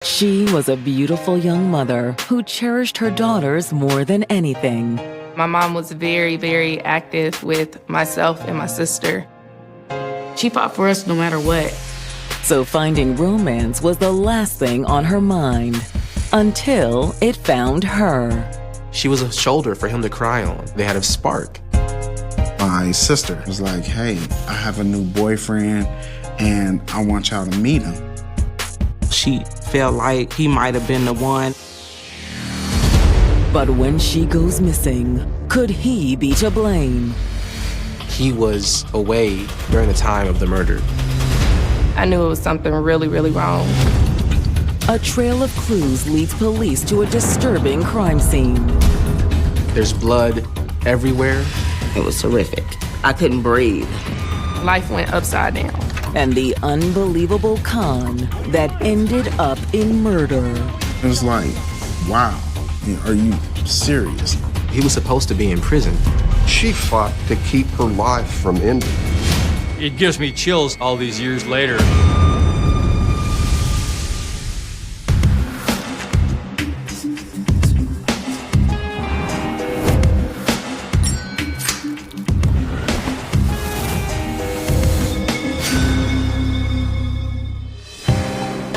She was a beautiful young mother who cherished her daughters more than anything. My mom was very, very active with myself and my sister. She fought for us no matter what. So finding romance was the last thing on her mind, until it found her. She was a shoulder for him to cry on. They had a spark. My sister was like, hey, I have a new boyfriend and I want y'all to meet him. She felt like he might have been the one. But when she goes missing, could he be to blame? He was away during the time of the murder. I knew it was something really, really wrong. A trail of clues leads police to a disturbing crime scene. There's blood everywhere. It was horrific. I couldn't breathe. Life went upside down. And the unbelievable con that ended up in murder. It was like, wow, are you serious? He was supposed to be in prison. She fought to keep her life from ending. It gives me chills all these years later.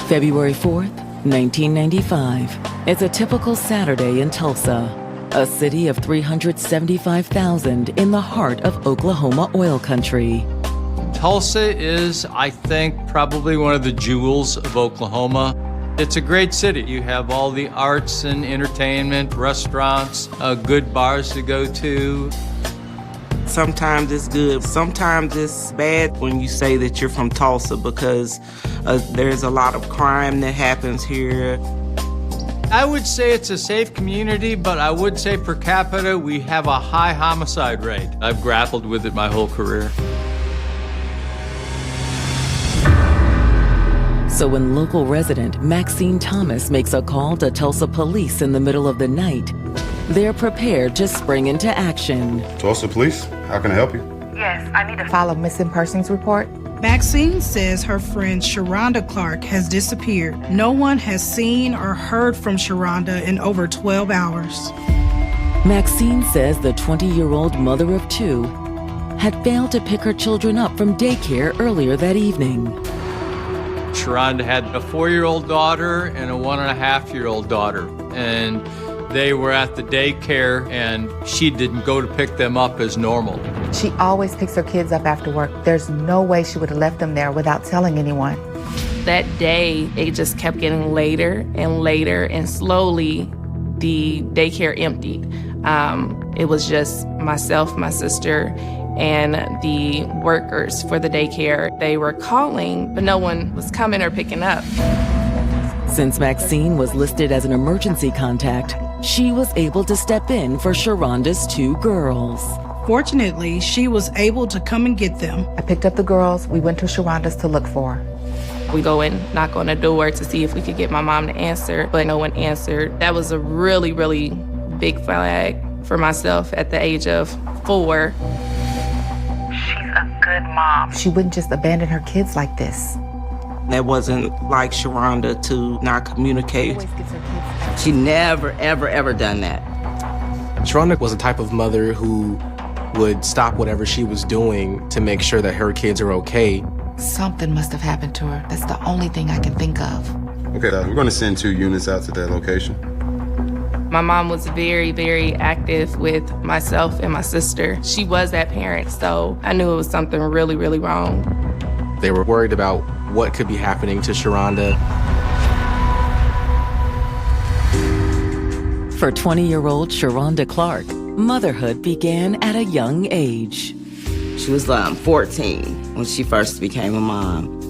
February 4th, 1995. It's a typical Saturday in Tulsa, a city of 375,000 in the heart of Oklahoma oil country. Tulsa is, I think, probably one of the jewels of Oklahoma. It's a great city. You have all the arts and entertainment, restaurants, good bars to go to. Sometimes it's good, sometimes it's bad when you say that you're from Tulsa because there's a lot of crime that happens here. I would say it's a safe community, but I would say per capita we have a high homicide rate. I've grappled with it my whole career. So when local resident Maxine Thomas makes a call to Tulsa police in the middle of the night, they're prepared to spring into action. Tulsa Police, how can I help you? Yes, I need to file a missing persons report. Maxine says her friend Sharonda Clark has disappeared. No one has seen or heard from Sharonda in over 12 hours. Maxine says the 20-year-old mother of two had failed to pick her children up from daycare earlier that evening. Sharonda had a 4-year-old daughter and a 1.5-year-old daughter, and they were at the daycare, and she didn't go to pick them up as normal. She always picks her kids up after work. There's no way she would have left them there without telling anyone. That day, it just kept getting later and later, and slowly the daycare emptied. It was just myself, my sister, and the workers for the daycare. They were calling, but no one was coming or picking up. Since Maxine was listed as an emergency contact, she was able to step in for Sharonda's two girls. Fortunately, she was able to come and get them. I picked up the girls. We went to Sharonda's to look for her. We go and knock on the door to see if we could get my mom to answer, but no one answered. That was a really, really big flag for myself at the age of 4. She's a good mom. She wouldn't just abandon her kids like this. That wasn't like Sharonda to not communicate. She never, ever, ever done that. Sharonda was the type of mother who would stop whatever she was doing to make sure that her kids are okay. Something must have happened to her. That's the only thing I can think of. Okay, we're going to send 2 units out to that location. My mom was very, very active with myself and my sister. She was that parent, so I knew it was something really, really wrong. They were worried about what could be happening to Sharonda. For 20-year-old Sharonda Clark, motherhood began at a young age. She was 14 when she first became a mom.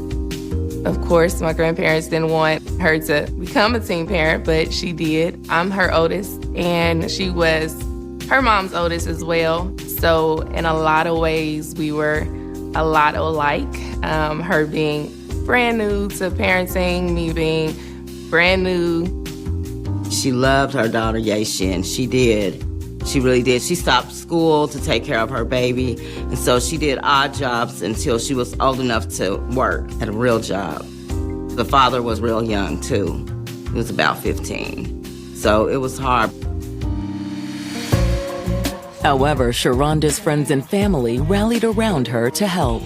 Of course, my grandparents didn't want her to become a teen parent, but she did. I'm her oldest, and she was her mom's oldest as well. So in a lot of ways, we were a lot alike. Her being brand new to parenting, me being brand new. She loved her daughter, Yashin. She did. She really did. She stopped school to take care of her baby, and so she did odd jobs until she was old enough to work at a real job. The father was real young, too. He was about 15. So it was hard. However, Sharonda's friends and family rallied around her to help.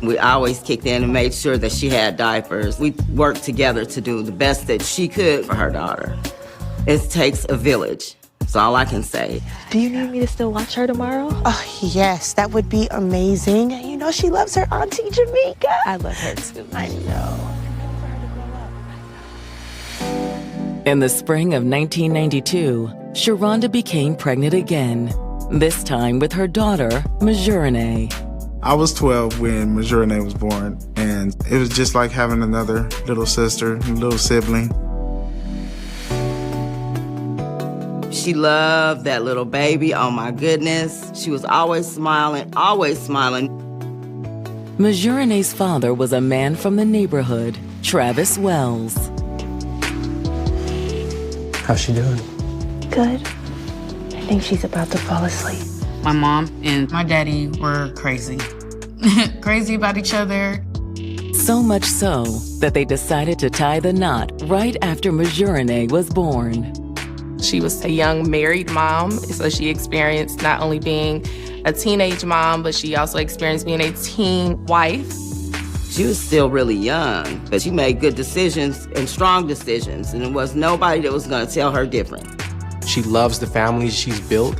We always kicked in and made sure that she had diapers. We worked together to do the best that she could for her daughter. It takes a village. That's all I can say. Do you need me to still watch her tomorrow? Oh, yes, that would be amazing. You know, she loves her auntie Jamaica. I love her too. I know. In the spring of 1992, Sharonda became pregnant again, this time with her daughter, Majorine. I was 12 when Majorine was born, and it was just like having another little sister, little sibling. She loved that little baby. Oh my goodness. She was always smiling, always smiling. Majorine's father was a man from the neighborhood, Travis Wells. How's she doing? Good. I think she's about to fall asleep. My mom and my daddy were crazy. Crazy about each other. So much so that they decided to tie the knot right after Majorine was born. She was a young married mom, so she experienced not only being a teenage mom, but she also experienced being a teen wife. She was still really young, but she made good decisions and strong decisions, and there was nobody that was going to tell her different. She loves the family she's built.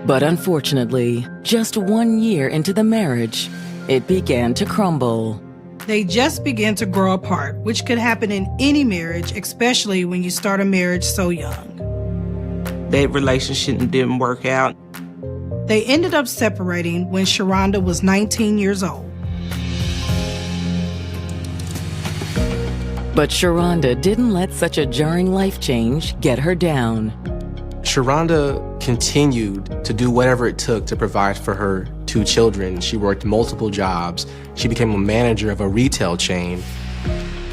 But unfortunately, just 1 year into the marriage, it began to crumble. They just began to grow apart, which could happen in any marriage, especially when you start a marriage so young. That relationship didn't work out. They ended up separating when Sharonda was 19 years old. But Sharonda didn't let such a jarring life change get her down. Sharonda continued to do whatever it took to provide for her 2 children. She worked multiple jobs. She became a manager of a retail chain.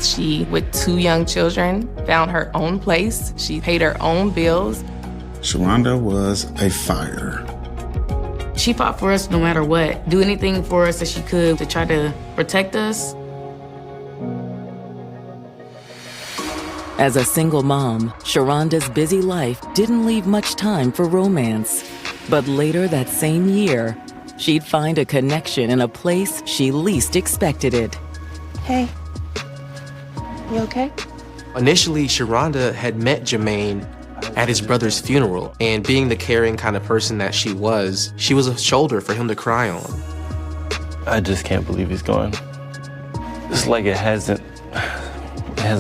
She, with 2 young children, found her own place. She paid her own bills. Sharonda was a fighter. She fought for us no matter what. Do anything for us that she could to try to protect us. As a single mom, Sharonda's busy life didn't leave much time for romance. But later that same year, she'd find a connection in a place she least expected it. Hey, you okay? Initially, Sharonda had met Jermaine at his brother's funeral, and being the caring kind of person that she was a shoulder for him to cry on. I just can't believe he's gone. It's like it hasn't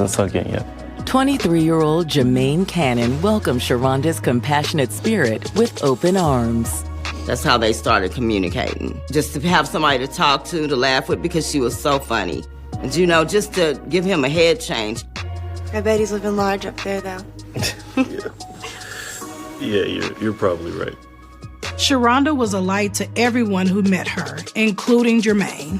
sunk in yet. 23-year-old Jermaine Cannon welcomed Sharonda's compassionate spirit with open arms. That's how they started communicating. Just to have somebody to talk to laugh with, because she was so funny. And you know, just to give him a head change. I bet he's living large up there, though. Yeah, you're probably right. Sharonda was a light to everyone who met her, including Jermaine.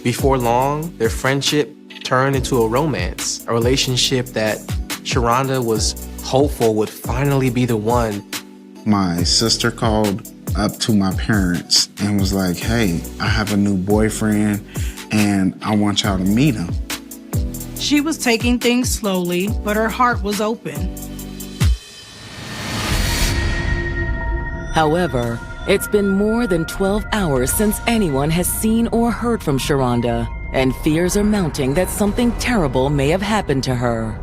Before long, their friendship turned into a romance, a relationship that Sharonda was hopeful would finally be the one. My sister called up to my parents and was like, hey, I have a new boyfriend and I want y'all to meet him. She was taking things slowly, but her heart was open. However, it's been more than 12 hours since anyone has seen or heard from Sharonda, and fears are mounting that something terrible may have happened to her.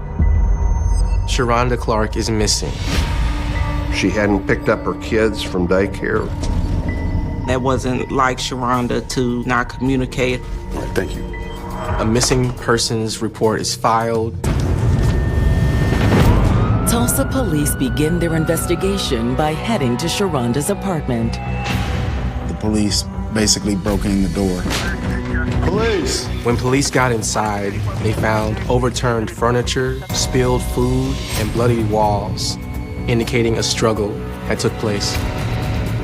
Sharonda Clark is missing. She hadn't picked up her kids from daycare. That wasn't like Sharonda to not communicate. All right, thank you. A missing persons report is filed. Tulsa police begin their investigation by heading to Sharonda's apartment. The police basically broke in the door. Police! When police got inside, they found overturned furniture, spilled food, and bloody walls, indicating a struggle had took place.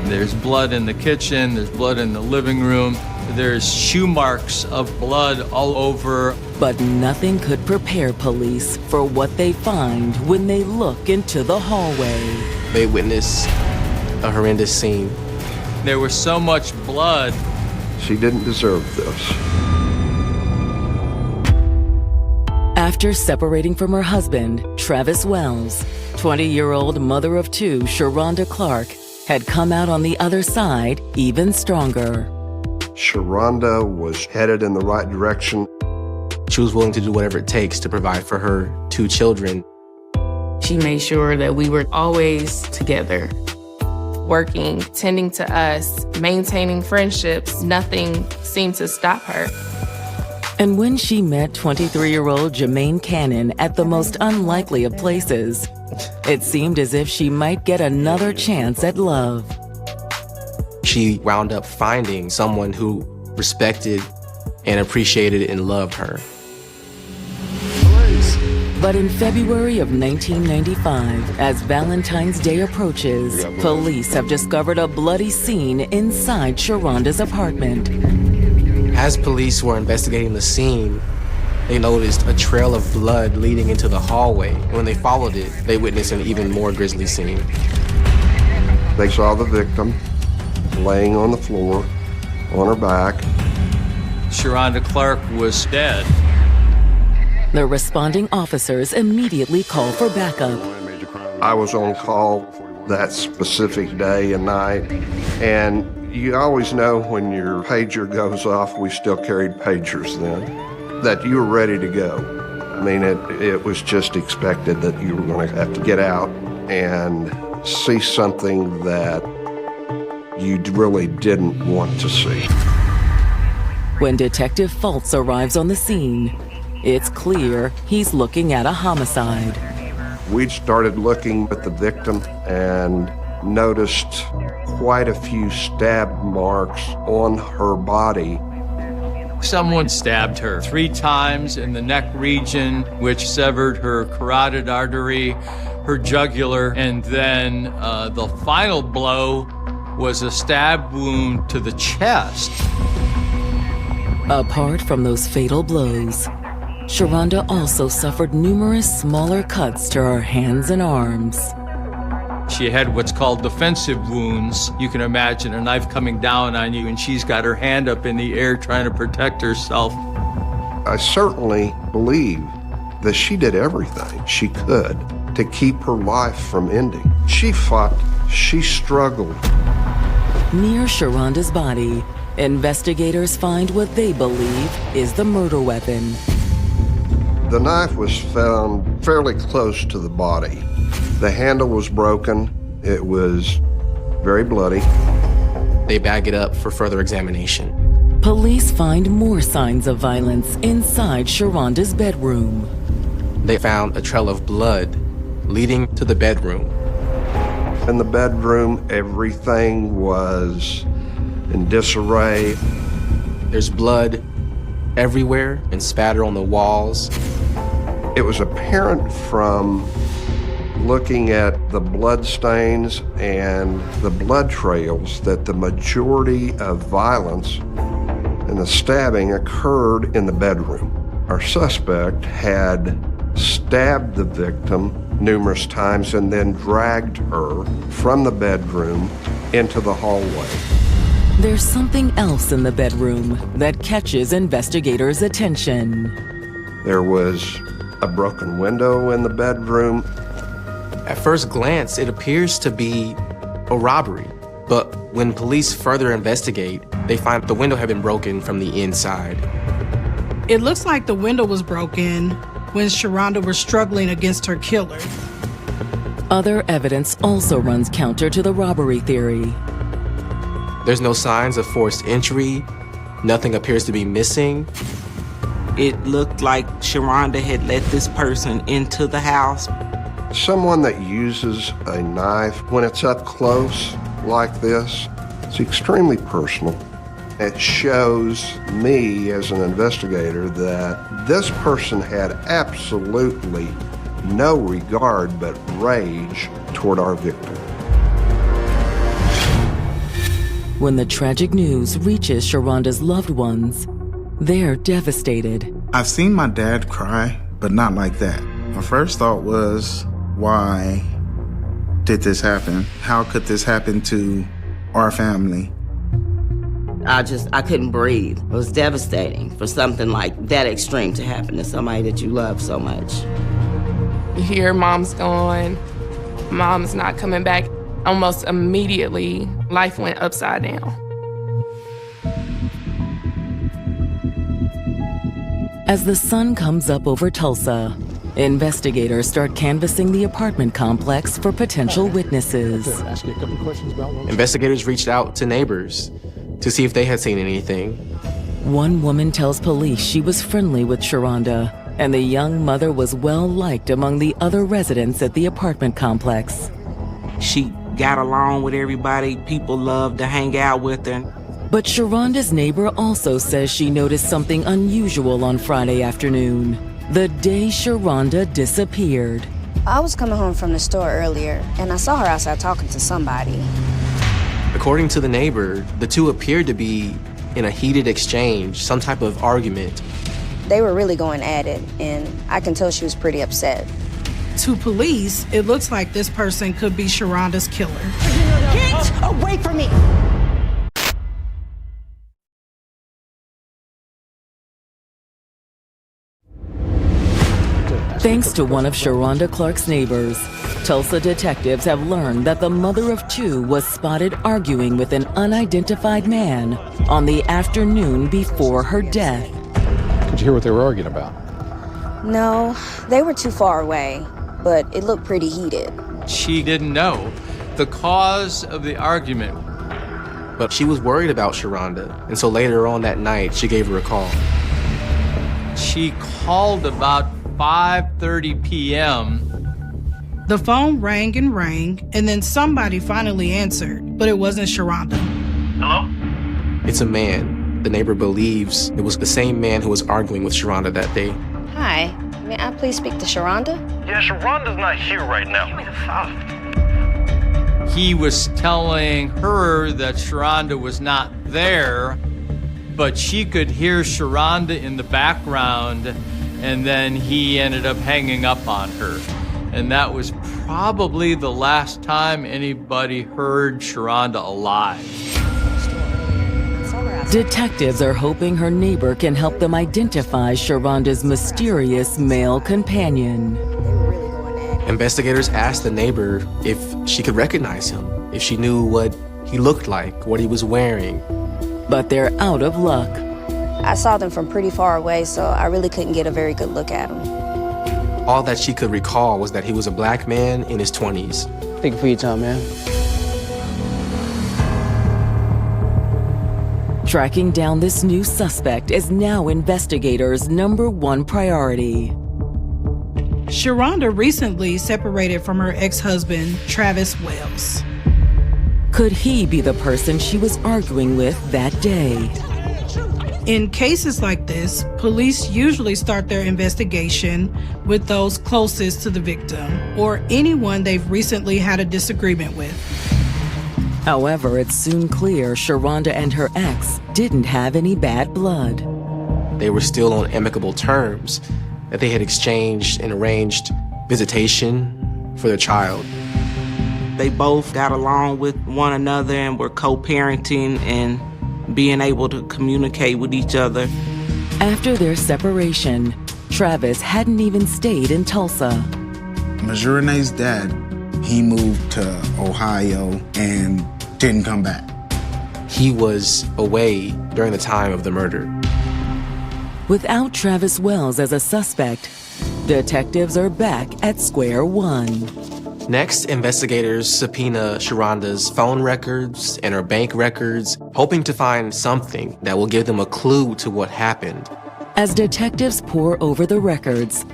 There's blood in the kitchen, there's blood in the living room, there's shoe marks of blood all over. But nothing could prepare police for what they find when they look into the hallway. They witness a horrendous scene. There was so much blood. She didn't deserve this. After separating from her husband, Travis Wells, 20-year-old mother of two, Sharonda Clark, had come out on the other side even stronger. Sharonda was headed in the right direction. She was willing to do whatever it takes to provide for her two children. She made sure that we were always together. Working, tending to us, maintaining friendships, nothing seemed to stop her. And when she met 23-year-old Jermaine Cannon at the most unlikely of places, it seemed as if she might get another chance at love. She wound up finding someone who respected and appreciated and loved her. But in February of 1995, as Valentine's Day approaches, police have discovered a bloody scene inside Sharonda's apartment. As police were investigating the scene, they noticed a trail of blood leading into the hallway. And when they followed it, they witnessed an even more grisly scene. They saw the victim laying on the floor, on her back. Sharonda Clark was dead. The responding officers immediately call for backup. I was on call that specific day and night, and you always know when your pager goes off, we still carried pagers then, that you were ready to go. I mean, it was just expected that you were going to have to get out and see something that you really didn't want to see. When Detective Factz arrives on the scene, it's clear he's looking at a homicide. We started looking at the victim and noticed quite a few stab marks on her body. Someone stabbed her 3 times in the neck region, which severed her carotid artery, her jugular, and then the final blow was a stab wound to the chest. Apart from those fatal blows, Sharonda also suffered numerous smaller cuts to her hands and arms. She had what's called defensive wounds. You can imagine a knife coming down on you, and she's got her hand up in the air trying to protect herself. I certainly believe that she did everything she could to keep her life from ending. She fought, she struggled. Near Sharonda's body, investigators find what they believe is the murder weapon. The knife was found fairly close to the body. The handle was broken. It was very bloody. They bag it up for further examination. Police find more signs of violence inside Sharonda's bedroom. They found a trail of blood leading to the bedroom. In the bedroom, everything was in disarray. There's blood everywhere and spatter on the walls. It was apparent from looking at the blood stains and the blood trails that the majority of violence and the stabbing occurred in the bedroom. Our suspect had stabbed the victim numerous times and then dragged her from the bedroom into the hallway. There's something else in the bedroom that catches investigators' attention. There was a broken window in the bedroom. At first glance, it appears to be a robbery. But when police further investigate, they find the window had been broken from the inside. It looks like the window was broken when Sharonda was struggling against her killer. Other evidence also runs counter to the robbery theory. There's no signs of forced entry. Nothing appears to be missing. It looked like Sharonda had let this person into the house. Someone that uses a knife when it's up close like this, it's extremely personal. It shows me as an investigator that this person had absolutely no regard but rage toward our victim. When the tragic news reaches Sharonda's loved ones, they're devastated. I've seen my dad cry, but not like that. My first thought was, why did this happen? How could this happen to our family? I couldn't breathe. It was devastating for something like that extreme to happen to somebody that you love so much. You hear mom's gone, mom's not coming back. Almost immediately, life went upside down. As the sun comes up over Tulsa, investigators start canvassing the apartment complex for potential witnesses. Investigators reached out to neighbors to see if they had seen anything. One woman tells police she was friendly with Sharonda, and the young mother was well-liked among the other residents at the apartment complex. She got along with everybody. People loved to hang out with her. But Sharonda's neighbor also says she noticed something unusual on Friday afternoon, the day Sharonda disappeared. I was coming home from the store earlier, and I saw her outside talking to somebody. According to the neighbor, the two appeared to be in a heated exchange, some type of argument. They were really going at it, and I can tell she was pretty upset. To police, it looks like this person could be Sharonda's killer. Get away from me! Thanks to one of Sharonda Clark's neighbors, Tulsa detectives have learned that the mother of two was spotted arguing with an unidentified man on the afternoon before her death. Did you hear what they were arguing about? No, they were too far away, but it looked pretty heated. She didn't know the cause of the argument. But she was worried about Sharonda, and so later on that night, she gave her a call. She called about 5:30 p.m. The phone rang, and then somebody finally answered, but it wasn't Sharonda. Hello? It's a man. The neighbor believes it was the same man who was arguing with Sharonda that day. Hi, may I please speak to Sharonda? Yeah, Sharonda's not here right now. He was telling her that Sharonda was not there, but she could hear Sharonda in the background, and then he ended up hanging up on her. And that was probably the last time anybody heard Sharonda alive. Detectives are hoping her neighbor can help them identify Sharonda's mysterious male companion. Investigators asked the neighbor if she could recognize him, if she knew what he looked like, what he was wearing. But they're out of luck. I saw them from pretty far away, so I really couldn't get a very good look at him. All that she could recall was that he was a black man in his 20s. Thank you for your time, man. Tracking down this new suspect is now investigators' #1 priority. Sharonda recently separated from her ex-husband, Travis Wells. Could he be the person she was arguing with that day? In cases like this, police usually start their investigation with those closest to the victim or anyone they've recently had a disagreement with. However, it's soon clear Sharonda and her ex didn't have any bad blood. They were still on amicable terms, that they had exchanged and arranged visitation for their child. They both got along with one another and were co-parenting and being able to communicate with each other. After their separation, Travis hadn't even stayed in Tulsa. Majorene's dad, he moved to Ohio and didn't come back. He was away during the time of the murder. Without Travis Wells as a suspect, detectives are back at square one. Next, investigators subpoena Sharonda's phone records and her bank records, hoping to find something that will give them a clue to what happened. As detectives pore over the records,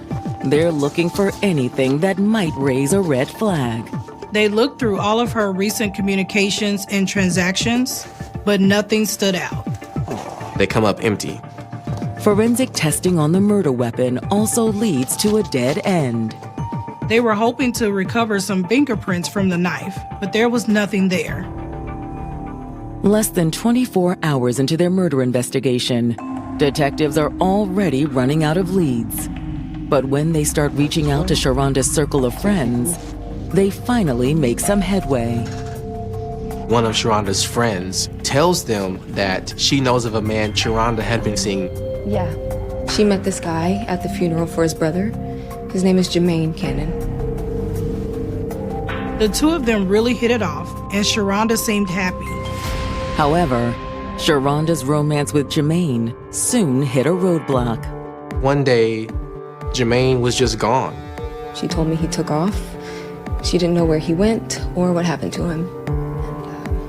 they're looking for anything that might raise a red flag. They looked through all of her recent communications and transactions, but nothing stood out. They come up empty. Forensic testing on the murder weapon also leads to a dead end. They were hoping to recover some fingerprints from the knife, but there was nothing there. Less than 24 hours into their murder investigation, detectives are already running out of leads. But when they start reaching out to Sharonda's circle of friends, they finally make some headway. One of Sharonda's friends tells them that she knows of a man Sharonda had been seeing. Yeah. She met this guy at the funeral for his brother. His name is Jermaine Cannon. The two of them really hit it off, and Sharonda seemed happy. However, Sharonda's romance with Jermaine soon hit a roadblock. One day, Jermaine was just gone. She told me he took off. She didn't know where he went or what happened to him.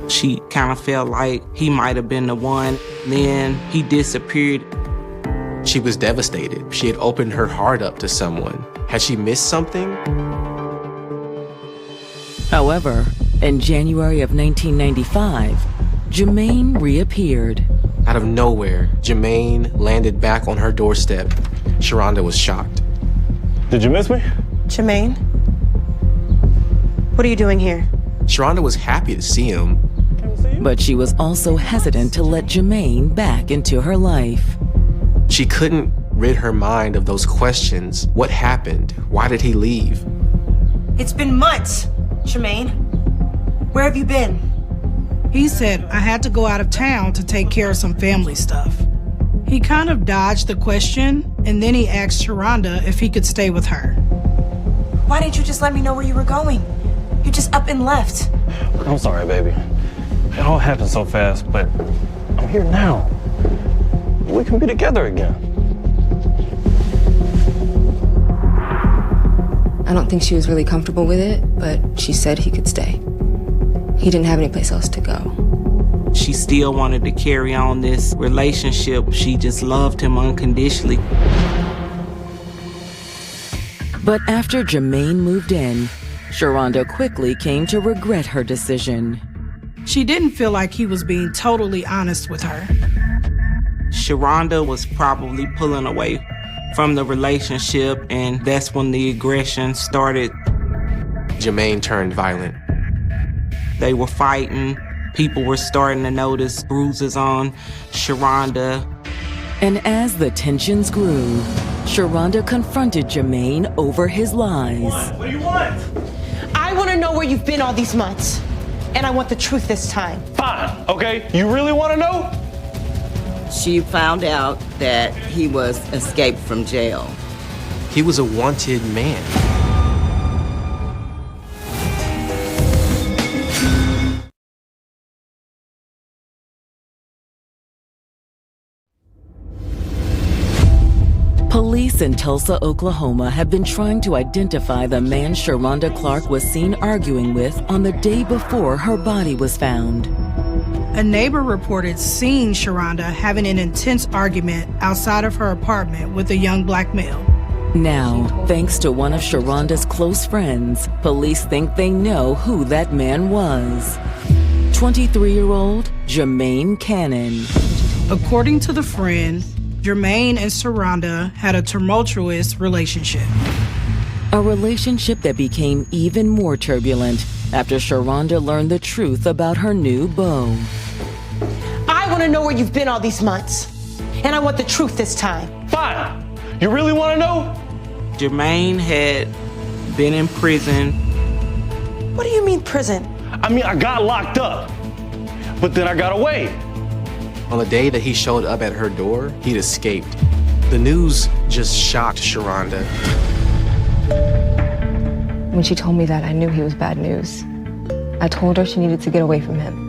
She kind of felt like he might have been the one. Then he disappeared. She was devastated. She had opened her heart up to someone. Had she missed something? However, in January of 1995, Jermaine reappeared. Out of nowhere, Jermaine landed back on her doorstep. Sharonda was shocked. Did you miss me? Jermaine? What are you doing here? Sharonda was happy to see him. But she was also hesitant to let Jermaine back into her life. She couldn't rid her mind of those questions. What happened? Why did he leave? It's been months, Jermaine. Where have you been? He said, I had to go out of town to take care of some family stuff. He kind of dodged the question, and then he asked Sharonda if he could stay with her. Why didn't you just let me know where you were going? You just up and left. I'm sorry, baby. It all happened so fast, but I'm here now. We can be together again. I don't think she was really comfortable with it, but she said he could stay. He didn't have any place else to go. She still wanted to carry on this relationship. She just loved him unconditionally. But after Jermaine moved in, Sharonda quickly came to regret her decision. She didn't feel like he was being totally honest with her. Sharonda was probably pulling away from the relationship, and that's when the aggression started. Jermaine turned violent. They were fighting. People were starting to notice bruises on Sharonda. And as the tensions grew, Sharonda confronted Jermaine over his lies. What do you want? I want to know where you've been all these months. And I want the truth this time. Fine, okay? You really want to know? She found out that he was escaped from jail. He was a wanted man. Police in Tulsa, Oklahoma have been trying to identify the man Sharonda Clark was seen arguing with on the day before her body was found. A neighbor reported seeing Sharonda having an intense argument outside of her apartment with a young black male. Now, thanks to one of Sharonda's close friends, police think they know who that man was. 23-year-old Jermaine Cannon. According to the friend, Jermaine and Sharonda had a tumultuous relationship. A relationship that became even more turbulent after Sharonda learned the truth about her new beau. I want to know where you've been all these months. And I want the truth this time. Fine. You really want to know? Jermaine had been in prison. What do you mean prison? I mean, I got locked up, but then I got away. On the day that he showed up at her door, he'd escaped. The news just shocked Sharonda. When she told me that, I knew he was bad news. I told her she needed to get away from him.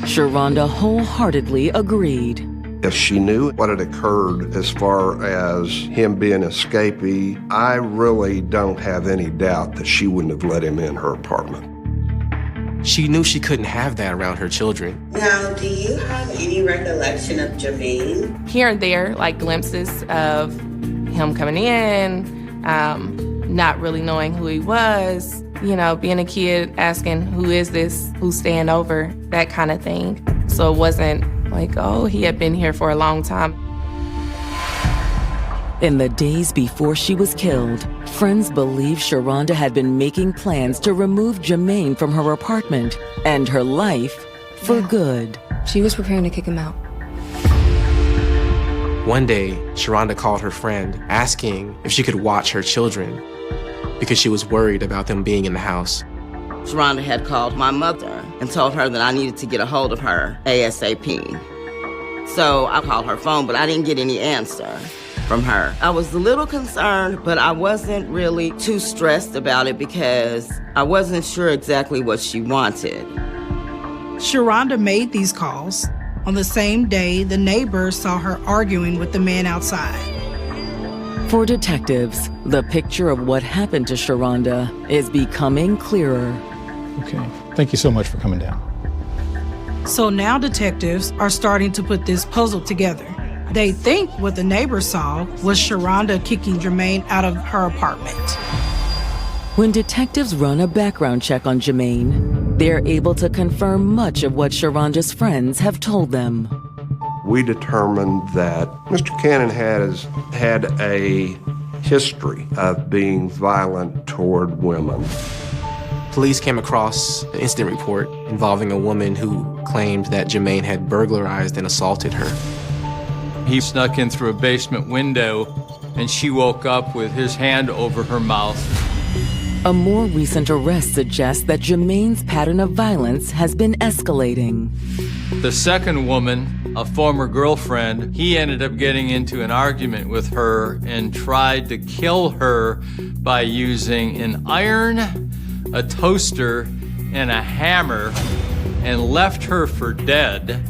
Sharonda wholeheartedly agreed. If she knew what had occurred as far as him being an escapee, I really don't have any doubt that she wouldn't have let him in her apartment. She knew she couldn't have that around her children. Now, do you have any recollection of Jermaine? Here and there, like glimpses of him coming in, not really knowing who he was, you know, being a kid asking, who is this, who's staying over, that kind of thing. So it wasn't like, oh, he had been here for a long time. In the days before she was killed, friends believe Sharonda had been making plans to remove Jermaine from her apartment and her life for good. She was preparing to kick him out. One day, Sharonda called her friend, asking if she could watch her children because she was worried about them being in the house. Sharonda had called my mother and told her that I needed to get a hold of her ASAP. So I called her phone, but I didn't get any answer from her. I was a little concerned, but I wasn't really too stressed about it because I wasn't sure exactly what she wanted. Sharonda made these calls. On the same day, the neighbors saw her arguing with the man outside. For detectives, the picture of what happened to Sharonda is becoming clearer. Okay. Thank you so much for coming down. So now detectives are starting to put this puzzle together. They think what the neighbors saw was Sharonda kicking Jermaine out of her apartment. When detectives run a background check on Jermaine, they're able to confirm much of what Sharonda's friends have told them. We determined that Mr. Cannon has had a history of being violent toward women. Police came across an incident report involving a woman who claimed that Jermaine had burglarized and assaulted her. He snuck in through a basement window, and she woke up with his hand over her mouth. A more recent arrest suggests that Jermaine's pattern of violence has been escalating. The second woman, a former girlfriend, he ended up getting into an argument with her and tried to kill her by using an iron, a toaster, and a hammer, and left her for dead.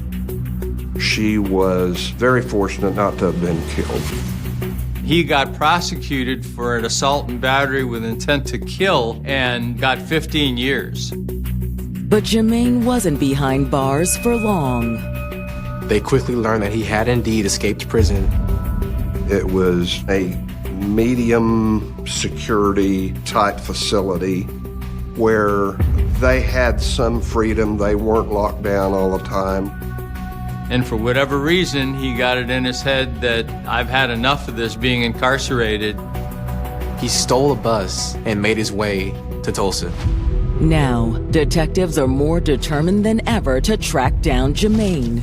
She was very fortunate not to have been killed. He got prosecuted for an assault and battery with intent to kill and got 15 years. But Jermaine wasn't behind bars for long. They quickly learned that he had indeed escaped prison. It was a medium security type facility where they had some freedom. They weren't locked down all the time. And for whatever reason, he got it in his head that I've had enough of this being incarcerated. He stole a bus and made his way to Tulsa. Now, detectives are more determined than ever to track down Jermaine.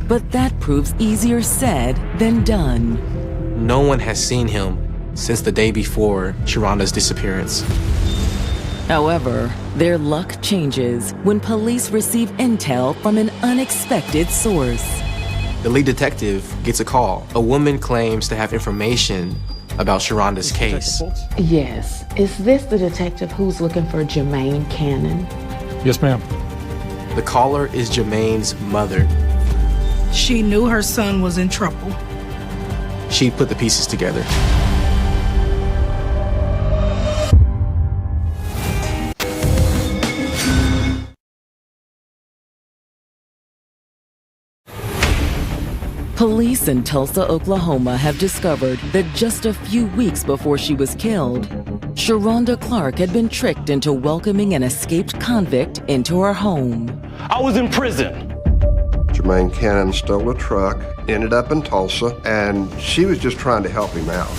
But that proves easier said than done. No one has seen him since the day before Sharonda's disappearance. However, their luck changes when police receive intel from an unexpected source. The lead detective gets a call. A woman claims to have information about Sharonda's case. Yes. Is this the detective who's looking for Jermaine Cannon? Yes, ma'am. The caller is Jermaine's mother. She knew her son was in trouble. She put the pieces together. Police in Tulsa, Oklahoma have discovered that just a few weeks before she was killed, Sharonda Clark had been tricked into welcoming an escaped convict into her home. I was in prison. Jermaine Cannon stole a truck, ended up in Tulsa, and she was just trying to help him out.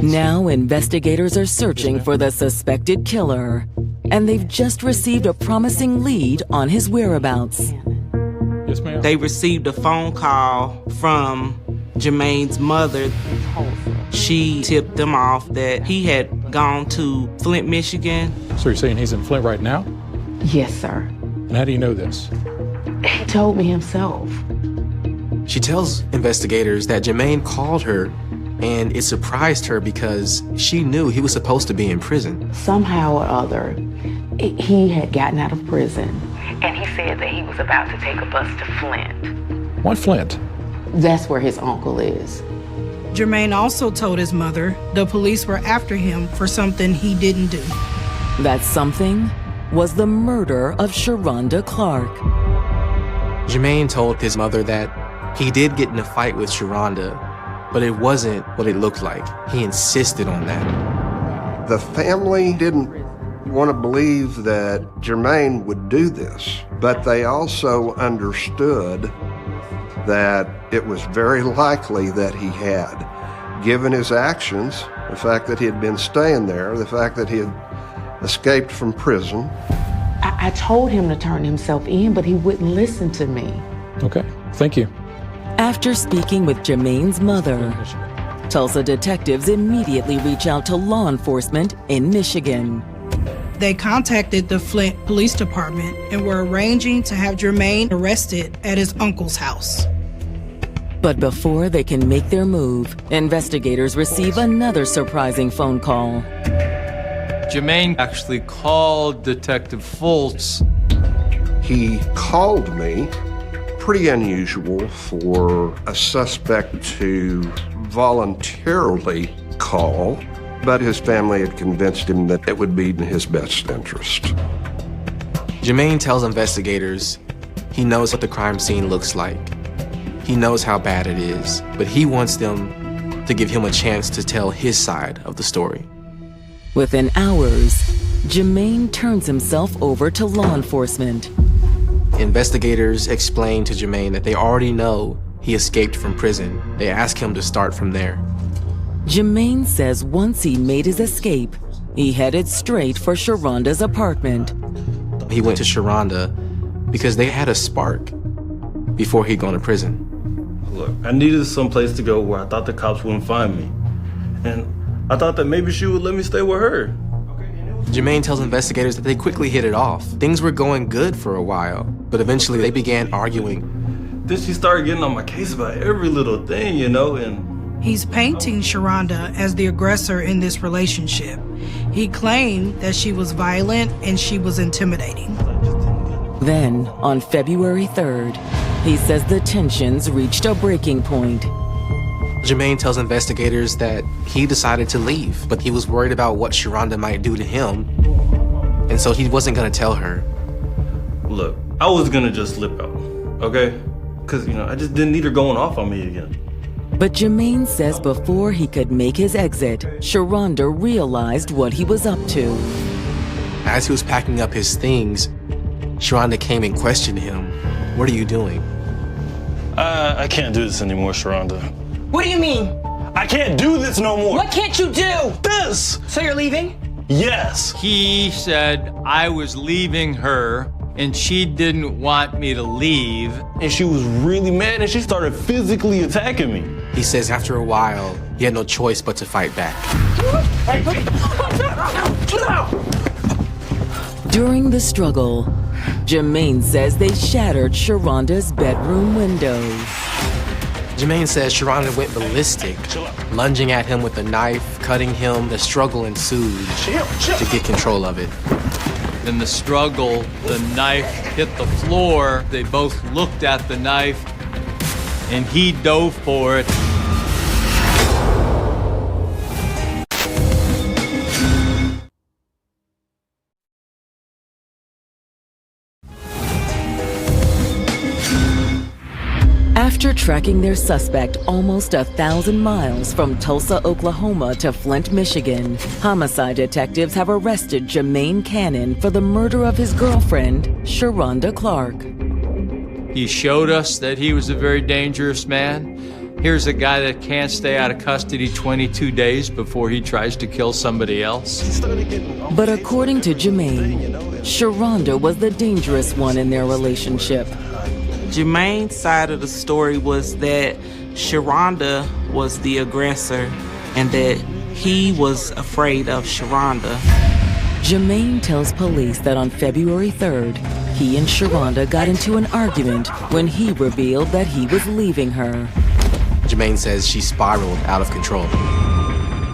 Now investigators are searching for the suspected killer, and they've just received a promising lead on his whereabouts. Yes, ma'am. They received a phone call from Jermaine's mother. She tipped them off that he had gone to Flint, Michigan. So you're saying he's in Flint right now? Yes, sir. And how do you know this? He told me himself. She tells investigators that Jermaine called her, and it surprised her because she knew he was supposed to be in prison. Somehow or other, he had gotten out of prison, and he said that he was about to take a bus to Flint. Why Flint? That's where his uncle is. Jermaine also told his mother the police were after him for something he didn't do. That something was the murder of Sharonda Clark. Jermaine told his mother that he did get in a fight with Sharonda, but it wasn't what it looked like. He insisted on that. The family didn't want to believe that Jermaine would do this, but they also understood that it was very likely that he had. Given his actions, the fact that he had been staying there, the fact that he had escaped from prison. I told him to turn himself in, but he wouldn't listen to me. Okay, thank you. After speaking with Jermaine's mother, Tulsa detectives immediately reach out to law enforcement in Michigan. They contacted the Flint Police Department and were arranging to have Jermaine arrested at his uncle's house. But before they can make their move, investigators receive another surprising phone call. Jermaine actually called Detective Factz. He called me. Pretty unusual for a suspect to voluntarily call, but his family had convinced him that it would be in his best interest. Jermaine tells investigators he knows what the crime scene looks like. He knows how bad it is, but he wants them to give him a chance to tell his side of the story. Within hours, Jermaine turns himself over to law enforcement. Investigators explain to Jermaine that they already know he escaped from prison. They ask him to start from there. Jermaine says once he made his escape, he headed straight for Sharonda's apartment. He went to Sharonda because they had a spark before he'd gone to prison. Look, I needed some place to go where I thought the cops wouldn't find me. And I thought that maybe she would let me stay with her. Jermaine tells investigators that they quickly hit it off. Things were going good for a while, but eventually they began arguing. Then she started getting on my case about every little thing, you know, and He's painting Sharonda as the aggressor in this relationship. He claimed that she was violent and she was intimidating. Then, on February 3rd, he says the tensions reached a breaking point. Jermaine tells investigators that he decided to leave, but he was worried about what Sharonda might do to him, and so he wasn't gonna tell her. Look, I was gonna just slip out, okay? Because, I just didn't need her going off on me again. But Jermaine says before he could make his exit, Sharonda realized what he was up to. As he was packing up his things, Sharonda came and questioned him. "What are you doing?" I can't do this anymore, Sharonda. What do you mean? I can't do this no more. What can't you do? This! So you're leaving? Yes. He said I was leaving her and she didn't want me to leave. And she was really mad and she started physically attacking me. He says after a while, he had no choice but to fight back. During the struggle, Jermaine says they shattered Sharonda's bedroom windows. Jermaine says Sharonda went ballistic, lunging at him with a knife, cutting him. The struggle ensued to get control of it. In the struggle, the knife hit the floor. They both looked at the knife and he dove for it. After tracking their suspect almost 1,000 miles from Tulsa, Oklahoma to Flint, Michigan, homicide detectives have arrested Jermaine Cannon for the murder of his girlfriend, Sharonda Clark. He showed us that he was a very dangerous man. Here's a guy that can't stay out of custody 22 days before he tries to kill somebody else. But according to Jermaine, Sharonda was the dangerous one in their relationship. Jermaine's side of the story was that Sharonda was the aggressor and that he was afraid of Sharonda. Jermaine tells police that on February 3rd, he and Sharonda got into an argument when he revealed that he was leaving her. Jermaine says she spiraled out of control.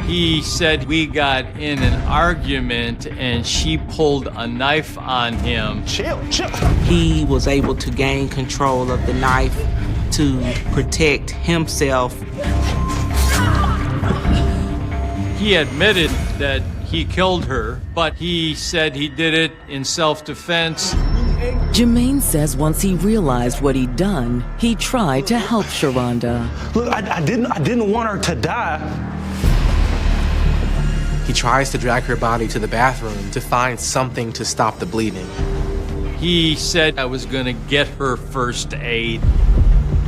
He said we got in an argument and she pulled a knife on him. Chill. He was able to gain control of the knife to protect himself. He admitted that he killed her, but he said he did it in self-defense. Jermaine says once he realized what he'd done, he tried to help Sharonda. Look, I didn't want her to die. He tries to drag her body to the bathroom to find something to stop the bleeding. He said I was gonna get her first aid.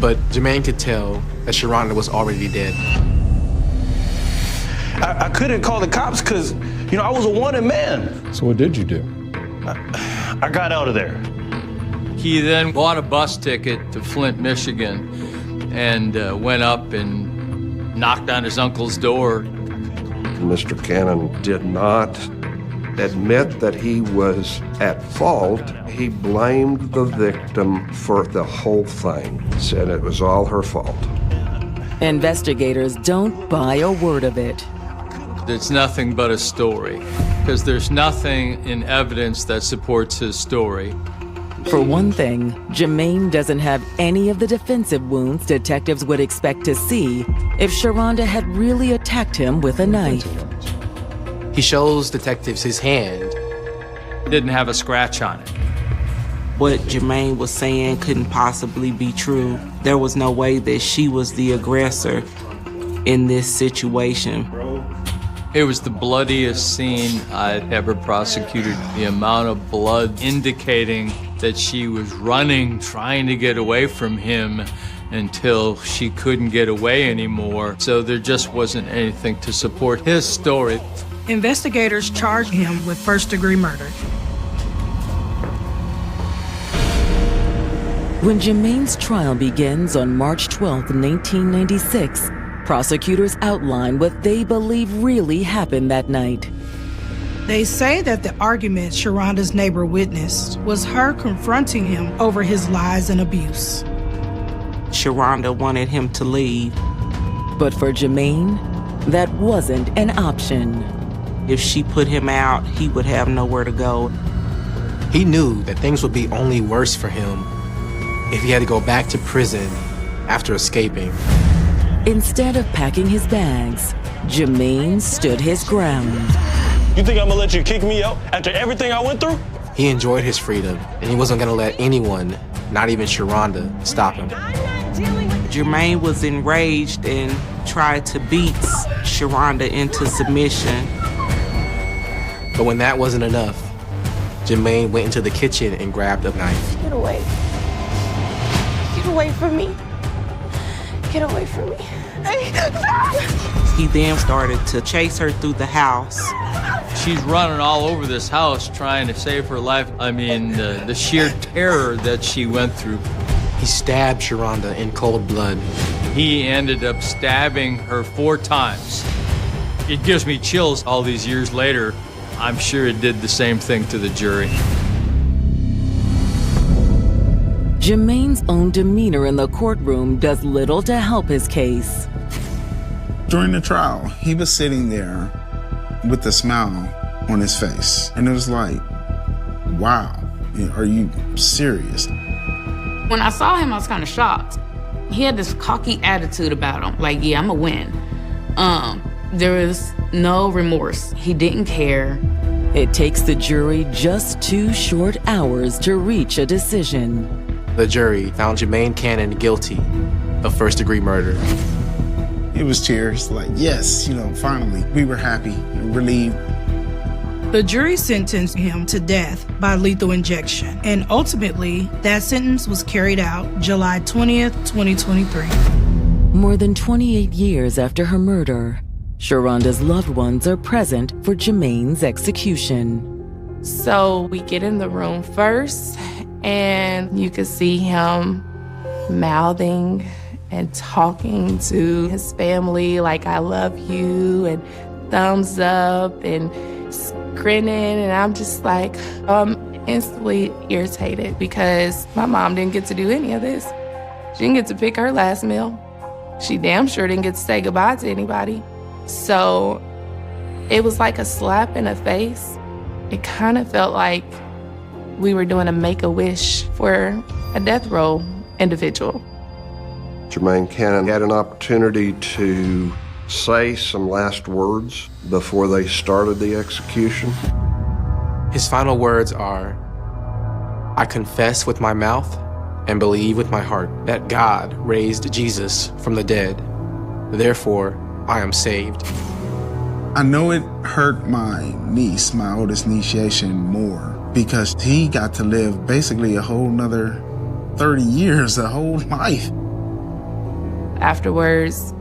But Jermaine could tell that Sharonda was already dead. I couldn't call the cops because, I was a wanted man. So what did you do? I got out of there. He then bought a bus ticket to Flint, Michigan, and went up and knocked on his uncle's door. Mr. Cannon did not admit that he was at fault. He blamed the victim for the whole thing, said it was all her fault. Investigators don't buy a word of it. It's nothing but a story, because there's nothing in evidence that supports his story. For one thing, Jermaine doesn't have any of the defensive wounds detectives would expect to see if Sharonda had really attacked him with a knife. He shows detectives his hand. Didn't have a scratch on it. What Jermaine was saying couldn't possibly be true. There was no way that she was the aggressor in this situation. It was the bloodiest scene I'd ever prosecuted. The amount of blood indicating that she was running, trying to get away from him until she couldn't get away anymore. So there just wasn't anything to support his story. Investigators charged him with first-degree murder. When Jermaine's trial begins on March 12, 1996, prosecutors outline what they believe really happened that night. They say that the argument Sharonda's neighbor witnessed was her confronting him over his lies and abuse. Sharonda wanted him to leave. But for Jermaine, that wasn't an option. If she put him out, he would have nowhere to go. He knew that things would be only worse for him if he had to go back to prison after escaping. Instead of packing his bags, Jermaine stood his ground. You think I'm gonna let you kick me out after everything I went through? He enjoyed his freedom, and he wasn't gonna let anyone, not even Sharonda, stop him. Jermaine was enraged and tried to beat Sharonda into submission. But when that wasn't enough, Jermaine went into the kitchen and grabbed a knife. Get away. Get away from me. Get away from me. He then started to chase her through the house. She's running all over this house trying to save her life. I mean, the sheer terror that she went through. He stabbed Sharonda in cold blood. He ended up stabbing her 4 times. It gives me chills all these years later. I'm sure it did the same thing to the jury. Jermaine's own demeanor in the courtroom does little to help his case. During the trial, he was sitting there with a smile on his face. And it was like, wow, are you serious? When I saw him, I was kind of shocked. He had this cocky attitude about him, like, yeah, I'm gonna win. There was no remorse. He didn't care. It takes the jury just 2 short hours to reach a decision. The jury found Jermaine Cannon guilty of first-degree murder. It was tears, like, yes, finally, we were happy and relieved. The jury sentenced him to death by lethal injection, and ultimately, that sentence was carried out July 20th, 2023. More than 28 years after her murder, Sharonda's loved ones are present for Jermaine's execution. So we get in the room first, and you could see him mouthing and talking to his family like, I love you, and thumbs up, and grinning. And I'm just like, I'm instantly irritated because my mom didn't get to do any of this. She didn't get to pick her last meal. She damn sure didn't get to say goodbye to anybody. So it was like a slap in the face. It kind of felt like we were doing a make-a-wish for a death row individual. Jermaine Cannon had an opportunity to say some last words before they started the execution. His final words are, I confess with my mouth and believe with my heart that God raised Jesus from the dead. Therefore, I am saved. I know it hurt my niece, my oldest niece, Yashin, more because he got to live basically a whole nother 30 years, a whole life. Afterwards,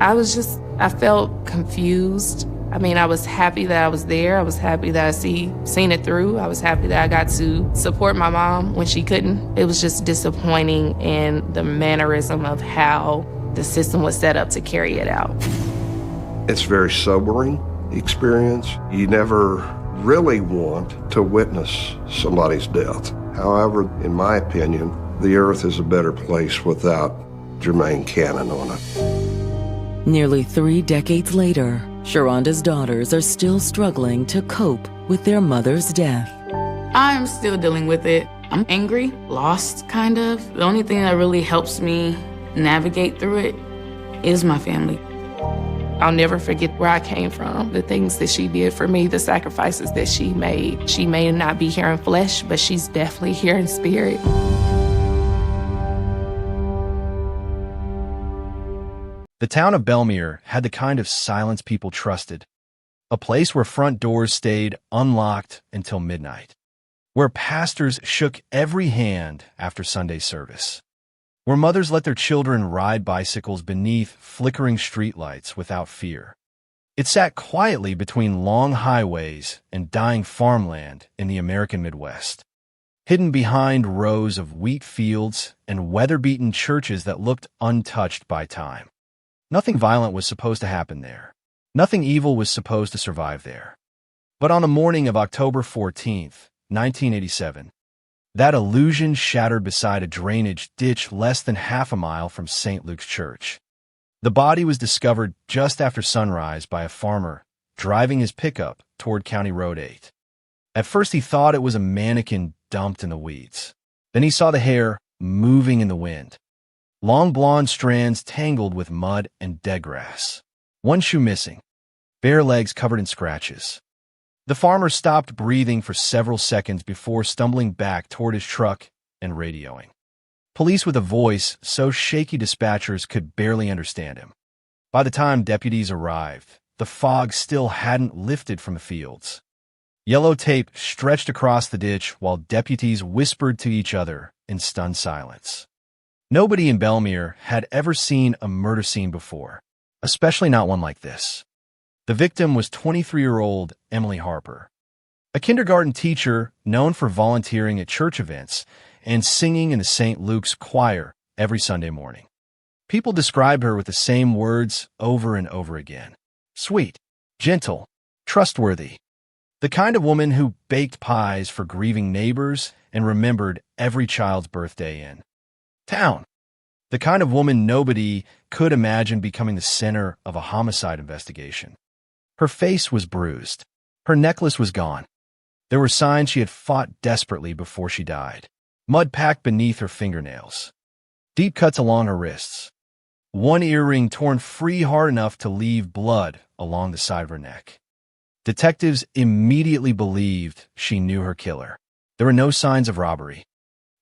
I felt confused. I mean, I was happy that I was there. I was happy that I seen it through. I was happy that I got to support my mom when she couldn't. It was just disappointing in the mannerism of how the system was set up to carry it out. It's a very sobering experience. You never really want to witness somebody's death. However, in my opinion, the earth is a better place without Jermaine Cannon on it. Nearly 3 decades later, Sharonda's daughters are still struggling to cope with their mother's death. I'm still dealing with it. I'm angry, lost, kind of. The only thing that really helps me navigate through it is my family. I'll never forget where I came from, the things that she did for me, the sacrifices that she made. She may not be here in flesh, but she's definitely here in spirit. The town of Belmere had the kind of silence people trusted, a place where front doors stayed unlocked until midnight, where pastors shook every hand after Sunday service, where mothers let their children ride bicycles beneath flickering streetlights without fear. It sat quietly between long highways and dying farmland in the American Midwest, hidden behind rows of wheat fields and weather-beaten churches that looked untouched by time. Nothing violent was supposed to happen there. Nothing evil was supposed to survive there. But on the morning of October 14th, 1987, that illusion shattered beside a drainage ditch less than half a mile from St. Luke's Church. The body was discovered just after sunrise by a farmer driving his pickup toward County Road 8. At first he thought it was a mannequin dumped in the weeds. Then he saw the hair moving in the wind. Long blonde strands tangled with mud and dead grass. One shoe missing, bare legs covered in scratches. The farmer stopped breathing for several seconds before stumbling back toward his truck and radioing. Police with a voice so shaky dispatchers could barely understand him. By the time deputies arrived, the fog still hadn't lifted from the fields. Yellow tape stretched across the ditch while deputies whispered to each other in stunned silence. Nobody in Belmere had ever seen a murder scene before, especially not one like this. The victim was 23-year-old Emily Harper, a kindergarten teacher known for volunteering at church events and singing in the St. Luke's choir every Sunday morning. People described her with the same words over and over again. Sweet, gentle, trustworthy. The kind of woman who baked pies for grieving neighbors and remembered every child's birthday in town. The kind of woman nobody could imagine becoming the center of a homicide investigation. Her face was bruised. Her necklace was gone. There were signs she had fought desperately before she died. Mud packed beneath her fingernails. Deep cuts along her wrists. One earring torn free hard enough to leave blood along the side of her neck. Detectives immediately believed she knew her killer. There were no signs of robbery.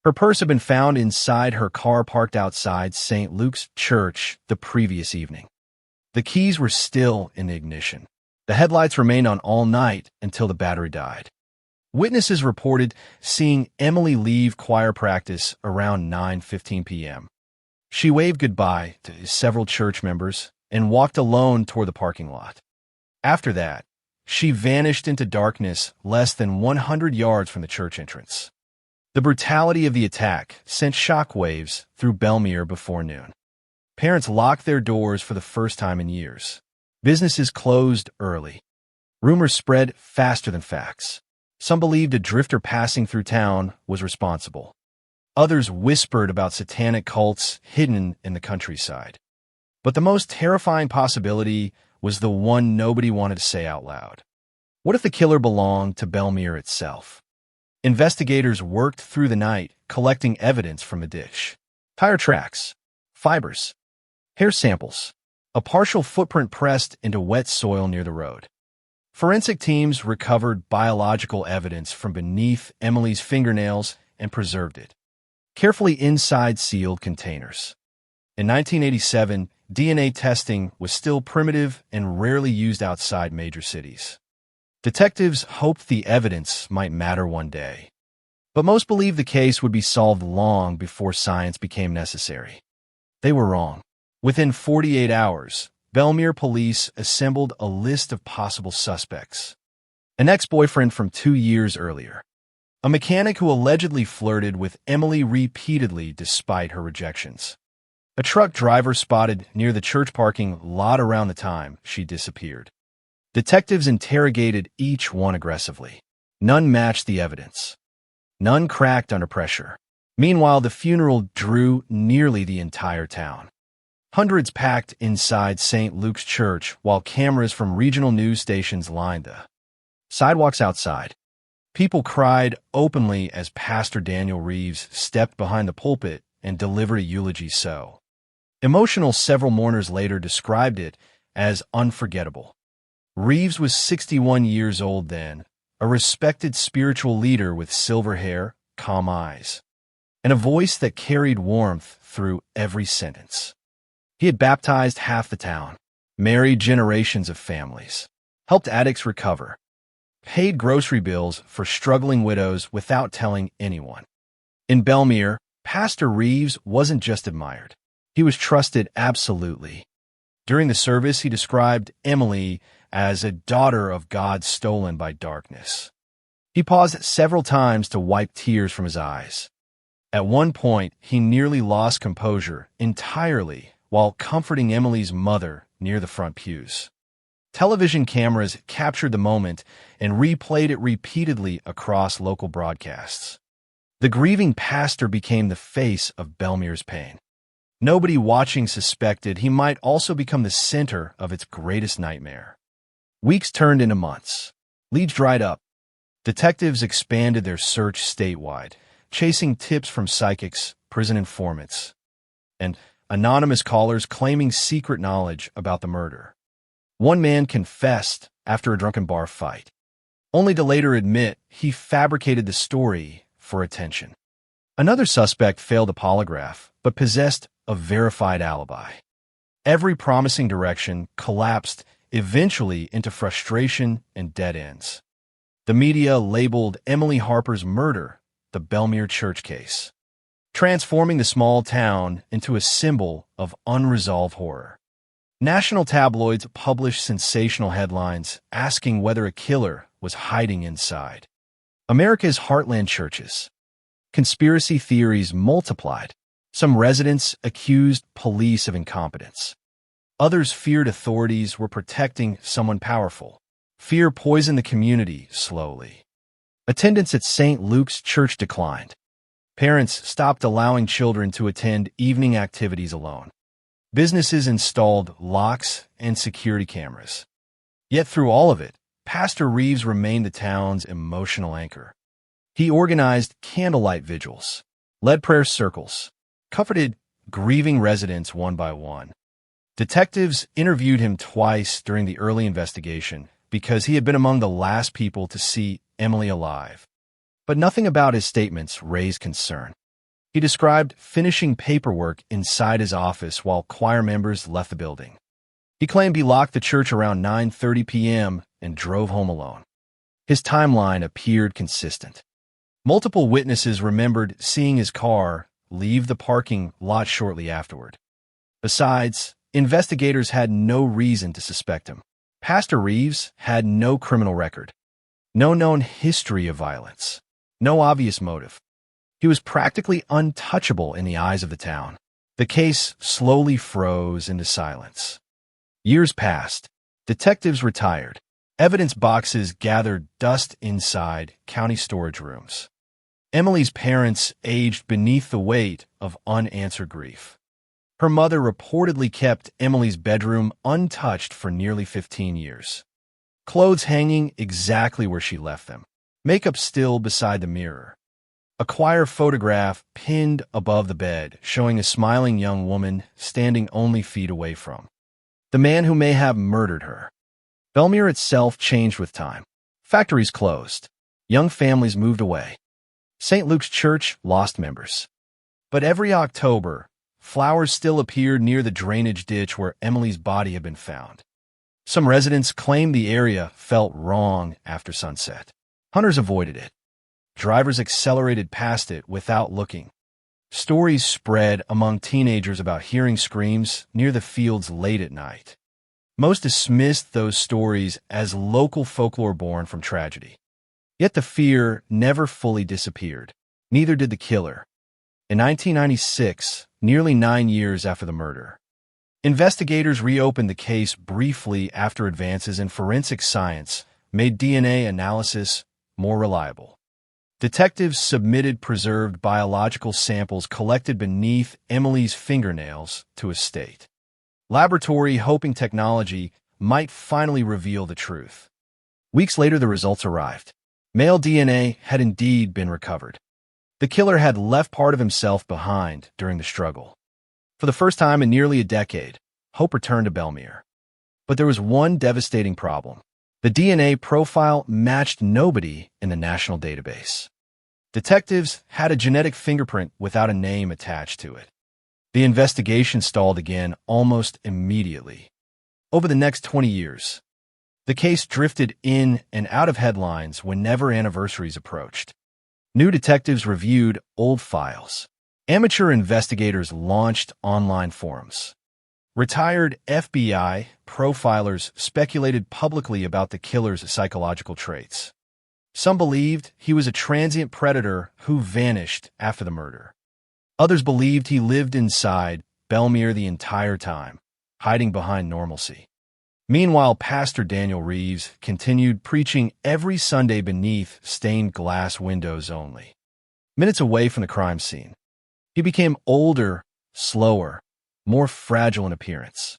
Her purse had been found inside her car parked outside St. Luke's Church the previous evening. The keys were still in the ignition. The headlights remained on all night until the battery died. Witnesses reported seeing Emily leave choir practice around 9:15 p.m. She waved goodbye to several church members and walked alone toward the parking lot. After that, she vanished into darkness less than 100 yards from the church entrance. The brutality of the attack sent shockwaves through Belmere before noon. Parents locked their doors for the first time in years. Businesses closed early. Rumors spread faster than facts. Some believed a drifter passing through town was responsible. Others whispered about satanic cults hidden in the countryside. But the most terrifying possibility was the one nobody wanted to say out loud. What if the killer belonged to Belmere itself? Investigators worked through the night, collecting evidence from the ditch. Tire tracks, fibers, hair samples, a partial footprint pressed into wet soil near the road. Forensic teams recovered biological evidence from beneath Emily's fingernails and preserved it, carefully inside sealed containers. In 1987, DNA testing was still primitive and rarely used outside major cities. Detectives hoped the evidence might matter one day, but most believed the case would be solved long before science became necessary. They were wrong. Within 48 hours, Belmere police assembled a list of possible suspects. An ex-boyfriend from 2 years earlier. A mechanic who allegedly flirted with Emily repeatedly despite her rejections. A truck driver spotted near the church parking lot around the time she disappeared. Detectives interrogated each one aggressively. None matched the evidence. None cracked under pressure. Meanwhile, the funeral drew nearly the entire town. Hundreds packed inside St. Luke's Church while cameras from regional news stations lined the sidewalks outside. People cried openly as Pastor Daniel Reeves stepped behind the pulpit and delivered a eulogy so emotional several mourners later described it as unforgettable. Reeves was 61 years old then, a respected spiritual leader with silver hair, calm eyes, and a voice that carried warmth through every sentence. He had baptized half the town, married generations of families, helped addicts recover, paid grocery bills for struggling widows without telling anyone. In Belmere, Pastor Reeves wasn't just admired. He was trusted absolutely. During the service, he described Emily as a daughter of God stolen by darkness. He paused several times to wipe tears from his eyes. At one point, he nearly lost composure entirely while comforting Emily's mother near the front pews. Television cameras captured the moment and replayed it repeatedly across local broadcasts. The grieving pastor became the face of Belmere's pain. Nobody watching suspected he might also become the center of its greatest nightmare. Weeks turned into months. Leads dried up. Detectives expanded their search statewide, chasing tips from psychics, prison informants, and anonymous callers claiming secret knowledge about the murder. One man confessed after a drunken bar fight, only to later admit he fabricated the story for attention. Another suspect failed a polygraph, but possessed a verified alibi. Every promising direction collapsed eventually into frustration and dead ends. The media labeled Emily Harper's murder the Belmere Church case, transforming the small town into a symbol of unresolved horror. National tabloids published sensational headlines asking whether a killer was hiding inside America's heartland churches. Conspiracy theories multiplied. Some residents accused police of incompetence. Others feared authorities were protecting someone powerful. Fear poisoned the community slowly. Attendance at St. Luke's Church declined. Parents stopped allowing children to attend evening activities alone. Businesses installed locks and security cameras. Yet through all of it, Pastor Reeves remained the town's emotional anchor. He organized candlelight vigils, led prayer circles, comforted grieving residents one by one. Detectives interviewed him twice during the early investigation because he had been among the last people to see Emily alive. But nothing about his statements raised concern. He described finishing paperwork inside his office while choir members left the building. He claimed he locked the church around 9:30 p.m. and drove home alone. His timeline appeared consistent. Multiple witnesses remembered seeing his car leave the parking lot shortly afterward. Besides, investigators had no reason to suspect him. Pastor Reeves had no criminal record, no known history of violence, no obvious motive. He was practically untouchable in the eyes of the town. The case slowly froze into silence. Years passed. Detectives retired. Evidence boxes gathered dust inside county storage rooms. Emily's parents aged beneath the weight of unanswered grief. Her mother reportedly kept Emily's bedroom untouched for nearly 15 years. Clothes hanging exactly where she left them. Makeup still beside the mirror. A choir photograph pinned above the bed showing a smiling young woman standing only feet away from the man who may have murdered her. Belmere itself changed with time. Factories closed. Young families moved away. St. Luke's Church lost members. But every October, flowers still appeared near the drainage ditch where Emily's body had been found. Some residents claimed the area felt wrong after sunset. Hunters avoided it. Drivers accelerated past it without looking. Stories spread among teenagers about hearing screams near the fields late at night. Most dismissed those stories as local folklore born from tragedy. Yet the fear never fully disappeared. Neither did the killer. In 1996, nearly 9 years after the murder, Investigators reopened the case briefly after advances in forensic science made DNA analysis more reliable. Detectives submitted preserved biological samples collected beneath Emily's fingernails to a state laboratory, hoping technology might finally reveal the truth. Weeks later, the results arrived. Male DNA had indeed been recovered. The killer had left part of himself behind during the struggle. For the first time in nearly a decade, hope returned to Bellemere. But there was one devastating problem. The DNA profile matched nobody in the national database. Detectives had a genetic fingerprint without a name attached to it. The investigation stalled again almost immediately. Over the next 20 years, the case drifted in and out of headlines whenever anniversaries approached. New detectives reviewed old files. Amateur investigators launched online forums. Retired FBI profilers speculated publicly about the killer's psychological traits. Some believed he was a transient predator who vanished after the murder. Others believed he lived inside Bellemere the entire time, hiding behind normalcy. Meanwhile, Pastor Daniel Reeves continued preaching every Sunday beneath stained glass windows only. Minutes away from the crime scene, he became older, slower, more fragile in appearance.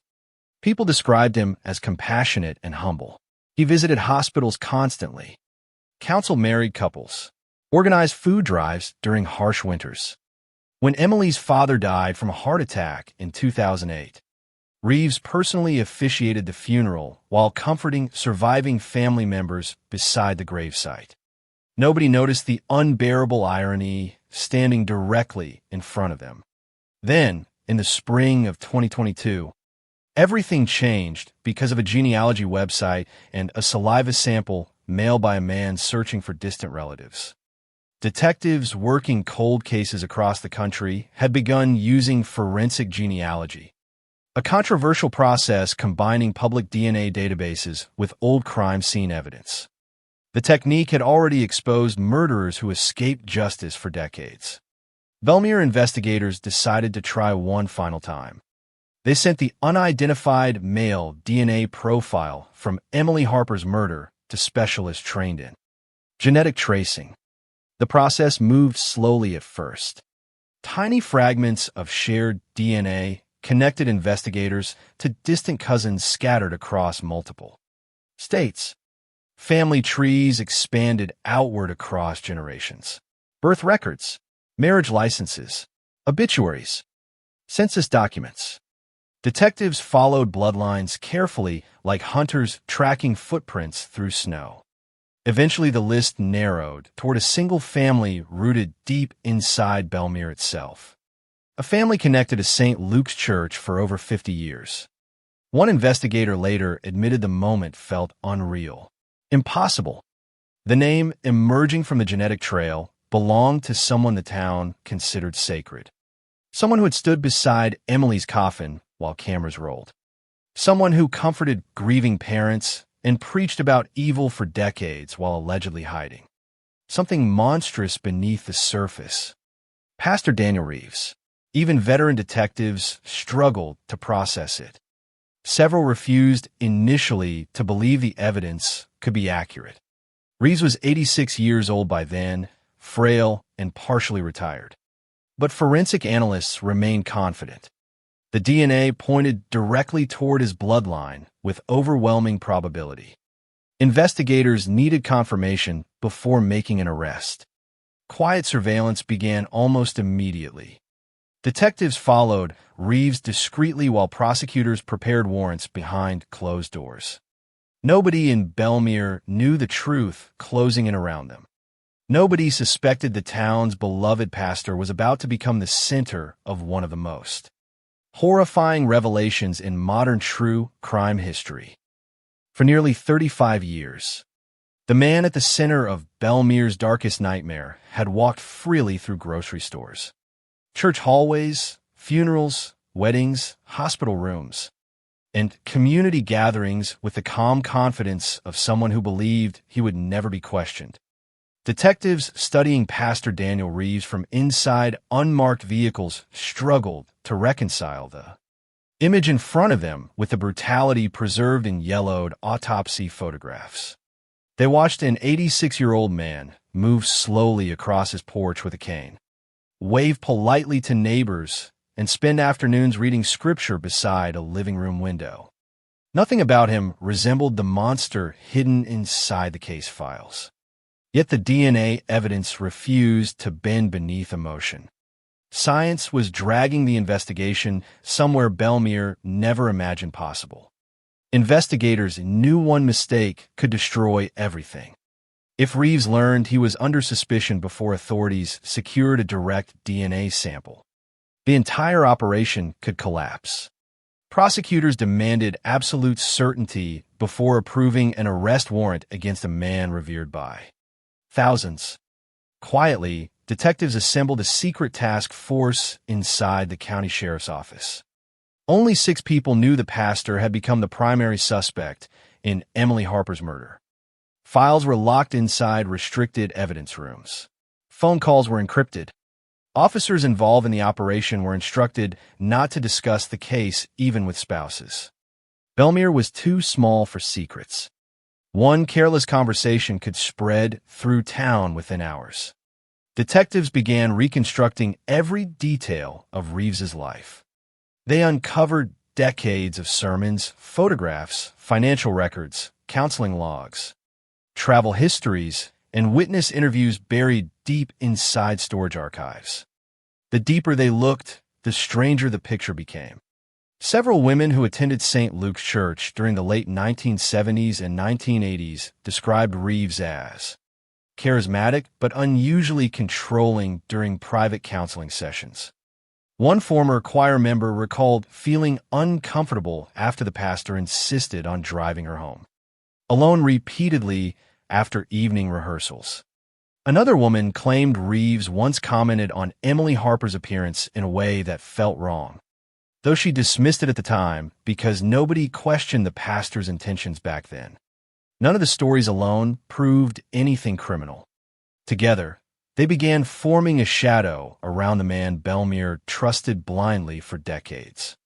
People described him as compassionate and humble. He visited hospitals constantly, counseled married couples, organized food drives during harsh winters. When Emily's father died from a heart attack in 2008, Reeves personally officiated the funeral while comforting surviving family members beside the gravesite. Nobody noticed the unbearable irony standing directly in front of them. Then, in the spring of 2022, everything changed because of a genealogy website and a saliva sample mailed by a man searching for distant relatives. Detectives working cold cases across the country had begun using forensic genealogy, a controversial process combining public DNA databases with old crime scene evidence. The technique had already exposed murderers who escaped justice for decades. Bellemere investigators decided to try one final time. They sent the unidentified male DNA profile from Emily Harper's murder to specialists trained in genetic tracing. The process moved slowly at first. Tiny fragments of shared DNA connected investigators to distant cousins scattered across multiple states. Family trees expanded outward across generations. Birth records, marriage licenses, obituaries, census documents. Detectives followed bloodlines carefully like hunters tracking footprints through snow. Eventually, the list narrowed toward a single family rooted deep inside Bellemere itself. A family connected to St. Luke's Church for over 50 years. One investigator later admitted the moment felt unreal, impossible. The name emerging from the genetic trail belonged to someone the town considered sacred. Someone who had stood beside Emily's coffin while cameras rolled. Someone who comforted grieving parents and preached about evil for decades while allegedly hiding something monstrous beneath the surface. Pastor Daniel Reeves. Even veteran detectives struggled to process it. Several refused initially to believe the evidence could be accurate. Reeves was 86 years old by then, frail and partially retired. But forensic analysts remained confident. The DNA pointed directly toward his bloodline with overwhelming probability. Investigators needed confirmation before making an arrest. Quiet surveillance began almost immediately. Detectives followed Reeves discreetly while prosecutors prepared warrants behind closed doors. Nobody in Bellemere knew the truth closing in around them. Nobody suspected the town's beloved pastor was about to become the center of one of the most horrifying revelations in modern true crime history. For nearly 35 years, the man at the center of Bellemere's darkest nightmare had walked freely through grocery stores, church hallways, funerals, weddings, hospital rooms, and community gatherings with the calm confidence of someone who believed he would never be questioned. Detectives studying Pastor Daniel Reeves from inside unmarked vehicles struggled to reconcile the image in front of them with the brutality preserved in yellowed autopsy photographs. They watched an 86-year-old man move slowly across his porch with a cane, wave politely to neighbors, and spend afternoons reading scripture beside a living room window. Nothing about him resembled the monster hidden inside the case files. Yet the DNA evidence refused to bend beneath emotion. Science was dragging the investigation somewhere Bellemere never imagined possible. Investigators knew one mistake could destroy everything. If Reeves learned he was under suspicion before authorities secured a direct DNA sample, the entire operation could collapse. Prosecutors demanded absolute certainty before approving an arrest warrant against a man revered by thousands. Quietly, detectives assembled a secret task force inside the county sheriff's office. Only 6 people knew the pastor had become the primary suspect in Emily Harper's murder. Files were locked inside restricted evidence rooms. Phone calls were encrypted. Officers involved in the operation were instructed not to discuss the case even with spouses. Bellemere was too small for secrets. One careless conversation could spread through town within hours. Detectives began reconstructing every detail of Reeves's life. They uncovered decades of sermons, photographs, financial records, counseling logs, travel histories, and witness interviews buried deep inside storage archives. The deeper they looked, the stranger the picture became. Several women who attended St. Luke's Church during the late 1970s and 1980s described Reeves as charismatic but unusually controlling during private counseling sessions. One former choir member recalled feeling uncomfortable after the pastor insisted on driving her home, alone repeatedly after evening rehearsals. Another woman claimed Reeves once commented on Emily Harper's appearance in a way that felt wrong, though she dismissed it at the time because nobody questioned the pastor's intentions back then. None of the stories alone proved anything criminal. Together, they began forming a shadow around the man Bellemere trusted blindly for decades.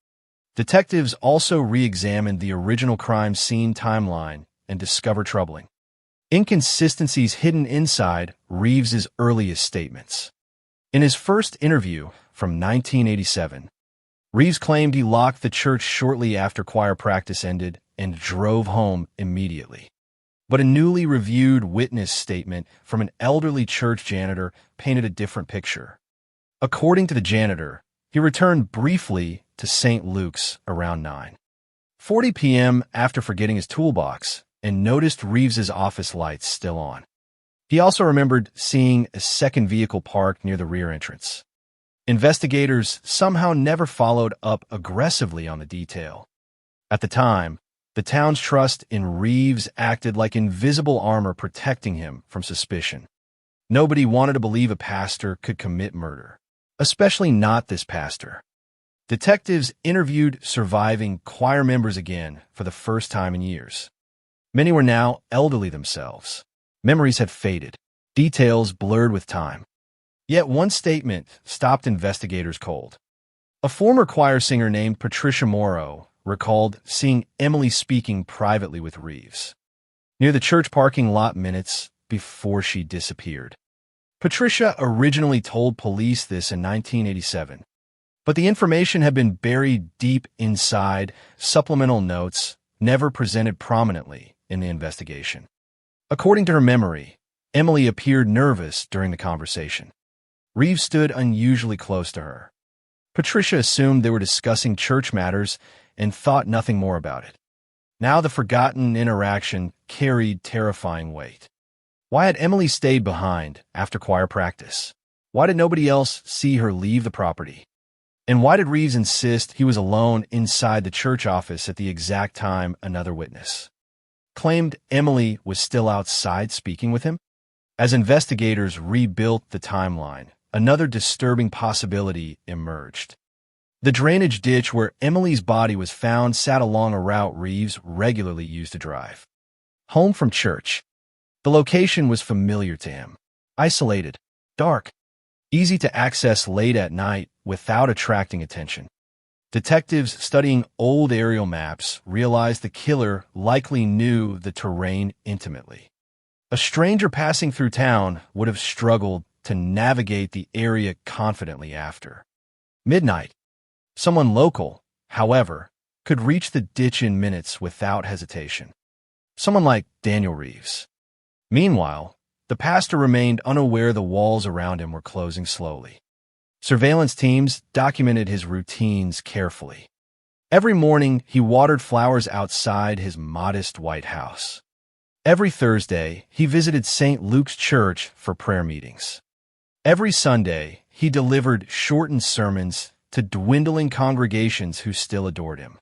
Detectives also re-examined the original crime scene timeline and discovered troubling inconsistencies hidden inside Reeves's earliest statements. In his first interview from 1987, Reeves claimed he locked the church shortly after choir practice ended and drove home immediately. But a newly reviewed witness statement from an elderly church janitor painted a different picture. According to the janitor, he returned briefly to St. Luke's around 9:40 p.m. after forgetting his toolbox and noticed Reeves's office lights still on. He also remembered seeing a second vehicle parked near the rear entrance. Investigators somehow never followed up aggressively on the detail. At the time, the town's trust in Reeves acted like invisible armor protecting him from suspicion. Nobody wanted to believe a pastor could commit murder, especially not this pastor. Detectives interviewed surviving choir members again for the first time in years. Many were now elderly themselves. Memories had faded, details blurred with time. Yet one statement stopped investigators cold. A former choir singer named Patricia Morrow recalled seeing Emily speaking privately with Reeves near the church parking lot minutes before she disappeared. Patricia originally told police this in 1987, but the information had been buried deep inside supplemental notes never presented prominently in the investigation. According to her memory, Emily appeared nervous during the conversation. Reeves stood unusually close to her. Patricia assumed they were discussing church matters and thought nothing more about it. Now the forgotten interaction carried terrifying weight. Why had Emily stayed behind after choir practice? Why did nobody else see her leave the property? And why did Reeves insist he was alone inside the church office at the exact time another witness claimed Emily was still outside speaking with him? As investigators rebuilt the timeline, another disturbing possibility emerged. The drainage ditch where Emily's body was found sat along a route Reeves regularly used to drive home from church. The location was familiar to him. Isolated, dark, easy to access late at night without attracting attention. Detectives studying old aerial maps realized the killer likely knew the terrain intimately. A stranger passing through town would have struggled to navigate the area confidently after midnight. Someone local, however, could reach the ditch in minutes without hesitation. Someone like Daniel Reeves. Meanwhile, the pastor remained unaware the walls around him were closing slowly. Surveillance teams documented his routines carefully. Every morning, he watered flowers outside his modest white house. Every Thursday, he visited St. Luke's Church for prayer meetings. Every Sunday, he delivered shortened sermons to dwindling congregations who still adored him.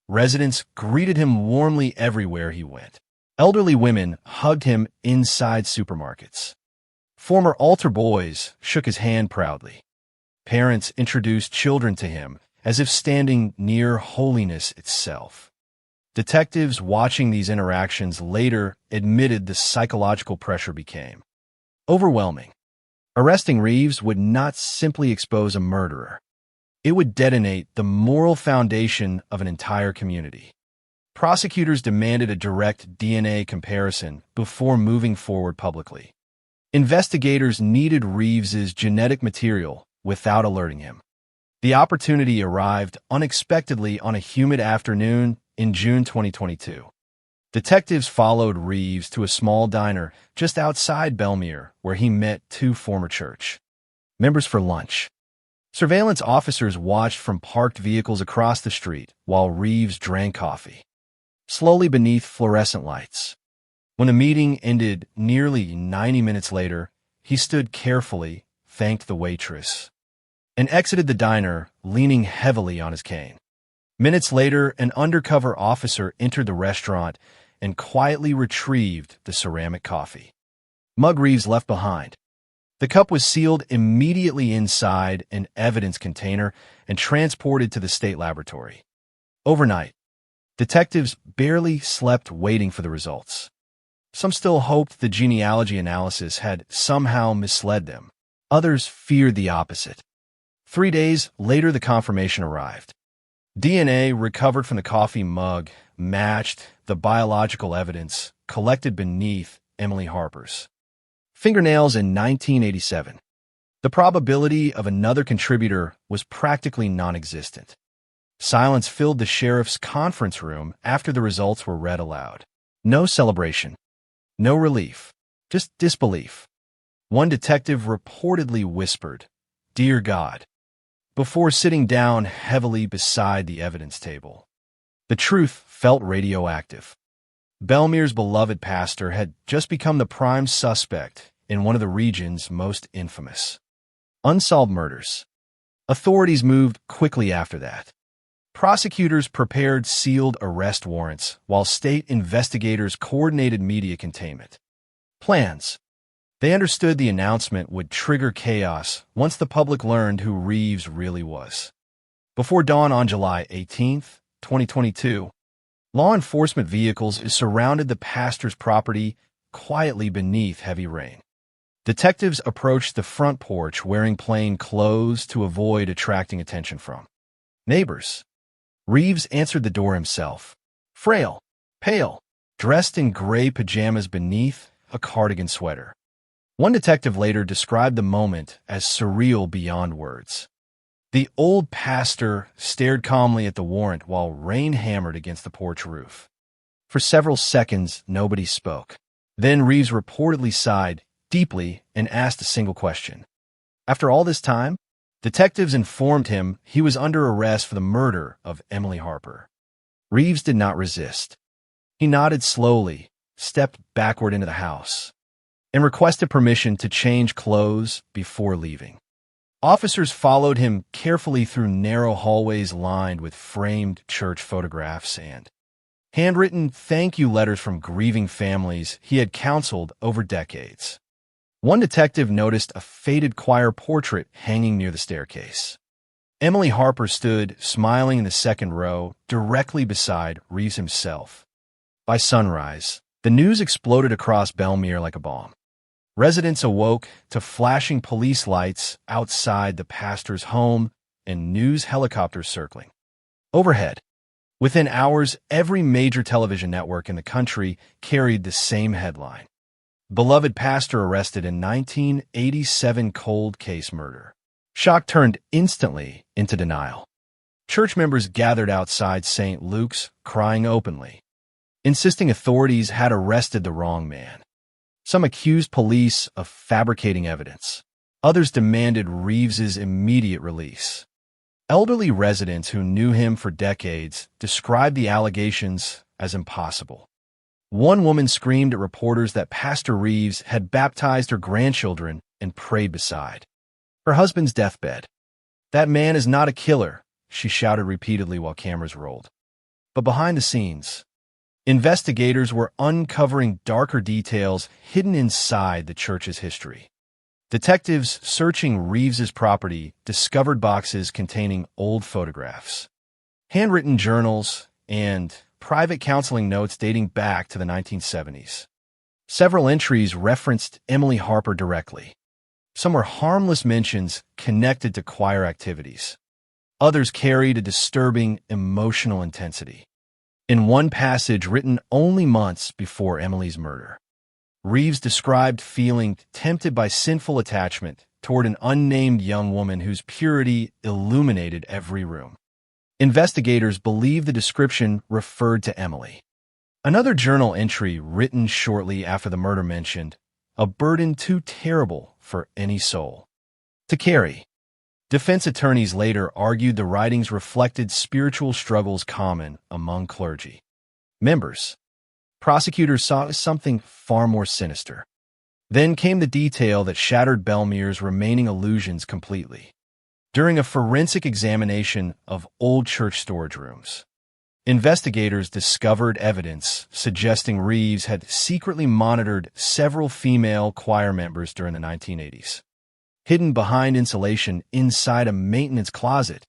Residents greeted him warmly everywhere he went. Elderly women hugged him inside supermarkets. Former altar boys shook his hand proudly. Parents introduced children to him as if standing near holiness itself. Detectives watching these interactions later admitted the psychological pressure became overwhelming. Arresting Reeves would not simply expose a murderer. It would detonate the moral foundation of an entire community. Prosecutors demanded a direct DNA comparison before moving forward publicly. Investigators needed Reeves's genetic material without alerting him. The opportunity arrived unexpectedly on a humid afternoon in June 2022. Detectives followed Reeves to a small diner just outside Belmere where he met two former church members for lunch. Surveillance officers watched from parked vehicles across the street while Reeves drank coffee, slowly beneath fluorescent lights. When the meeting ended nearly 90 minutes later, he stood carefully, thanked the waitress, and exited the diner, leaning heavily on his cane. Minutes later, an undercover officer entered the restaurant and quietly retrieved the ceramic coffee mug Reeves left behind. The cup was sealed immediately inside an evidence container and transported to the state laboratory. Overnight, detectives barely slept waiting for the results. Some still hoped the genealogy analysis had somehow misled them. Others feared the opposite. 3 days later, the confirmation arrived. DNA recovered from the coffee mug matched the biological evidence collected beneath Emily Harper's fingernails in 1987. The probability of another contributor was practically non-existent. Silence filled the sheriff's conference room after the results were read aloud. No celebration, no relief, just disbelief. One detective reportedly whispered, "Dear God," before sitting down heavily beside the evidence table. The truth felt radioactive. Belmere's beloved pastor had just become the prime suspect in one of the region's most infamous unsolved murders. Authorities moved quickly after that. Prosecutors prepared sealed arrest warrants while state investigators coordinated media containment plans. They understood the announcement would trigger chaos once the public learned who Reeves really was. Before dawn on July 18, 2022, law enforcement vehicles surrounded the pastor's property quietly beneath heavy rain. Detectives approached the front porch wearing plain clothes to avoid attracting attention from neighbors. Reeves answered the door himself, frail, pale, dressed in gray pajamas beneath a cardigan sweater. One detective later described the moment as surreal beyond words. The old pastor stared calmly at the warrant while rain hammered against the porch roof. For several seconds, nobody spoke. Then Reeves reportedly sighed deeply and asked a single question. After all this time, detectives informed him he was under arrest for the murder of Emily Harper. Reeves did not resist. He nodded slowly, stepped backward into the house, and requested permission to change clothes before leaving. Officers followed him carefully through narrow hallways lined with framed church photographs and handwritten thank you letters from grieving families he had counseled over decades. One detective noticed a faded choir portrait hanging near the staircase. Emily Harper stood, smiling in the second row, directly beside Reeves himself. By sunrise, the news exploded across Belmere like a bomb. Residents awoke to flashing police lights outside the pastor's home and news helicopters circling. Overhead. Within hours, every major television network in the country carried the same headline. Beloved pastor arrested in 1987 cold case murder. Shock turned instantly into denial. Church members gathered outside St. Luke's, crying openly, insisting authorities had arrested the wrong man. Some accused police of fabricating evidence. Others demanded Reeves's immediate release. Elderly residents who knew him for decades described the allegations as impossible. One woman screamed at reporters that Pastor Reeves had baptized her grandchildren and prayed beside her husband's deathbed. "That man is not a killer," she shouted repeatedly while cameras rolled. But behind the scenes, investigators were uncovering darker details hidden inside the church's history. Detectives searching Reeves's property discovered boxes containing old photographs, handwritten journals, and private counseling notes dating back to the 1970s. Several entries referenced Emily Harper directly. Some were harmless mentions connected to choir activities. Others carried a disturbing emotional intensity. In one passage written only months before Emily's murder, Reeves described feeling tempted by sinful attachment toward an unnamed young woman whose purity illuminated every room. Investigators believe the description referred to Emily. Another journal entry written shortly after the murder mentioned, "A burden too terrible for any soul to carry." Defense attorneys later argued the writings reflected spiritual struggles common among clergy members. Prosecutors saw something far more sinister. Then came the detail that shattered Belmere's remaining illusions completely. During a forensic examination of old church storage rooms, investigators discovered evidence suggesting Reeves had secretly monitored several female choir members during the 1980s. Hidden behind insulation inside a maintenance closet,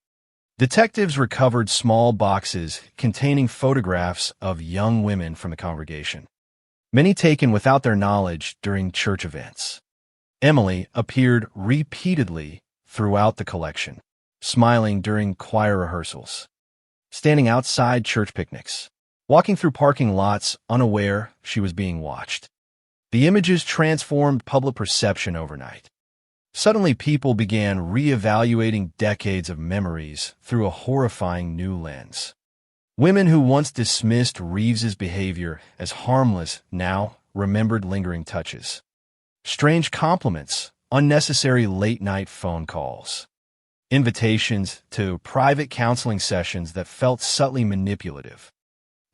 detectives recovered small boxes containing photographs of young women from the congregation, many taken without their knowledge during church events. Emily appeared repeatedly throughout the collection, smiling during choir rehearsals, standing outside church picnics, walking through parking lots unaware she was being watched. The images transformed public perception overnight. Suddenly, people began reevaluating decades of memories through a horrifying new lens. Women who once dismissed Reeves's behavior as harmless now remembered lingering touches, strange compliments, unnecessary late-night phone calls, invitations to private counseling sessions that felt subtly manipulative.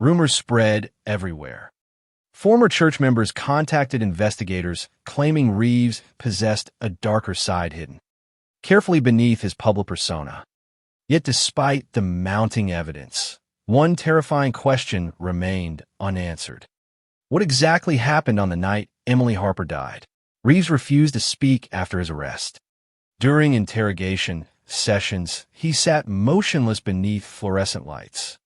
Rumors spread everywhere. Former church members contacted investigators claiming Reeves possessed a darker side hidden carefully beneath his public persona. Yet despite the mounting evidence, one terrifying question remained unanswered. What exactly happened on the night Emily Harper died? Reeves refused to speak after his arrest. During interrogation sessions, he sat motionless beneath fluorescent lights,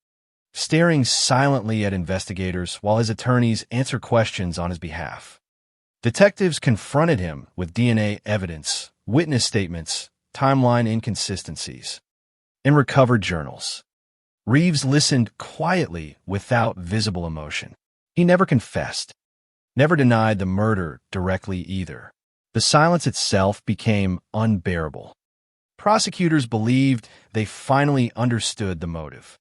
staring silently at investigators while his attorneys answered questions on his behalf. Detectives confronted him with DNA evidence, witness statements, timeline inconsistencies, and recovered journals. Reeves listened quietly without visible emotion. He never confessed, never denied the murder directly either. The silence itself became unbearable. Prosecutors believed they finally understood the motive.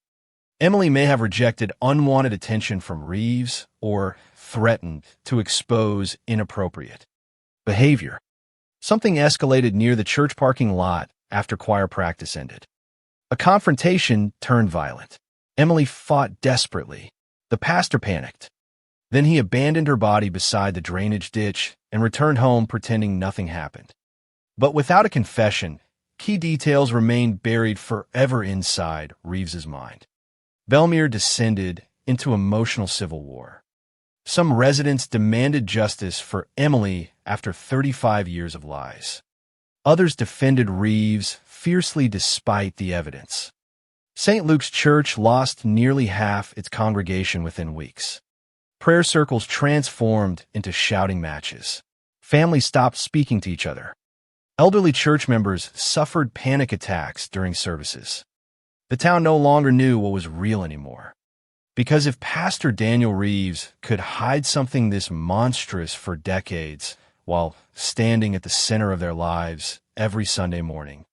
Emily may have rejected unwanted attention from Reeves or threatened to expose inappropriate behavior. Something escalated near the church parking lot after choir practice ended. A confrontation turned violent. Emily fought desperately. The pastor panicked. Then he abandoned her body beside the drainage ditch and returned home pretending nothing happened. But without a confession, key details remained buried forever inside Reeves's mind. Belmere descended into emotional civil war. Some residents demanded justice for Emily after 35 years of lies. Others defended Reeves fiercely despite the evidence. St. Luke's Church lost nearly half its congregation within weeks. Prayer circles transformed into shouting matches. Families stopped speaking to each other. Elderly church members suffered panic attacks during services. The town no longer knew what was real anymore. Because if Pastor Daniel Reeves could hide something this monstrous for decades while standing at the center of their lives every Sunday morning,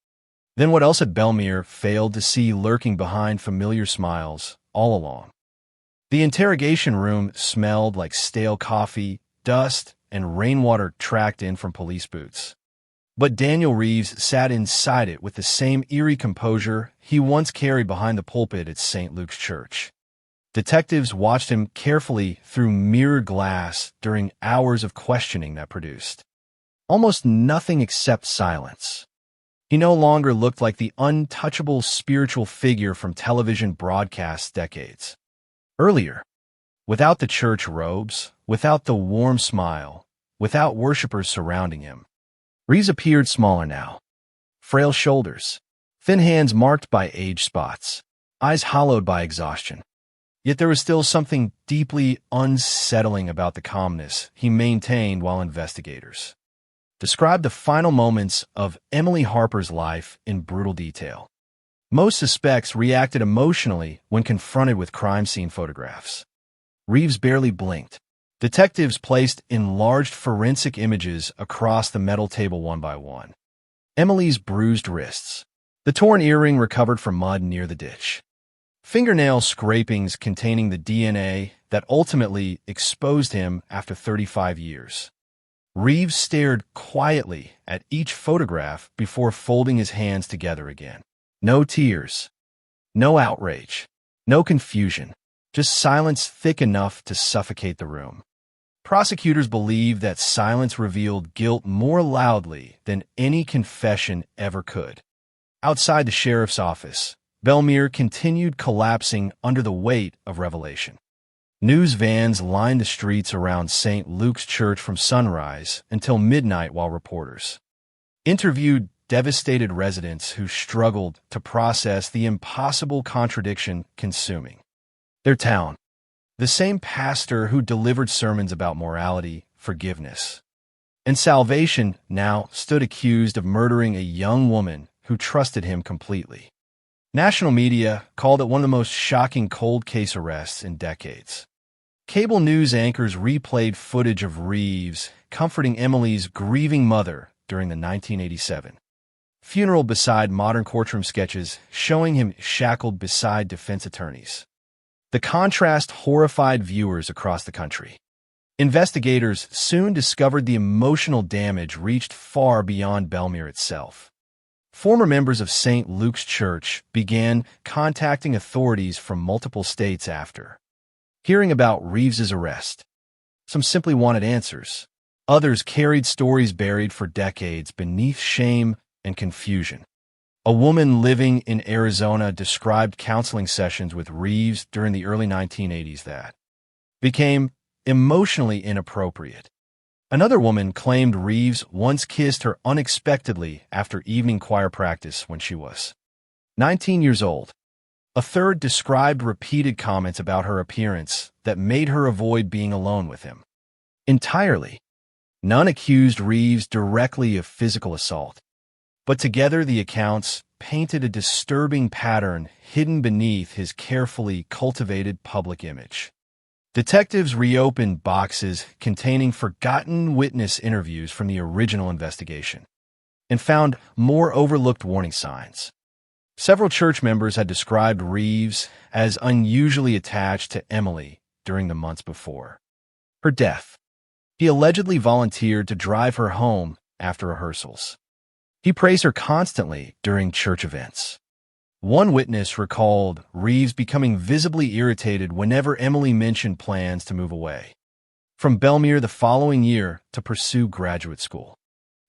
then what else had Belmere failed to see lurking behind familiar smiles all along? The interrogation room smelled like stale coffee, dust, and rainwater tracked in from police boots. But Daniel Reeves sat inside it with the same eerie composure he once carried behind the pulpit at St. Luke's Church. Detectives watched him carefully through mirrored glass during hours of questioning that produced almost nothing except silence. He no longer looked like the untouchable spiritual figure from television broadcasts decades earlier. Without the church robes, without the warm smile, without worshipers surrounding him, Reeves appeared smaller now. Frail shoulders, thin hands marked by age spots, eyes hollowed by exhaustion. Yet there was still something deeply unsettling about the calmness he maintained while investigators described the final moments of Emily Harper's life in brutal detail. Most suspects reacted emotionally when confronted with crime scene photographs. Reeves barely blinked. Detectives placed enlarged forensic images across the metal table one by one. Emily's bruised wrists, the torn earring recovered from mud near the ditch, fingernail scrapings containing the DNA that ultimately exposed him after 35 years. Reeves stared quietly at each photograph before folding his hands together again. No tears, no outrage, no confusion, just silence thick enough to suffocate the room. Prosecutors believed that silence revealed guilt more loudly than any confession ever could. Outside the sheriff's office, Belmere continued collapsing under the weight of revelation. News vans lined the streets around St. Luke's Church from sunrise until midnight while reporters interviewed devastated residents who struggled to process the impossible contradiction consuming their town. The same pastor who delivered sermons about morality, forgiveness, and salvation now stood accused of murdering a young woman who trusted him completely. National media called it one of the most shocking cold case arrests in decades. Cable news anchors replayed footage of Reeves comforting Emily's grieving mother during the 1987 funeral beside modern courtroom sketches showing him shackled beside defense attorneys. The contrast horrified viewers across the country. Investigators soon discovered the emotional damage reached far beyond Belmere itself. Former members of St. Luke's Church began contacting authorities from multiple states after hearing about Reeves's arrest. Some simply wanted answers. Others carried stories buried for decades beneath shame and confusion. A woman living in Arizona described counseling sessions with Reeves during the early 1980s that became emotionally inappropriate. Another woman claimed Reeves once kissed her unexpectedly after evening choir practice when she was 19 years old. A third described repeated comments about her appearance that made her avoid being alone with him entirely. None accused Reeves directly of physical assault, but together the accounts painted a disturbing pattern hidden beneath his carefully cultivated public image. Detectives reopened boxes containing forgotten witness interviews from the original investigation and found more overlooked warning signs. Several church members had described Reeves as unusually attached to Emily during the months before her death. He allegedly volunteered to drive her home after rehearsals. He praised her constantly during church events. One witness recalled Reeves becoming visibly irritated whenever Emily mentioned plans to move away from Belmere the following year to pursue graduate school.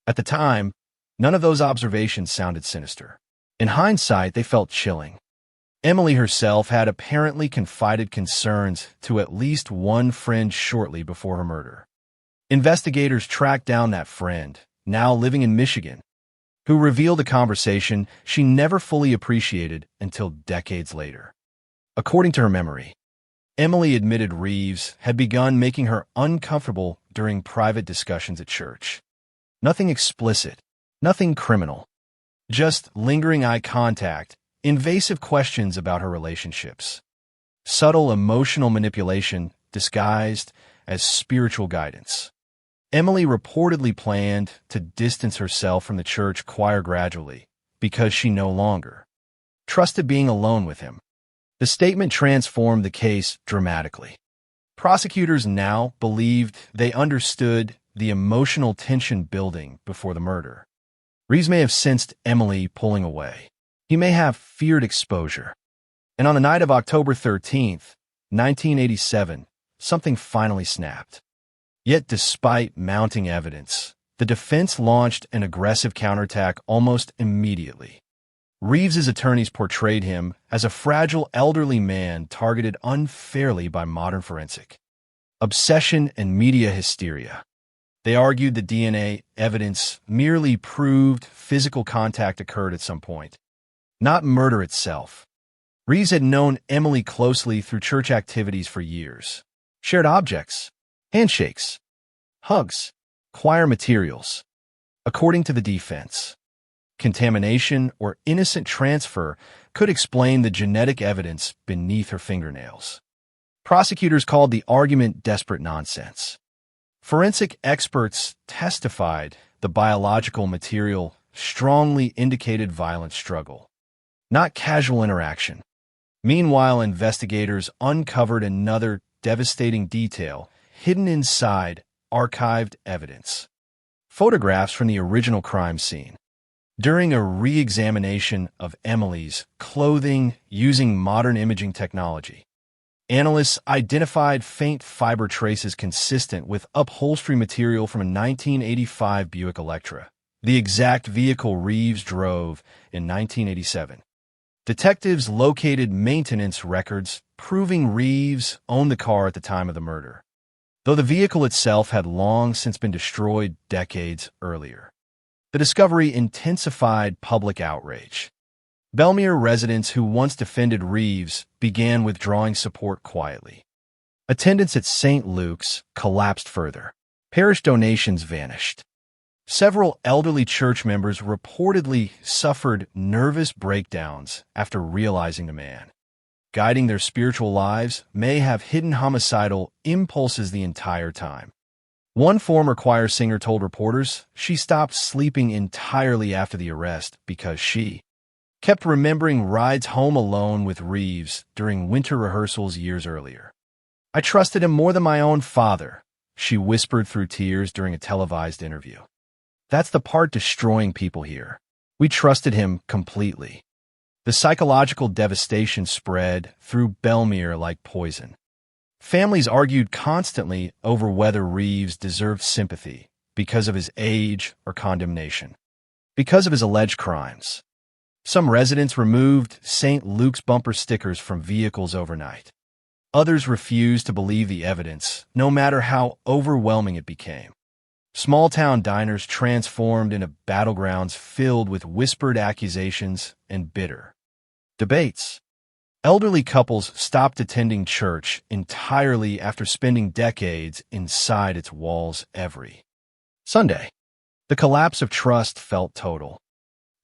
At the time, none of those observations sounded sinister. In hindsight, they felt chilling. Emily herself had apparently confided concerns to at least one friend shortly before her murder. Investigators tracked down that friend, now living in Michigan, who revealed a conversation she never fully appreciated until decades later. According to her memory, Emily admitted Reeves had begun making her uncomfortable during private discussions at church. Nothing explicit, nothing criminal, just lingering eye contact invasive questions about her relationships, subtle emotional manipulation disguised as spiritual guidance. Emily reportedly planned to distance herself from the church choir gradually because she no longer trusted being alone with him. The statement transformed the case dramatically. Prosecutors now believed they understood the emotional tension building before the murder. Reeves may have sensed Emily pulling away. He may have feared exposure. And on the night of October 13th, 1987, something finally snapped. Yet despite mounting evidence, the defense launched an aggressive counterattack almost immediately. Reeves's attorneys portrayed him as a fragile elderly man targeted unfairly by modern forensic obsession and media hysteria. They argued the DNA evidence merely proved physical contact occurred at some point, not murder itself. Reeves had known Emily closely through church activities for years, shared objects, handshakes, hugs, choir materials. According to the defense, contamination or innocent transfer could explain the genetic evidence beneath her fingernails. Prosecutors called the argument desperate nonsense. Forensic experts testified the biological material strongly indicated violent struggle, not casual interaction. Meanwhile, investigators uncovered another devastating detail hidden inside archived evidence. Photographs from the original crime scene. During a re-examination of Emily's clothing using modern imaging technology, analysts identified faint fiber traces consistent with upholstery material from a 1985 Buick Electra, the exact vehicle Reeves drove in 1987. Detectives located maintenance records proving Reeves owned the car at the time of the murder, though the vehicle itself had long since been destroyed decades earlier. The discovery intensified public outrage. Belmere residents who once defended Reeves began withdrawing support quietly. Attendance at St. Luke's collapsed further. Parish donations vanished. Several elderly church members reportedly suffered nervous breakdowns after realizing the man, guiding their spiritual lives, may have hidden homicidal impulses the entire time. One former choir singer told reporters she stopped sleeping entirely after the arrest because she kept remembering rides home alone with Reeves during winter rehearsals years earlier. "I trusted him more than my own father," she whispered through tears during a televised interview. "That's the part destroying people here. We trusted him completely." The psychological devastation spread through Belmere like poison. Families argued constantly over whether Reeves deserved sympathy because of his age or condemnation, because of his alleged crimes. Some residents removed St. Luke's bumper stickers from vehicles overnight. Others refused to believe the evidence, no matter how overwhelming it became. Small-town diners transformed into battlegrounds filled with whispered accusations and bitter debates. Elderly couples stopped attending church entirely after spending decades inside its walls every Sunday. The collapse of trust felt total.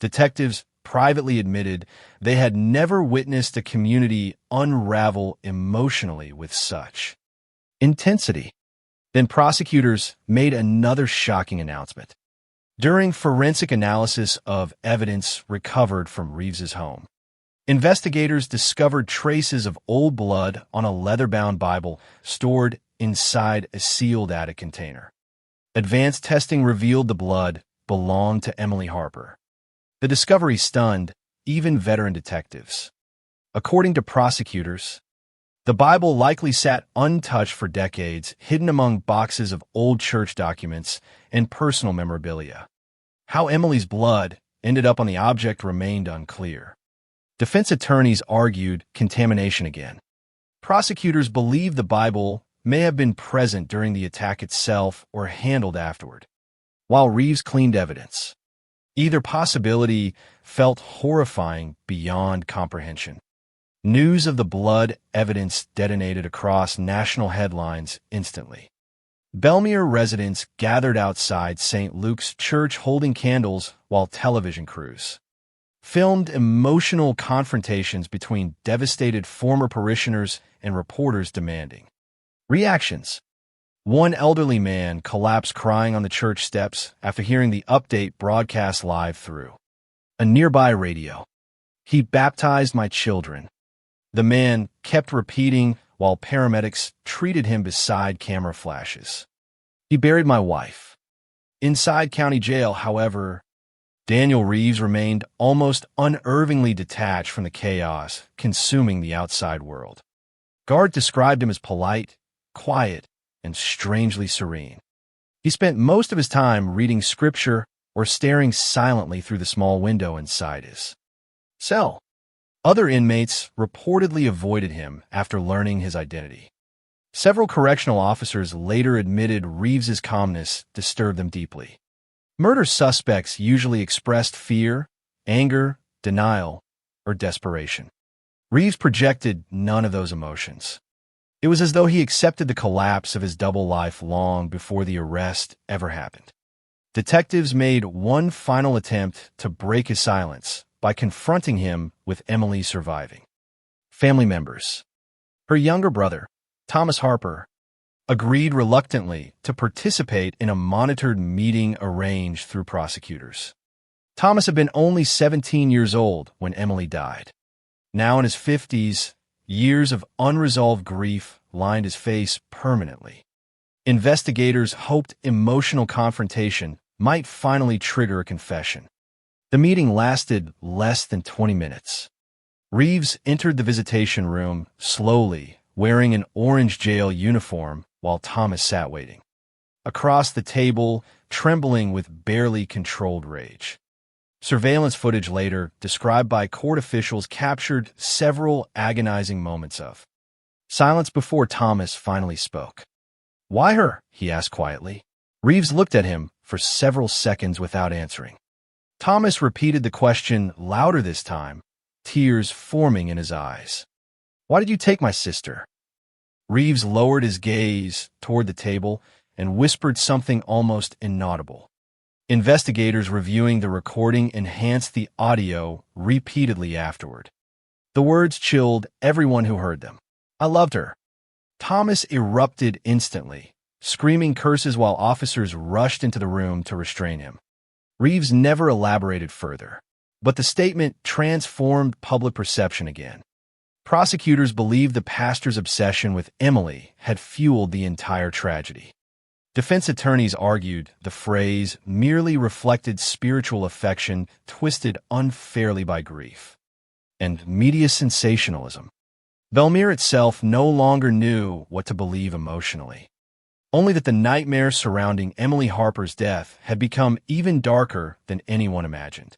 Detectives privately admitted they had never witnessed a community unravel emotionally with such intensity. Then prosecutors made another shocking announcement. During forensic analysis of evidence recovered from Reeves's home, investigators discovered traces of old blood on a leather-bound Bible stored inside a sealed attic container. Advanced testing revealed the blood belonged to Emily Harper. The discovery stunned even veteran detectives. According to prosecutors, the Bible likely sat untouched for decades, hidden among boxes of old church documents and personal memorabilia. How Emily's blood ended up on the object remained unclear. Defense attorneys argued contamination again. Prosecutors believed the Bible may have been present during the attack itself or handled afterward, while Reeves cleaned evidence. Either possibility felt horrifying beyond comprehension. News of the blood evidence detonated across national headlines instantly. Belmere residents gathered outside St. Luke's church holding candles while television crews filmed emotional confrontations between devastated former parishioners and reporters demanding reactions. One elderly man collapsed crying on the church steps after hearing the update broadcast live through a nearby radio. "He baptized my children," the man kept repeating while paramedics treated him beside camera flashes. "He buried my wife." Inside county jail, however, Daniel Reeves remained almost unnervingly detached from the chaos consuming the outside world. Guard described him as polite, quiet, and strangely serene. He spent most of his time reading scripture or staring silently through the small window inside his cell. Other inmates reportedly avoided him after learning his identity. Several correctional officers later admitted Reeves's calmness disturbed them deeply. Murder suspects usually expressed fear, anger, denial, or desperation. Reeves projected none of those emotions. It was as though he accepted the collapse of his double life long before the arrest ever happened. Detectives made one final attempt to break his silence by confronting him with Emily surviving family members. Her younger brother, Thomas Harper, agreed reluctantly to participate in a monitored meeting arranged through prosecutors. Thomas had been only 17 years old when Emily died. Now in his 50s, years of unresolved grief lined his face permanently. Investigators hoped emotional confrontation might finally trigger a confession. The meeting lasted less than 20 minutes. Reeves entered the visitation room slowly, wearing an orange jail uniform, while Thomas sat waiting across the table, trembling with barely controlled rage. Surveillance footage later, described by court officials, captured several agonizing moments of silence before Thomas finally spoke. "Why her?" he asked quietly. Reeves looked at him for several seconds without answering. Thomas repeated the question louder this time, tears forming in his eyes. "Why did you take my sister?" Reeves lowered his gaze toward the table and whispered something almost inaudible. Investigators reviewing the recording enhanced the audio repeatedly afterward. The words chilled everyone who heard them. "I loved her." Thomas erupted instantly, screaming curses while officers rushed into the room to restrain him. Reeves never elaborated further, but the statement transformed public perception again. Prosecutors believed the pastor's obsession with Emily had fueled the entire tragedy. Defense attorneys argued the phrase merely reflected spiritual affection twisted unfairly by grief and media sensationalism. Belmere itself no longer knew what to believe emotionally, only that the nightmare surrounding Emily Harper's death had become even darker than anyone imagined.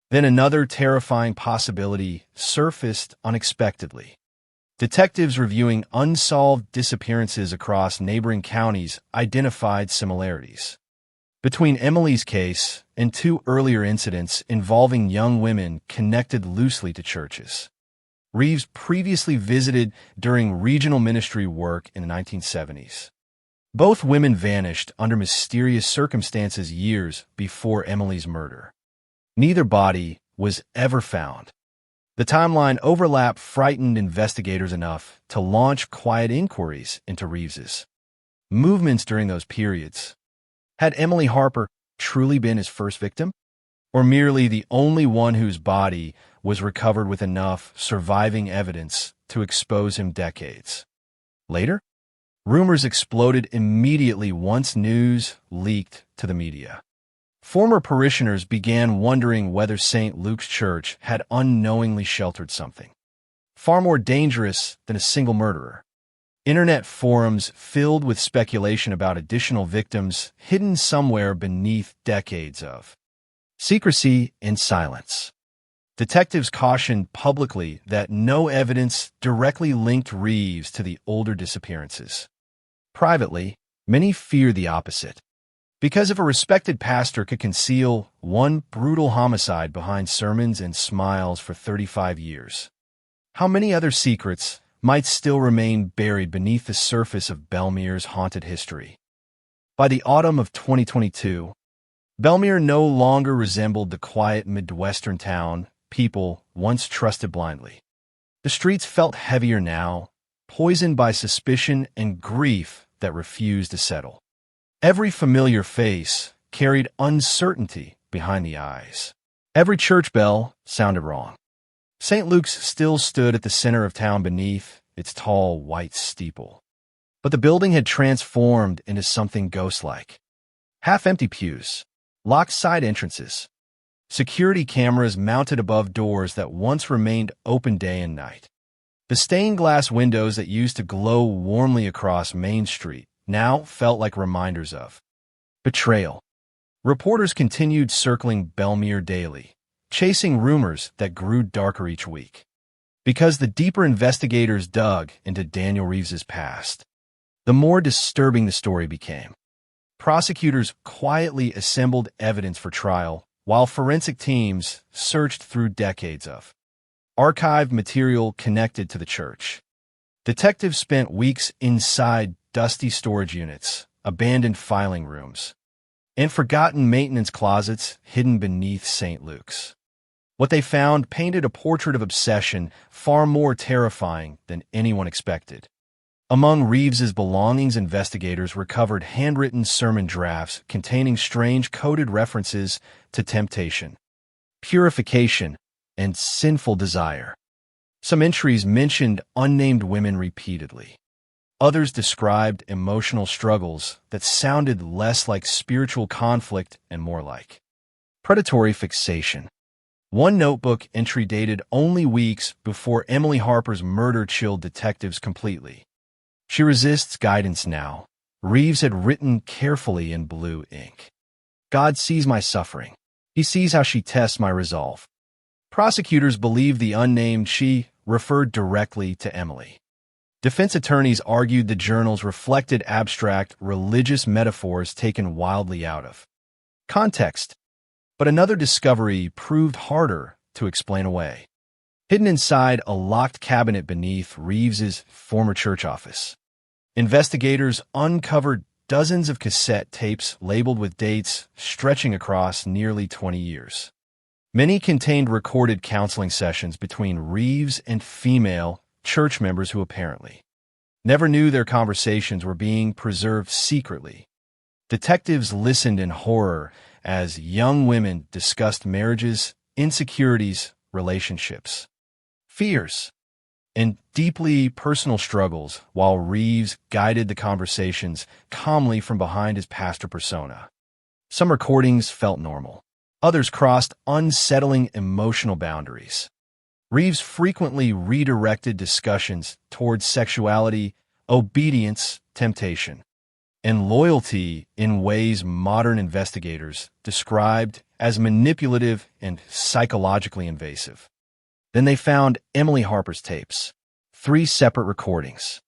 Then another terrifying possibility surfaced unexpectedly. Detectives reviewing unsolved disappearances across neighboring counties identified similarities between Emily's case and two earlier incidents involving young women connected loosely to churches. Reeves previously visited during regional ministry work in the 1970s. Both women vanished under mysterious circumstances years before Emily's murder. Neither body was ever found. The timeline overlap frightened investigators enough to launch quiet inquiries into Reeves's movements during those periods. Had Emily Harper truly been his first victim, or merely the only one whose body was recovered with enough surviving evidence to expose him decades later? Rumors exploded immediately once news leaked to the media. Former parishioners began wondering whether St. Luke's Church had unknowingly sheltered something far more dangerous than a single murderer. Internet forums filled with speculation about additional victims hidden somewhere beneath decades of secrecy and silence. Detectives cautioned publicly that no evidence directly linked Reeves to the older disappearances. Privately, many feared the opposite. Because if a respected pastor could conceal one brutal homicide behind sermons and smiles for 35 years, how many other secrets might still remain buried beneath the surface of Belmere's haunted history? By the autumn of 2022, Belmere no longer resembled the quiet Midwestern town people once trusted blindly. The streets felt heavier now, poisoned by suspicion and grief that refused to settle. Every familiar face carried uncertainty behind the eyes. Every church bell sounded wrong. St. Luke's still stood at the center of town beneath its tall white steeple. But the building had transformed into something ghost-like. Half-empty pews, locked side entrances, security cameras mounted above doors that once remained open day and night. The stained glass windows that used to glow warmly across Main Street now felt like reminders of betrayal. Reporters continued circling Belmere daily, chasing rumors that grew darker each week. Because the deeper investigators dug into Daniel Reeves's past, the more disturbing the story became. Prosecutors quietly assembled evidence for trial, while forensic teams searched through decades of archived material connected to the church. Detectives spent weeks inside dusty storage units, abandoned filing rooms, and forgotten maintenance closets hidden beneath St. Luke's. What they found painted a portrait of obsession far more terrifying than anyone expected. Among Reeves's belongings, investigators recovered handwritten sermon drafts containing strange coded references to temptation, purification, and sinful desire. Some entries mentioned unnamed women repeatedly. Others described emotional struggles that sounded less like spiritual conflict and more like predatory fixation. One notebook entry dated only weeks before Emily Harper's murder chilled detectives completely. She resists guidance now. Reeves had written carefully in blue ink. God sees my suffering. He sees how she tests my resolve. Prosecutors believed the unnamed she referred directly to Emily. Defense attorneys argued the journals reflected abstract religious metaphors taken wildly out of context. But another discovery proved harder to explain away. Hidden inside a locked cabinet beneath Reeves's former church office, investigators uncovered dozens of cassette tapes labeled with dates stretching across nearly 20 years. Many contained recorded counseling sessions between Reeves and female church members who apparently never knew their conversations were being preserved secretly. Detectives listened in horror as young women discussed marriages, insecurities, relationships, fears, and deeply personal struggles, while Reeves guided the conversations calmly from behind his pastor persona. Some recordings felt normal. Others crossed unsettling emotional boundaries. Reeves frequently redirected discussions towards sexuality, obedience, temptation, and loyalty in ways modern investigators described as manipulative and psychologically invasive. Then they found Emily Harper's tapes, 3 separate recordings.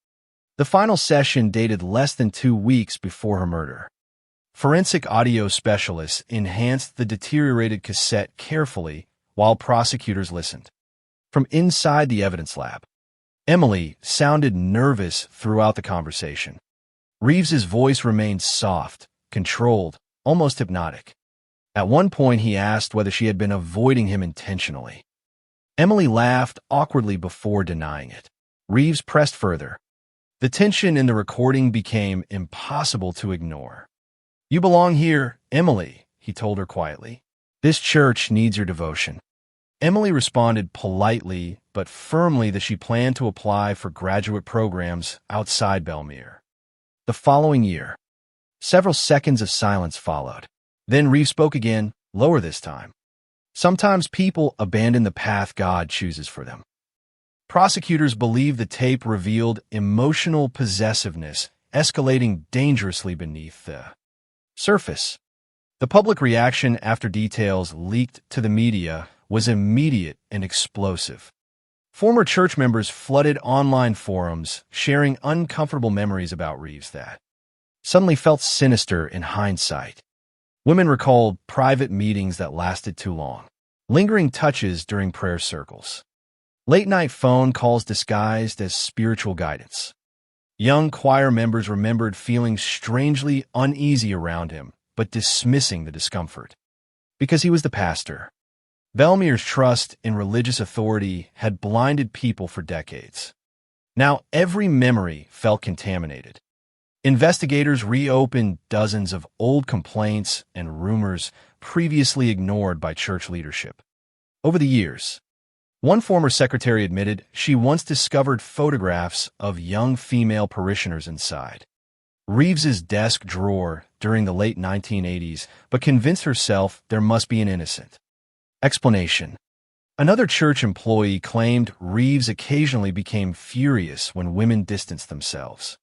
The final session dated less than 2 weeks before her murder. Forensic audio specialists enhanced the deteriorated cassette carefully while prosecutors listened. From inside the evidence lab, Emily sounded nervous throughout the conversation. Reeves's voice remained soft, controlled, almost hypnotic. At one point, he asked whether she had been avoiding him intentionally. Emily laughed awkwardly before denying it. Reeves pressed further. The tension in the recording became impossible to ignore. "You belong here, Emily," he told her quietly. "This church needs your devotion." Emily responded politely but firmly that she planned to apply for graduate programs outside Belmere. The following year, several seconds of silence followed. Then Reeves spoke again, lower this time. "Sometimes people abandon the path God chooses for them." Prosecutors believe the tape revealed emotional possessiveness escalating dangerously beneath the surface. The public reaction after details leaked to the media was immediate and explosive. Former church members flooded online forums, sharing uncomfortable memories about Reeves that suddenly felt sinister in hindsight. Women recalled private meetings that lasted too long, lingering touches during prayer circles, late-night phone calls disguised as spiritual guidance. Young choir members remembered feeling strangely uneasy around him, but dismissing the discomfort. Because he was the pastor. Belmere's trust in religious authority had blinded people for decades. Now every memory felt contaminated. Investigators reopened dozens of old complaints and rumors previously ignored by church leadership. Over the years, one former secretary admitted she once discovered photographs of young female parishioners inside Reeves's desk drawer during the late 1980s, but convinced herself there must be an innocent explanation. Another church employee claimed Reeves occasionally became furious when women distanced themselves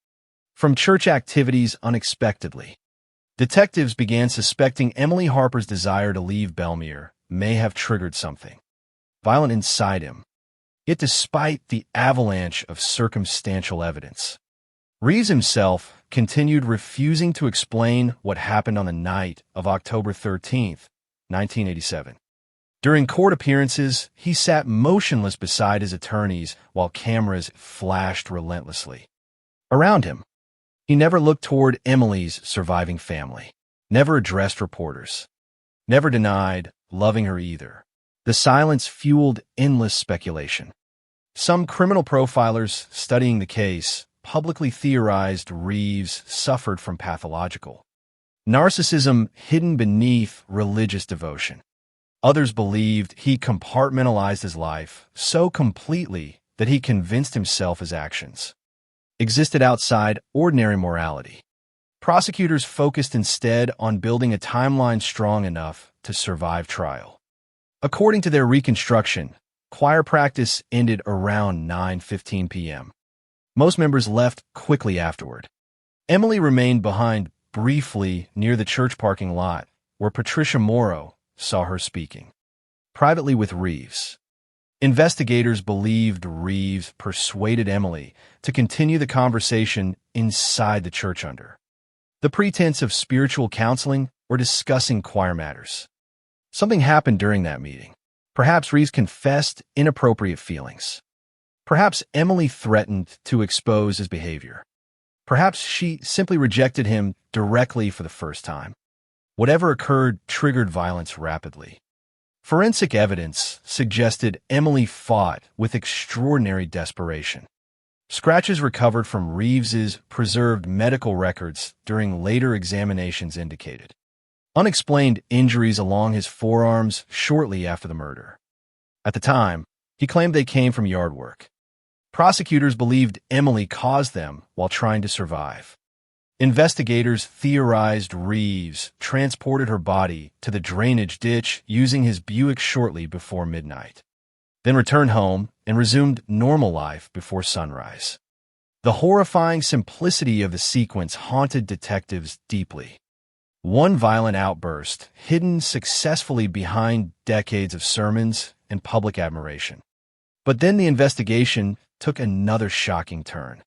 from church activities unexpectedly. Detectives began suspecting Emily Harper's desire to leave Belmere may have triggered something violent inside him. Yet despite the avalanche of circumstantial evidence, Reeves himself continued refusing to explain what happened on the night of October 13th, 1987. During court appearances, he sat motionless beside his attorneys while cameras flashed relentlessly around him. He never looked toward Emily's surviving family, never addressed reporters, never denied loving her either. The silence fueled endless speculation. Some criminal profilers studying the case publicly theorized Reeves suffered from pathological narcissism hidden beneath religious devotion. Others believed he compartmentalized his life so completely that he convinced himself his actions existed outside ordinary morality. Prosecutors focused instead on building a timeline strong enough to survive trial. According to their reconstruction, choir practice ended around 9:15 p.m. Most members left quickly afterward. Emily remained behind briefly near the church parking lot, where Patricia Morrow saw her speaking privately with Reeves. Investigators believed Reeves persuaded Emily to continue the conversation inside the church under the pretense of spiritual counseling or discussing choir matters. Something happened during that meeting. Perhaps Reeves confessed inappropriate feelings. Perhaps Emily threatened to expose his behavior. Perhaps she simply rejected him directly for the first time. Whatever occurred triggered violence rapidly. Forensic evidence suggested Emily fought with extraordinary desperation. Scratches recovered from Reeves's preserved medical records during later examinations indicated unexplained injuries along his forearms shortly after the murder. At the time, he claimed they came from yard work. Prosecutors believed Emily caused them while trying to survive. Investigators theorized Reeves transported her body to the drainage ditch using his Buick shortly before midnight, then returned home and resumed normal life before sunrise. The horrifying simplicity of the sequence haunted detectives deeply. One violent outburst, hidden successfully behind decades of sermons and public admiration. But then the investigation took another shocking turn.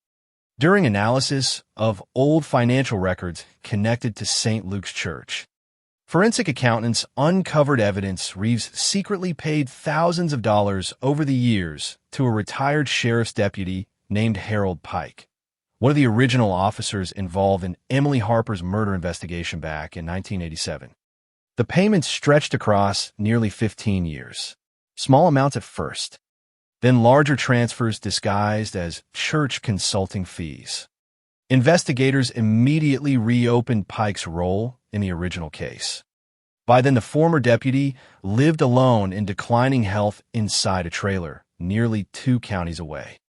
During analysis of old financial records connected to St. Luke's Church, forensic accountants uncovered evidence Reeves secretly paid thousands of dollars over the years to a retired sheriff's deputy named Harold Pike, one of the original officers involved in Emily Harper's murder investigation back in 1987. The payments stretched across nearly 15 years. Small amounts at first, then larger transfers disguised as church consulting fees. Investigators immediately reopened Pike's role in the original case. By then, the former deputy lived alone in declining health inside a trailer, nearly 2 counties away.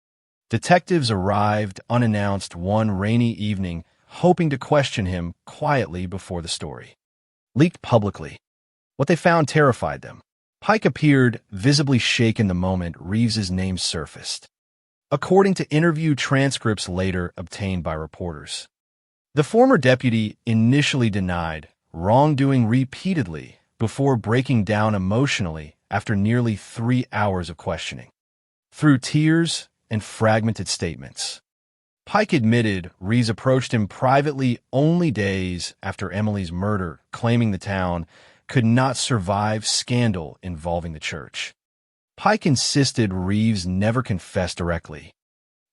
Detectives arrived unannounced one rainy evening, hoping to question him quietly before the story leaked publicly. What they found terrified them. Pike appeared visibly shaken the moment Reeves's name surfaced, according to interview transcripts later obtained by reporters. The former deputy initially denied wrongdoing repeatedly before breaking down emotionally after nearly 3 hours of questioning. Through tears and fragmented statements, Pike admitted Reeves approached him privately only days after Emily's murder, claiming the town could not survive scandal involving the church. Pike insisted Reeves never confessed directly,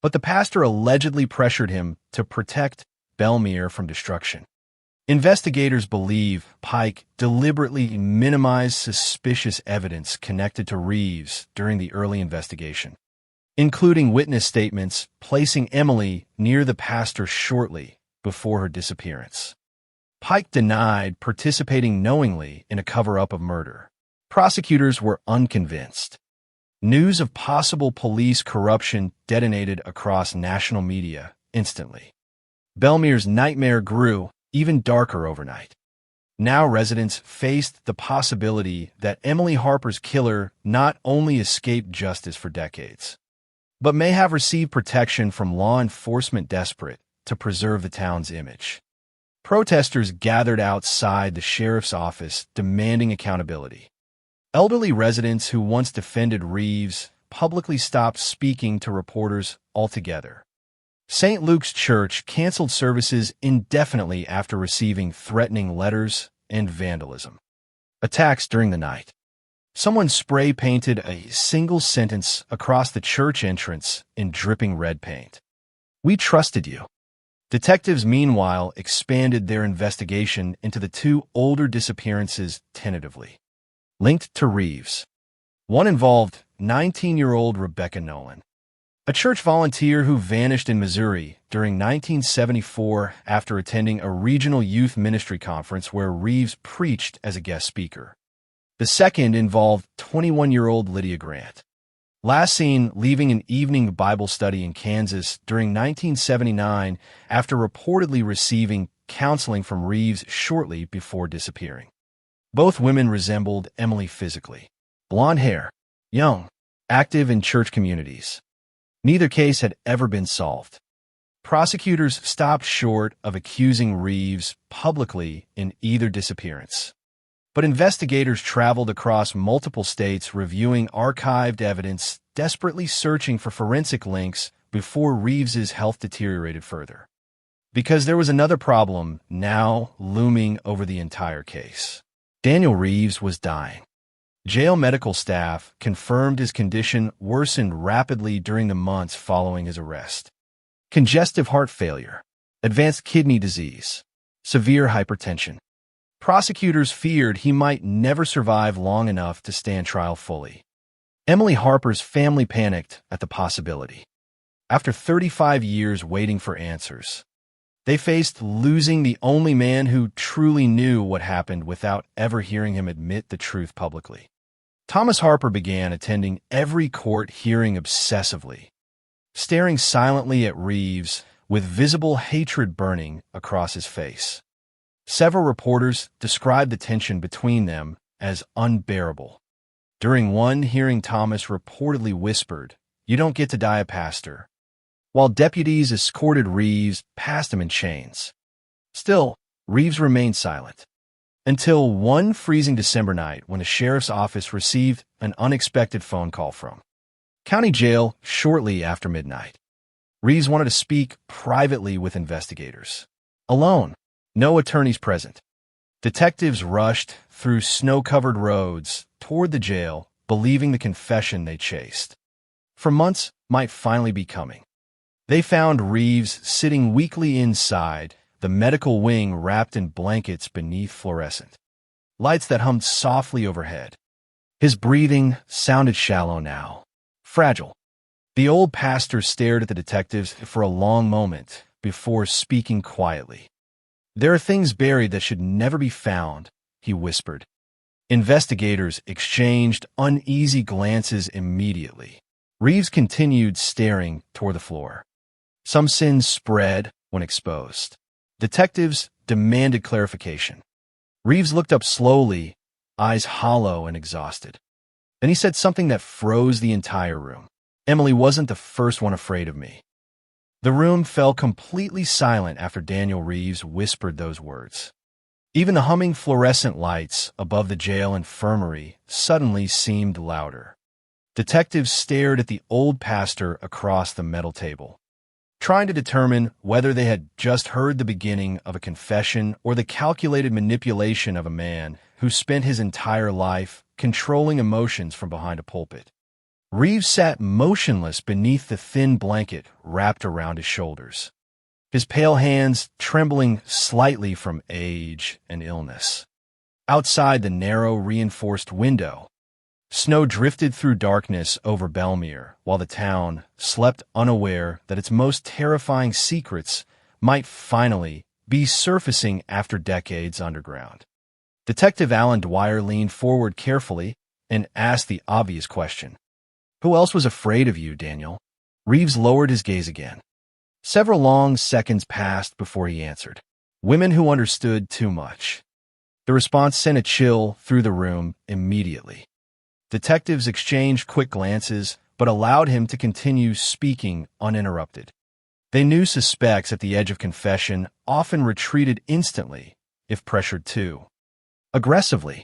but the pastor allegedly pressured him to protect Belmere from destruction. Investigators believe Pike deliberately minimized suspicious evidence connected to Reeves during the early investigation, including witness statements placing Emily near the pastor shortly before her disappearance. Pike denied participating knowingly in a cover-up of murder. Prosecutors were unconvinced. News of possible police corruption detonated across national media instantly. Belmere's nightmare grew even darker overnight. Now residents faced the possibility that Emily Harper's killer not only escaped justice for decades, but may have received protection from law enforcement desperate to preserve the town's image. Protesters gathered outside the sheriff's office demanding accountability. Elderly residents who once defended Reeves publicly stopped speaking to reporters altogether. St. Luke's Church canceled services indefinitely after receiving threatening letters and vandalism. Attacks during the night. Someone spray-painted a single sentence across the church entrance in dripping red paint. "We trusted you." Detectives, meanwhile, expanded their investigation into the two older disappearances tentatively linked to Reeves. One involved 19-year-old Rebecca Nolan, a church volunteer who vanished in Missouri during 1974 after attending a regional youth ministry conference where Reeves preached as a guest speaker. The second involved 21-year-old Lydia Grant, last seen leaving an evening Bible study in Kansas during 1979 after reportedly receiving counseling from Reeves shortly before disappearing. Both women resembled Emily physically. Blonde hair, young, active in church communities. Neither case had ever been solved. Prosecutors stopped short of accusing Reeves publicly in either disappearance. But investigators traveled across multiple states reviewing archived evidence, desperately searching for forensic links before Reeves's health deteriorated further. Because there was another problem now looming over the entire case. Daniel Reeves was dying. Jail medical staff confirmed his condition worsened rapidly during the months following his arrest. Congestive heart failure, advanced kidney disease, severe hypertension. Prosecutors feared he might never survive long enough to stand trial fully. Emily Harper's family panicked at the possibility. After 35 years waiting for answers, they faced losing the only man who truly knew what happened without ever hearing him admit the truth publicly. Thomas Harper began attending every court hearing obsessively, staring silently at Reeves with visible hatred burning across his face. Several reporters described the tension between them as unbearable. During one hearing, Thomas reportedly whispered, "You don't get to die a pastor," while deputies escorted Reeves past him in chains. Still, Reeves remained silent. Until one freezing December night when the sheriff's office received an unexpected phone call from county jail shortly after midnight. Reeves wanted to speak privately with investigators. Alone, no attorneys present. Detectives rushed through snow-covered roads toward the jail, believing the confession they chased for months might finally be coming. They found Reeves sitting weakly inside the medical wing, wrapped in blankets beneath fluorescent lights that hummed softly overhead. His breathing sounded shallow now, fragile. The old pastor stared at the detectives for a long moment before speaking quietly. "There are things buried that should never be found," he whispered. Investigators exchanged uneasy glances immediately. Reeves continued staring toward the floor. Some sins spread when exposed. Detectives demanded clarification. Reeves looked up slowly, eyes hollow and exhausted. Then he said something that froze the entire room. "Emily wasn't the first one afraid of me." The room fell completely silent after Daniel Reeves whispered those words. Even the humming fluorescent lights above the jail infirmary suddenly seemed louder. Detectives stared at the old pastor across the metal table, trying to determine whether they had just heard the beginning of a confession or the calculated manipulation of a man who spent his entire life controlling emotions from behind a pulpit. Reeves sat motionless beneath the thin blanket wrapped around his shoulders. his pale hands trembling slightly from age and illness. Outside the narrow, reinforced window, snow drifted through darkness over Belmere, while the town slept unaware that its most terrifying secrets might finally be surfacing after decades underground. Detective Alan Dwyer leaned forward carefully and asked the obvious question. "Who else was afraid of you, Daniel?" Reeves lowered his gaze again. Several long seconds passed before he answered. "Women who understood too much." The response sent a chill through the room immediately. Detectives exchanged quick glances, but allowed him to continue speaking uninterrupted. They knew suspects at the edge of confession often retreated instantly, if pressured too aggressively.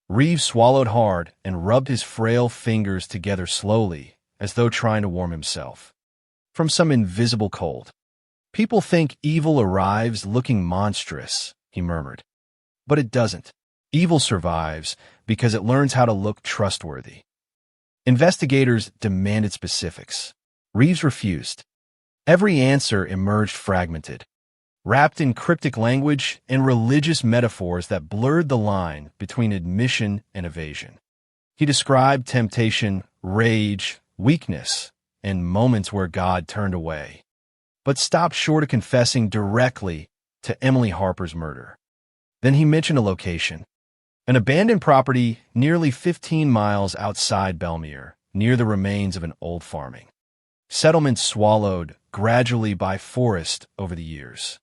Reeves swallowed hard and rubbed his frail fingers together slowly, as though trying to warm himself from some invisible cold. "People think evil arrives looking monstrous," he murmured. "But it doesn't. Evil survives because it learns how to look trustworthy." Investigators demanded specifics. Reeves refused. Every answer emerged fragmented, wrapped in cryptic language and religious metaphors that blurred the line between admission and evasion. He described temptation, rage, weakness, and moments where God turned away, but stopped short of confessing directly to Emily Harper's murder. Then he mentioned a location, an abandoned property nearly 15 miles outside Belmere, near the remains of an old farming settlement swallowed gradually by forest over the years.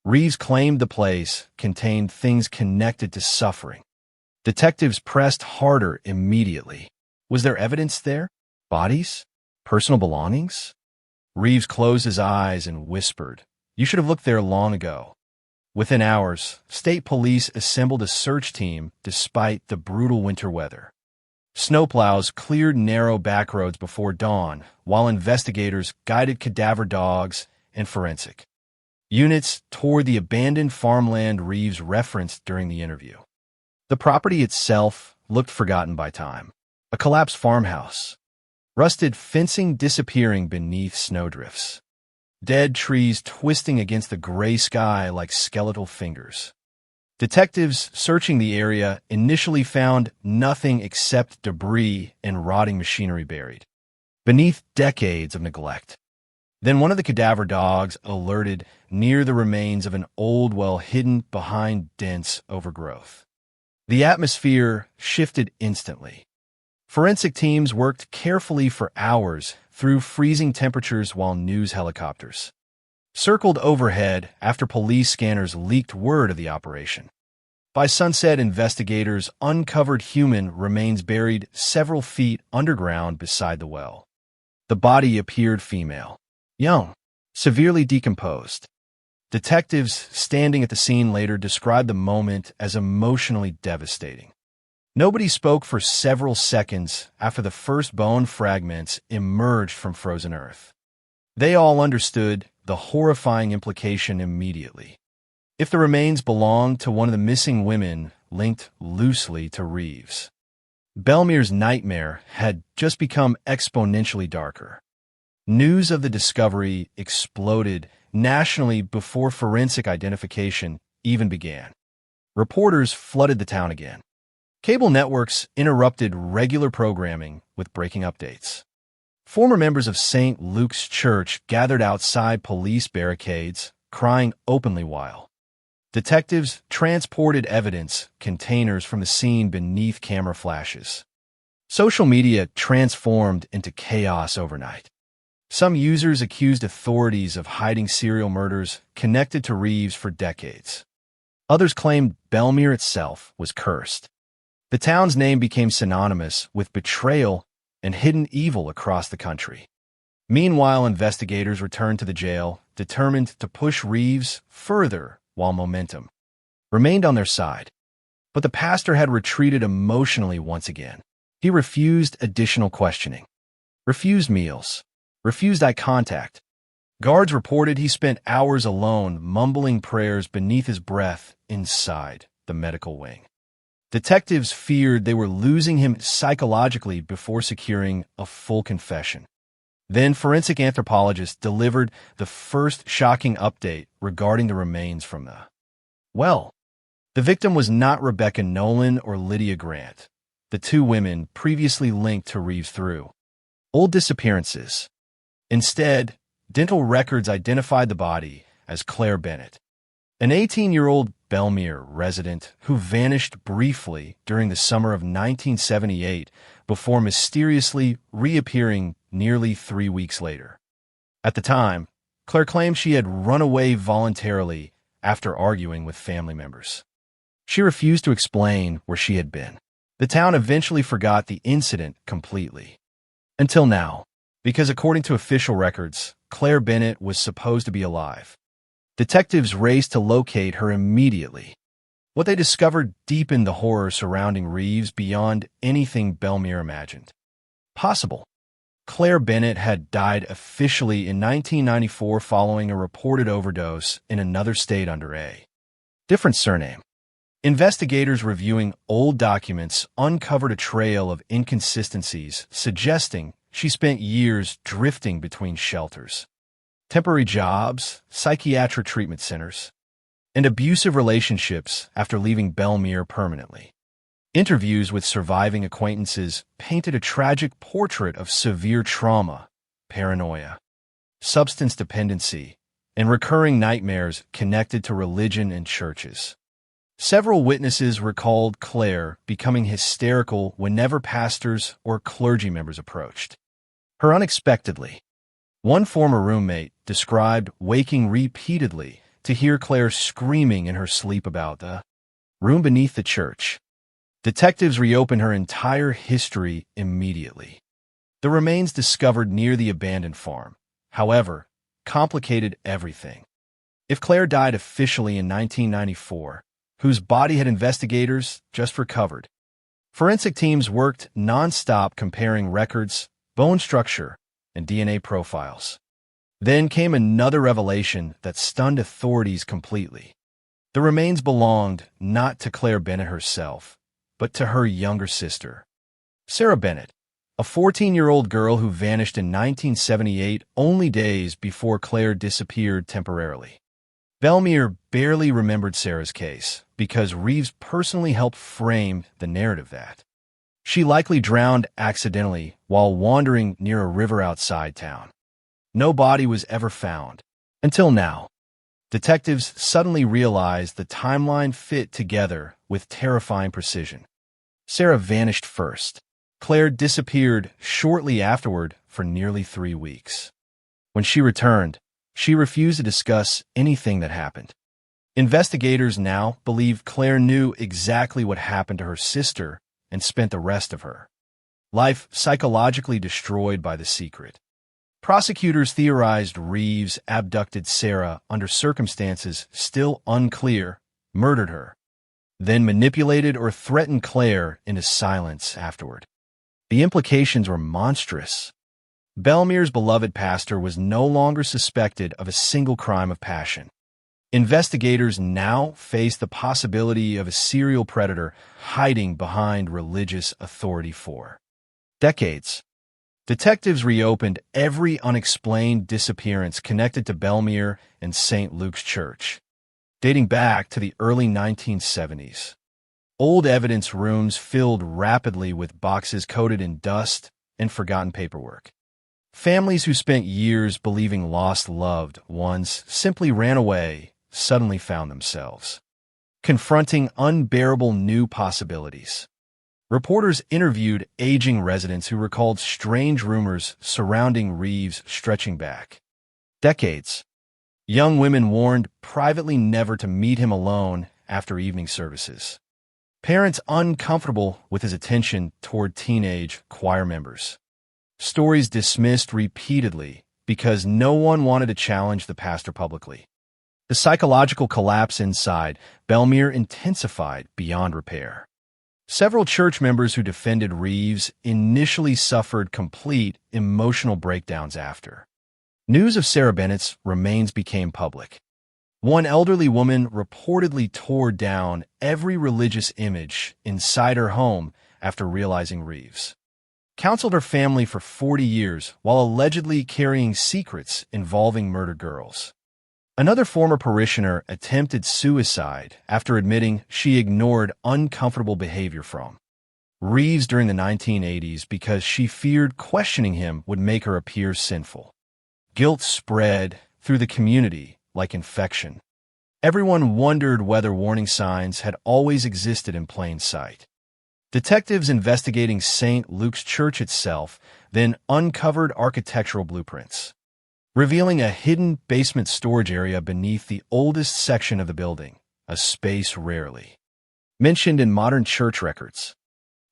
Reeves claimed the place contained things connected to suffering. Detectives pressed harder immediately. Was there evidence there? Bodies? Personal belongings? Reeves closed his eyes and whispered, "You should have looked there long ago." Within hours, state police assembled a search team despite the brutal winter weather. Snowplows cleared narrow backroads before dawn, while investigators guided cadaver dogs and forensic units toward the abandoned farmland Reeves referenced during the interview. The property itself looked forgotten by time. A collapsed farmhouse, rusted fencing disappearing beneath snowdrifts, dead trees twisting against the gray sky like skeletal fingers. Detectives searching the area initially found nothing except debris and rotting machinery buried beneath decades of neglect. Then one of the cadaver dogs alerted near the remains of an old well hidden behind dense overgrowth. The atmosphere shifted instantly. Forensic teams worked carefully for hours through freezing temperatures while news helicopters circled overhead after police scanners leaked word of the operation. By sunset, investigators uncovered human remains buried several feet underground beside the well. The body appeared female, young, severely decomposed. Detectives standing at the scene later described the moment as emotionally devastating. Nobody spoke for several seconds after the first bone fragments emerged from frozen earth. They all understood the horrifying implication immediately. If the remains belonged to one of the missing women linked loosely to Reeves, Belmere's nightmare had just become exponentially darker. News of the discovery exploded nationally before forensic identification even began. Reporters flooded the town again. Cable networks interrupted regular programming with breaking updates. Former members of St. Luke's Church gathered outside police barricades, crying openly while detectives transported evidence containers from the scene beneath camera flashes. Social media transformed into chaos overnight. Some users accused authorities of hiding serial murders connected to Reeves for decades. Others claimed Belmere itself was cursed. The town's name became synonymous with betrayal and hidden evil across the country. Meanwhile, investigators returned to the jail, determined to push Reeves further while momentum remained on their side. But the pastor had retreated emotionally once again. He refused additional questioning, refused meals, refused eye contact. Guards reported he spent hours alone mumbling prayers beneath his breath inside the medical wing. Detectives feared they were losing him psychologically before securing a full confession. Then forensic anthropologists delivered the first shocking update regarding the remains from the well. The victim was not Rebecca Nolan or Lydia Grant, the two women previously linked to Reeves through old disappearances. Instead, dental records identified the body as Claire Bennett, an 18-year-old Belmere resident who vanished briefly during the summer of 1978 before mysteriously reappearing nearly 3 weeks later. At the time, Claire claimed she had run away voluntarily after arguing with family members. She refused to explain where she had been. The town eventually forgot the incident completely. Until now, because according to official records, Claire Bennett was supposed to be alive. Detectives raced to locate her immediately. What they discovered deepened the horror surrounding Reeves beyond anything Belmere imagined possible. Claire Bennett had died officially in 1994 following a reported overdose in another state under a different surname. Investigators reviewing old documents uncovered a trail of inconsistencies suggesting she spent years drifting between shelters, temporary jobs, psychiatric treatment centers, and abusive relationships after leaving Belmere permanently. Interviews with surviving acquaintances painted a tragic portrait of severe trauma, paranoia, substance dependency, and recurring nightmares connected to religion and churches. Several witnesses recalled Claire becoming hysterical whenever pastors or clergy members approached her unexpectedly. One former roommate described waking repeatedly to hear Claire screaming in her sleep about the room beneath the church. Detectives reopened her entire history immediately. The remains discovered near the abandoned farm, however, complicated everything. If Claire died officially in 1994, whose body had investigators just recovered? Forensic teams worked non-stop comparing records, bone structure, and DNA profiles. Then came another revelation that stunned authorities completely. The remains belonged not to Claire Bennett herself, but to her younger sister, Sarah Bennett, a 14-year-old girl who vanished in 1978, only days before Claire disappeared temporarily. Belmere barely remembered Sarah's case because Reeves personally helped frame the narrative that she likely drowned accidentally while wandering near a river outside town. No body was ever found. Until now, detectives suddenly realized the timeline fit together with terrifying precision. Sarah vanished first. Claire disappeared shortly afterward for nearly 3 weeks. When she returned, she refused to discuss anything that happened. Investigators now believe Claire knew exactly what happened to her sister and spent the rest of her life psychologically destroyed by the secret. Prosecutors theorized Reeves abducted Sarah under circumstances still unclear, murdered her, then manipulated or threatened Claire into silence afterward. The implications were monstrous. Belmere's beloved pastor was no longer suspected of a single crime of passion. Investigators now face the possibility of a serial predator hiding behind religious authority for decades. Detectives reopened every unexplained disappearance connected to Belmere and St. Luke's Church, dating back to the early 1970s. Old evidence rooms filled rapidly with boxes coated in dust and forgotten paperwork. Families who spent years believing lost loved ones simply ran away suddenly found themselves confronting unbearable new possibilities. Reporters interviewed aging residents who recalled strange rumors surrounding Reeves stretching back decades. Young women warned privately never to meet him alone after evening services. Parents uncomfortable with his attention toward teenage choir members. Stories dismissed repeatedly because no one wanted to challenge the pastor publicly. The psychological collapse inside Belmere intensified beyond repair. Several church members who defended Reeves initially suffered complete emotional breakdowns after news of Sarah Bennett's remains became public. One elderly woman reportedly tore down every religious image inside her home after realizing Reeves' counseled her family for 40 years while allegedly carrying secrets involving murdered girls. Another former parishioner attempted suicide after admitting she ignored uncomfortable behavior from Reeves during the 1980s because she feared questioning him would make her appear sinful. Guilt spread through the community like infection. Everyone wondered whether warning signs had always existed in plain sight. Detectives investigating St. Luke's Church itself then uncovered architectural blueprints, revealing a hidden basement storage area beneath the oldest section of the building, a space rarely mentioned in modern church records.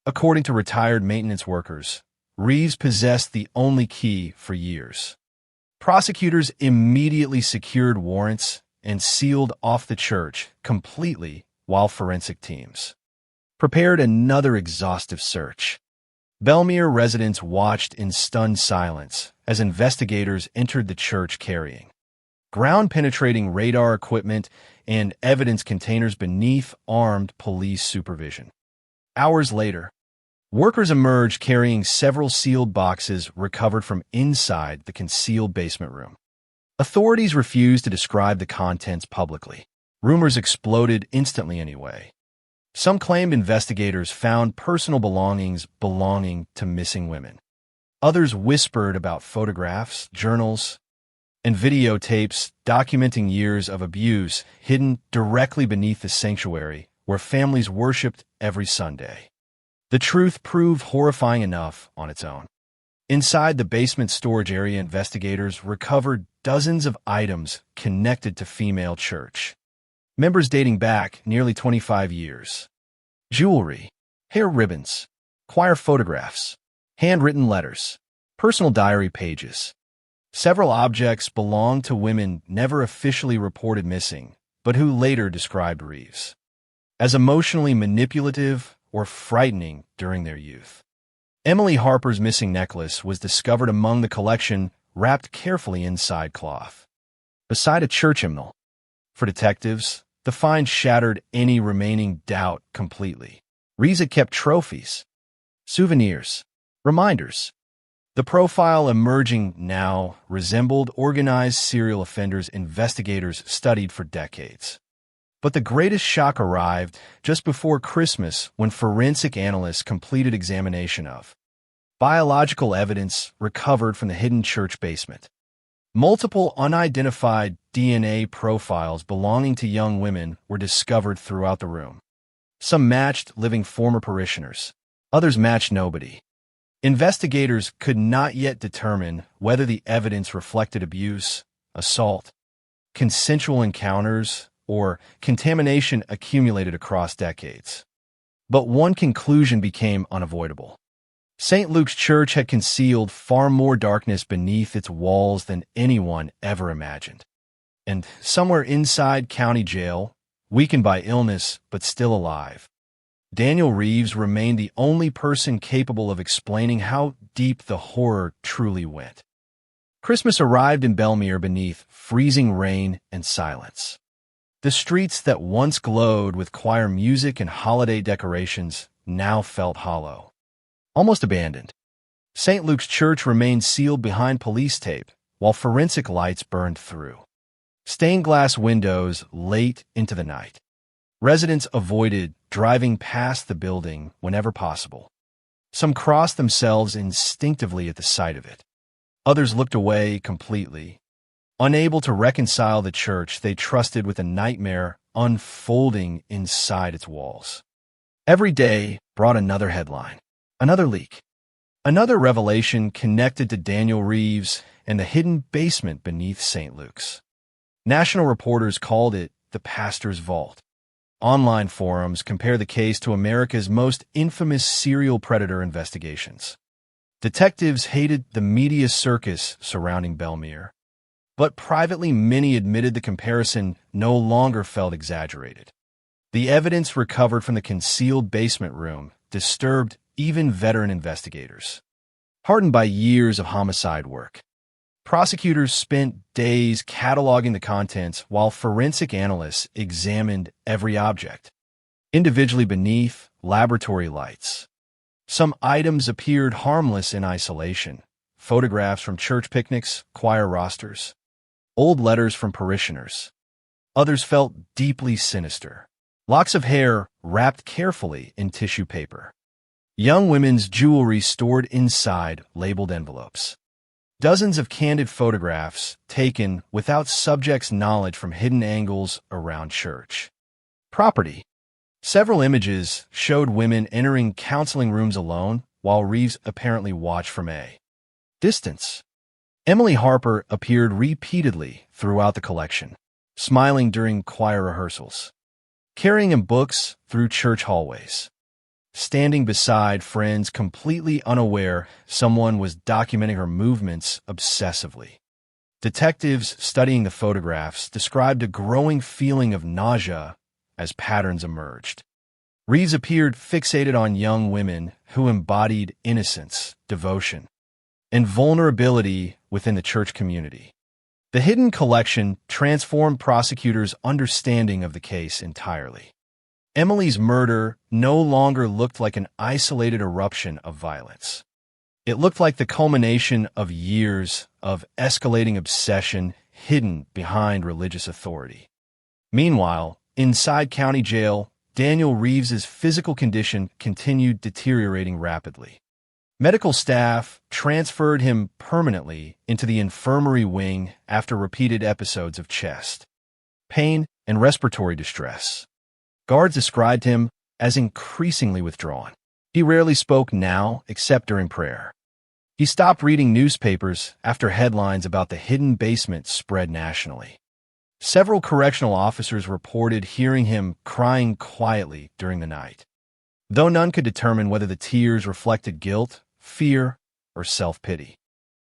According to retired maintenance workers, Reeves possessed the only key for years. Prosecutors immediately secured warrants and sealed off the church completely while forensic teams prepared another exhaustive search. Belmere residents watched in stunned silence as investigators entered the church carrying ground-penetrating radar equipment and evidence containers beneath armed police supervision. Hours later, workers emerged carrying several sealed boxes recovered from inside the concealed basement room. Authorities refused to describe the contents publicly. Rumors exploded instantly anyway. Some claimed investigators found personal belongings belonging to missing women. Others whispered about photographs, journals, and videotapes documenting years of abuse hidden directly beneath the sanctuary where families worshipped every Sunday. The truth proved horrifying enough on its own. Inside the basement storage area, investigators recovered dozens of items connected to female church members dating back nearly 25 years. Jewelry, hair ribbons, choir photographs, handwritten letters, personal diary pages. Several objects belonged to women never officially reported missing, but who later described Reeves as emotionally manipulative or frightening during their youth. Emily Harper's missing necklace was discovered among the collection, wrapped carefully inside cloth, beside a church hymnal. For detectives, the find shattered any remaining doubt completely. Reeves had kept trophies, souvenirs, reminders. The profile emerging now resembled organized serial offenders investigators studied for decades. But the greatest shock arrived just before Christmas when forensic analysts completed examination of biological evidence recovered from the hidden church basement. Multiple unidentified DNA profiles belonging to young women were discovered throughout the room. Some matched living former parishioners. Others matched nobody. Investigators could not yet determine whether the evidence reflected abuse, assault, consensual encounters, or contamination accumulated across decades. But one conclusion became unavoidable. St. Luke's Church had concealed far more darkness beneath its walls than anyone ever imagined. And somewhere inside county jail, weakened by illness but still alive, Daniel Reeves remained the only person capable of explaining how deep the horror truly went. Christmas arrived in Belmere beneath freezing rain and silence. The streets that once glowed with choir music and holiday decorations now felt hollow, almost abandoned. St. Luke's Church remained sealed behind police tape while forensic lights burned through stained glass windows late into the night. Residents avoided driving past the building whenever possible. Some crossed themselves instinctively at the sight of it. Others looked away completely, unable to reconcile the church they trusted with a nightmare unfolding inside its walls. Every day brought another headline, another leak, another revelation connected to Daniel Reeves and the hidden basement beneath St. Luke's. National reporters called it the pastor's vault. Online forums compare the case to America's most infamous serial predator investigations. Detectives hated the media circus surrounding Belmere, but privately many admitted the comparison no longer felt exaggerated. The evidence recovered from the concealed basement room disturbed even veteran investigators. Hardened by years of homicide work, prosecutors spent days cataloging the contents while forensic analysts examined every object, individually beneath laboratory lights. Some items appeared harmless in isolation. Photographs from church picnics, choir rosters, old letters from parishioners. Others felt deeply sinister. Locks of hair wrapped carefully in tissue paper. Young women's jewelry stored inside labeled envelopes. Dozens of candid photographs taken without subjects' knowledge from hidden angles around church property. Several images showed women entering counseling rooms alone, while Reeves apparently watched from a distance. Emily Harper appeared repeatedly throughout the collection, smiling during choir rehearsals, carrying in books through church hallways, standing beside friends completely unaware someone was documenting her movements obsessively. Detectives studying the photographs described a growing feeling of nausea as patterns emerged. Reeves appeared fixated on young women who embodied innocence, devotion, and vulnerability within the church community. The hidden collection transformed prosecutors' understanding of the case entirely. Emily's murder no longer looked like an isolated eruption of violence. It looked like the culmination of years of escalating obsession hidden behind religious authority. Meanwhile, inside county jail, Daniel Reeves's physical condition continued deteriorating rapidly. Medical staff transferred him permanently into the infirmary wing after repeated episodes of chest pain and respiratory distress. Guards described him as increasingly withdrawn. He rarely spoke now except during prayer. He stopped reading newspapers after headlines about the hidden basement spread nationally. Several correctional officers reported hearing him crying quietly during the night, though none could determine whether the tears reflected guilt, fear, or self-pity.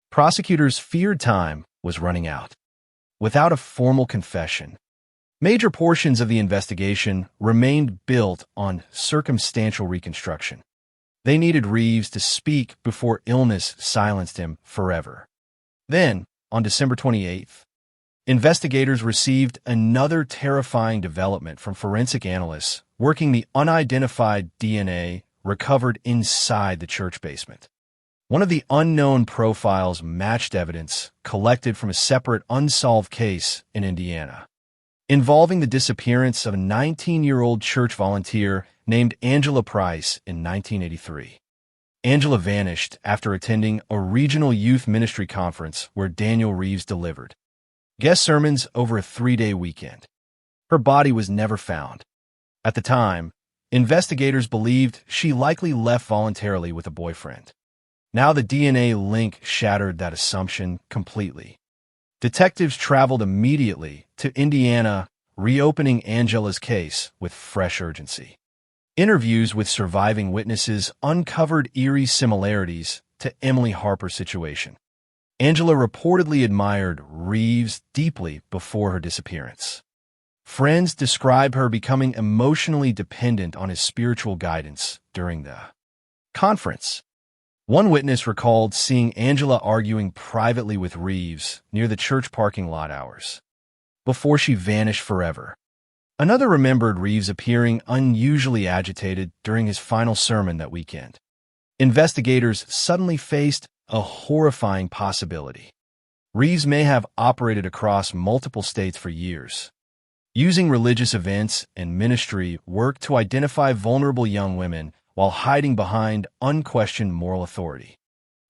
Prosecutors feared time was running out. Without a formal confession, major portions of the investigation remained built on circumstantial reconstruction. They needed Reeves to speak before illness silenced him forever. Then, on December 28th, investigators received another terrifying development from forensic analysts working the unidentified DNA recovered inside the church basement. One of the unknown profiles matched evidence collected from a separate unsolved case in Indiana, involving the disappearance of a 19-year-old church volunteer named Angela Price in 1983. Angela vanished after attending a regional youth ministry conference where Daniel Reeves delivered guest sermons over a 3-day weekend. Her body was never found. At the time, investigators believed she likely left voluntarily with a boyfriend. Now the DNA link shattered that assumption completely. Detectives traveled immediately to Indiana, reopening Angela's case with fresh urgency. Interviews with surviving witnesses uncovered eerie similarities to Emily Harper's situation. Angela reportedly admired Reeves deeply before her disappearance. Friends describe her becoming emotionally dependent on his spiritual guidance during the conference. One witness recalled seeing Angela arguing privately with Reeves near the church parking lot hours, before she vanished forever. Another remembered Reeves appearing unusually agitated during his final sermon that weekend. Investigators suddenly faced a horrifying possibility. Reeves may have operated across multiple states for years, using religious events and ministry work to identify vulnerable young women while hiding behind unquestioned moral authority.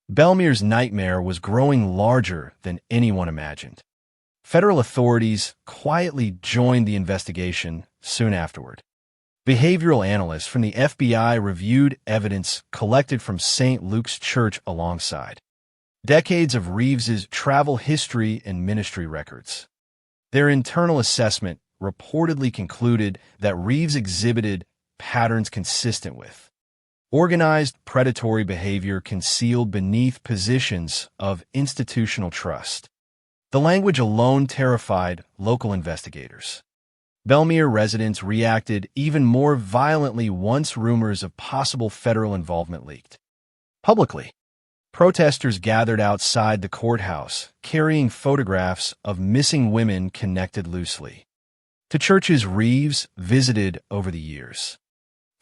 Belmere's nightmare was growing larger than anyone imagined. Federal authorities quietly joined the investigation soon afterward. Behavioral analysts from the FBI reviewed evidence collected from St. Luke's Church alongside decades of Reeves's travel history and ministry records. Their internal assessment reportedly concluded that Reeves exhibited patterns consistent with organized predatory behavior concealed beneath positions of institutional trust. The language alone terrified local investigators. Belmere residents reacted even more violently once rumors of possible federal involvement leaked. Publicly, protesters gathered outside the courthouse, carrying photographs of missing women connected loosely to churches Reeves visited over the years.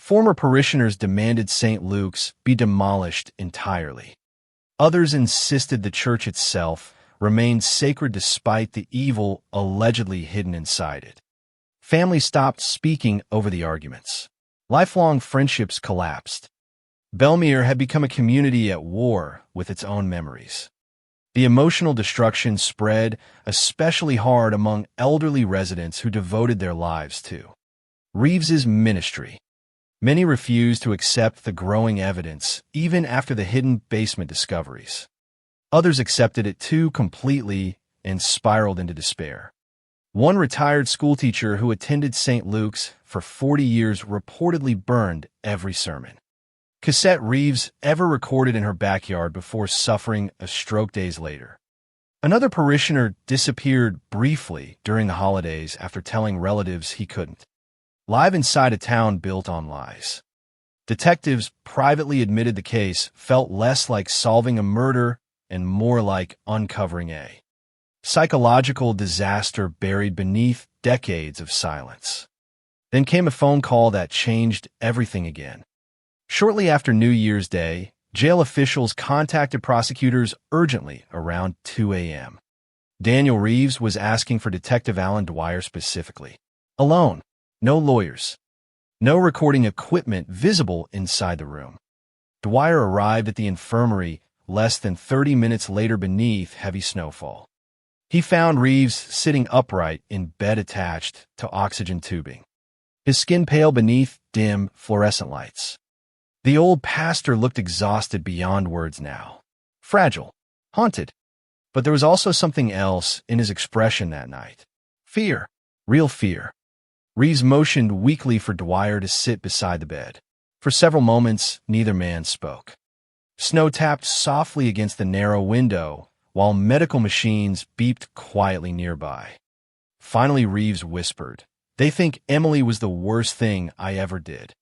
Former parishioners demanded St. Luke's be demolished entirely. Others insisted the church itself remained sacred despite the evil allegedly hidden inside it. Families stopped speaking over the arguments. Lifelong friendships collapsed. Belmere had become a community at war with its own memories. The emotional destruction spread especially hard among elderly residents who devoted their lives to Reeves's ministry. Many refused to accept the growing evidence, even after the hidden basement discoveries. Others accepted it too completely and spiraled into despair. One retired schoolteacher who attended St. Luke's for 40 years reportedly burned every sermon. Cassette Reeves ever recorded in her backyard before suffering a stroke days later. Another parishioner disappeared briefly during the holidays after telling relatives he couldn't. Live inside a town built on lies. Detectives privately admitted the case felt less like solving a murder and more like uncovering a psychological disaster buried beneath decades of silence. Then came a phone call that changed everything again. Shortly after New Year's Day, jail officials contacted prosecutors urgently around 2 a.m. Daniel Reeves was asking for Detective Alan Dwyer specifically. Alone. No lawyers. No recording equipment visible inside the room. Dwyer arrived at the infirmary less than 30 minutes later beneath heavy snowfall. He found Reeves sitting upright in bed attached to oxygen tubing. His skin pale beneath dim fluorescent lights. The old pastor looked exhausted beyond words now. Fragile. Haunted. But there was also something else in his expression that night. Fear. Real fear. Reeves motioned weakly for Dwyer to sit beside the bed. For several moments, neither man spoke. Snow tapped softly against the narrow window, while medical machines beeped quietly nearby. Finally, Reeves whispered, "They think Emily was the worst thing I ever did."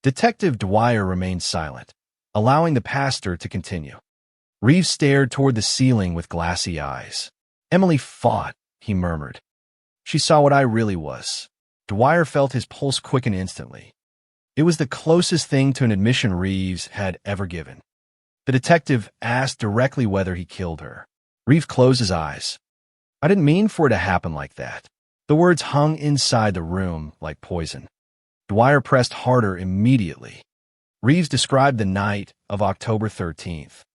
Detective Dwyer remained silent, allowing the pastor to continue. Reeves stared toward the ceiling with glassy eyes. "Emily fought," he murmured. "She saw what I really was." Dwyer felt his pulse quicken instantly. It was the closest thing to an admission Reeves had ever given. The detective asked directly whether he killed her. Reeves closed his eyes. "I didn't mean for it to happen like that." The words hung inside the room like poison. Dwyer pressed harder immediately. Reeves described the night of October 13th.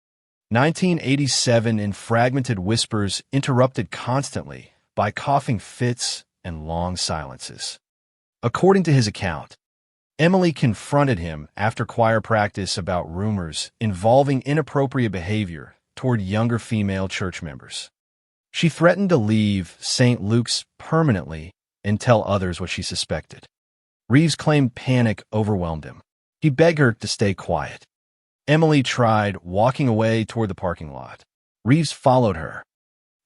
1987 in fragmented whispers interrupted constantly by coughing fits and long silences. According to his account, Emily confronted him after choir practice about rumors involving inappropriate behavior toward younger female church members. She threatened to leave St. Luke's permanently and tell others what she suspected. Reeves claimed panic overwhelmed him. He begged her to stay quiet. Emily tried walking away toward the parking lot. Reeves followed her.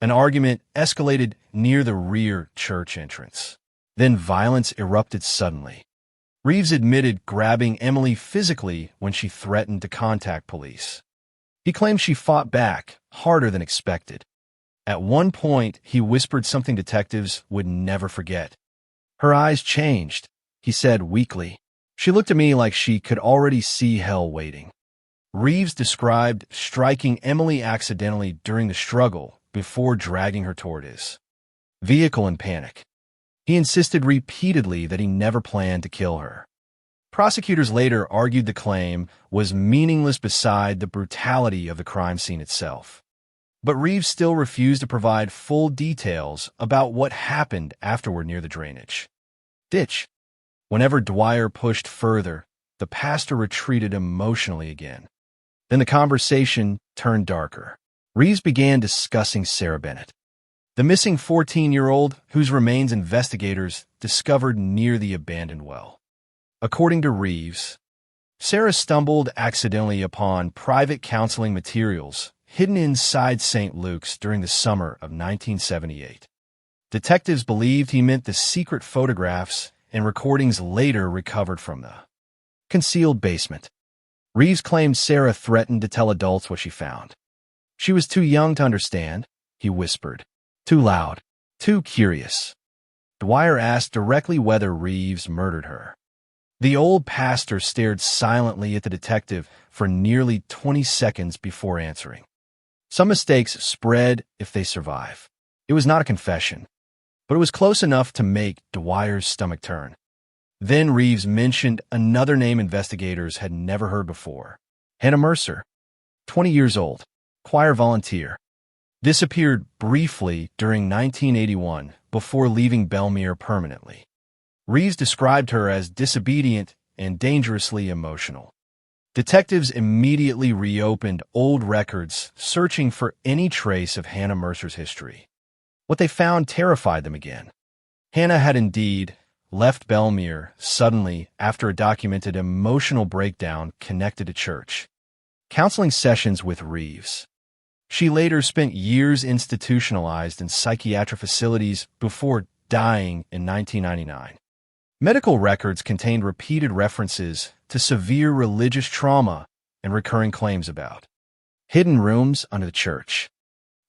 An argument escalated near the rear church entrance. Then violence erupted suddenly. Reeves admitted grabbing Emily physically when she threatened to contact police. He claimed she fought back, harder than expected. At one point, he whispered something detectives would never forget. "Her eyes changed," he said weakly. "She looked at me like she could already see hell waiting." Reeves described striking Emily accidentally during the struggle before dragging her toward his vehicle in panic. He insisted repeatedly that he never planned to kill her. Prosecutors later argued the claim was meaningless beside the brutality of the crime scene itself. But Reeves still refused to provide full details about what happened afterward near the drainage ditch. Whenever Dwyer pushed further, the pastor retreated emotionally again. Then the conversation turned darker. Reeves began discussing Sarah Bennett, the missing 14-year-old whose remains investigators discovered near the abandoned well. According to Reeves, Sarah stumbled accidentally upon private counseling materials hidden inside St. Luke's during the summer of 1978. Detectives believed he meant the secret photographs and recordings later recovered from the concealed basement. Reeves claimed Sarah threatened to tell adults what she found. She was too young to understand, he whispered. Too loud. Too curious. Dwyer asked directly whether Reeves murdered her. The old pastor stared silently at the detective for nearly 20 seconds before answering. Some mistakes spread if they survive. It was not a confession, but it was close enough to make Dwyer's stomach turn. Then Reeves mentioned another name investigators had never heard before. Hannah Mercer, 20 years old, choir volunteer. Disappeared briefly during 1981 before leaving Belmere permanently. Reeves described her as disobedient and dangerously emotional. Detectives immediately reopened old records, searching for any trace of Hannah Mercer's history. What they found terrified them again. Hannah had indeed left Belmere suddenly after a documented emotional breakdown connected to church. Counseling sessions with Reeves. She later spent years institutionalized in psychiatric facilities before dying in 1999. Medical records contained repeated references to severe religious trauma and recurring claims about hidden rooms under the church.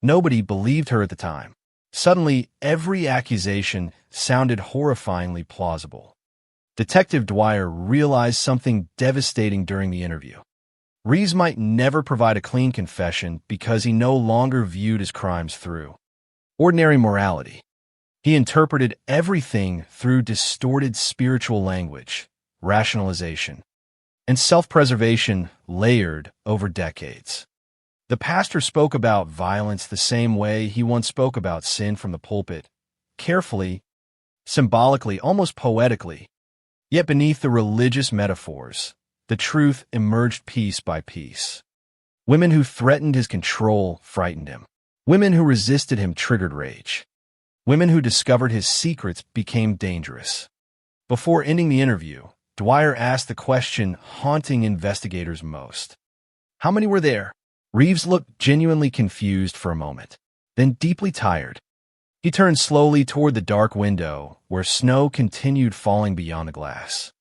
Nobody believed her at the time. Suddenly, every accusation sounded horrifyingly plausible. Detective Dwyer realized something devastating during the interview. Reeves might never provide a clean confession because he no longer viewed his crimes through ordinary morality. He interpreted everything through distorted spiritual language, rationalization, and self-preservation layered over decades. The pastor spoke about violence the same way he once spoke about sin from the pulpit, carefully, symbolically, almost poetically. Yet beneath the religious metaphors, the truth emerged piece by piece. Women who threatened his control frightened him. Women who resisted him triggered rage. Women who discovered his secrets became dangerous. Before ending the interview, Dwyer asked the question haunting investigators most. How many were there? Reeves looked genuinely confused for a moment, then deeply tired. He turned slowly toward the dark window where snow continued falling beyond the glass.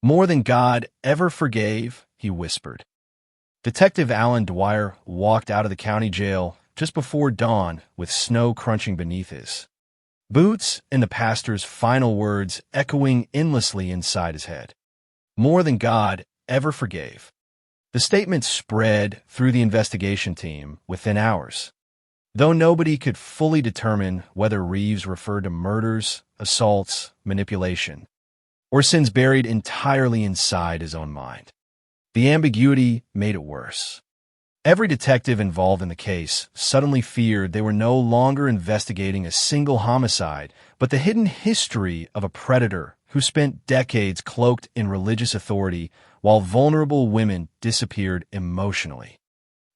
More than God ever forgave, he whispered. Detective Alan Dwyer walked out of the county jail just before dawn with snow crunching beneath his boots and the pastor's final words echoing endlessly inside his head. More than God ever forgave. The statement spread through the investigation team within hours. Though nobody could fully determine whether Reeves referred to murders, assaults, manipulation, or sins buried entirely inside his own mind. The ambiguity made it worse. Every detective involved in the case suddenly feared they were no longer investigating a single homicide, but the hidden history of a predator who spent decades cloaked in religious authority while vulnerable women disappeared emotionally,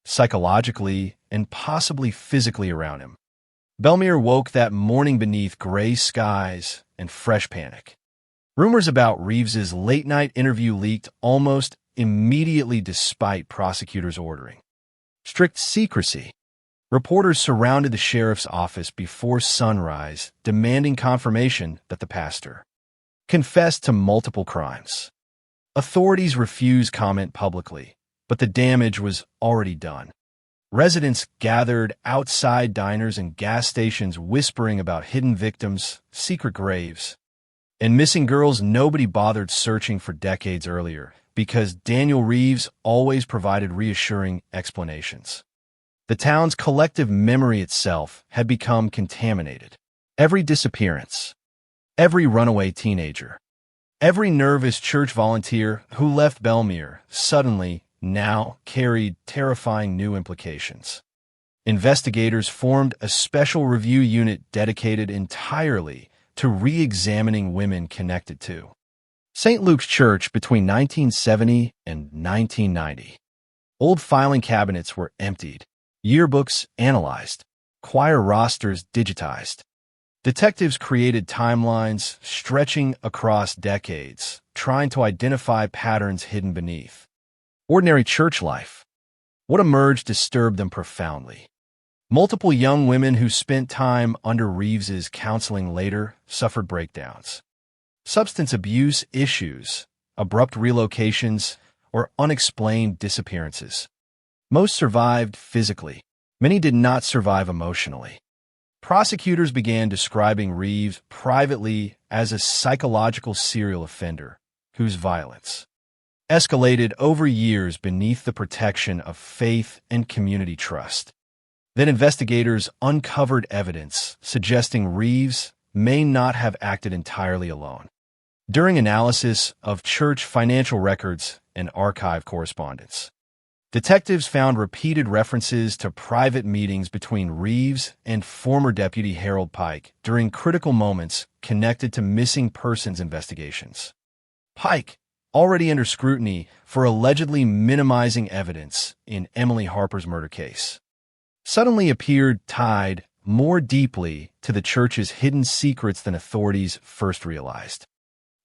psychologically, and possibly physically around him. Belmere woke that morning beneath gray skies and fresh panic. Rumors about Reeves's late-night interview leaked almost immediately despite prosecutors' ordering strict secrecy. Reporters surrounded the sheriff's office before sunrise, demanding confirmation that the pastor confessed to multiple crimes. Authorities refused comment publicly, but the damage was already done. Residents gathered outside diners and gas stations whispering about hidden victims, secret graves, and missing girls nobody bothered searching for decades earlier because Daniel Reeves always provided reassuring explanations. The town's collective memory itself had become contaminated. Every disappearance, every runaway teenager, every nervous church volunteer who left Belmere suddenly now carried terrifying new implications. Investigators formed a special review unit dedicated entirely to re-examining women connected to St. Luke's Church between 1970 and 1990. Old filing cabinets were emptied, yearbooks analyzed, choir rosters digitized. Detectives created timelines stretching across decades, trying to identify patterns hidden beneath ordinary church life. What emerged disturbed them profoundly. Multiple young women who spent time under Reeves's counseling later suffered breakdowns. Substance abuse issues, abrupt relocations, or unexplained disappearances. Most survived physically. Many did not survive emotionally. Prosecutors began describing Reeves privately as a psychological serial offender whose violence escalated over years beneath the protection of faith and community trust. Then investigators uncovered evidence suggesting Reeves may not have acted entirely alone. During analysis of church financial records and archive correspondence, detectives found repeated references to private meetings between Reeves and former Deputy Harold Pike during critical moments connected to missing persons investigations. Pike, already under scrutiny for allegedly minimizing evidence in Emily Harper's murder case, suddenly appeared tied more deeply to the church's hidden secrets than authorities first realized.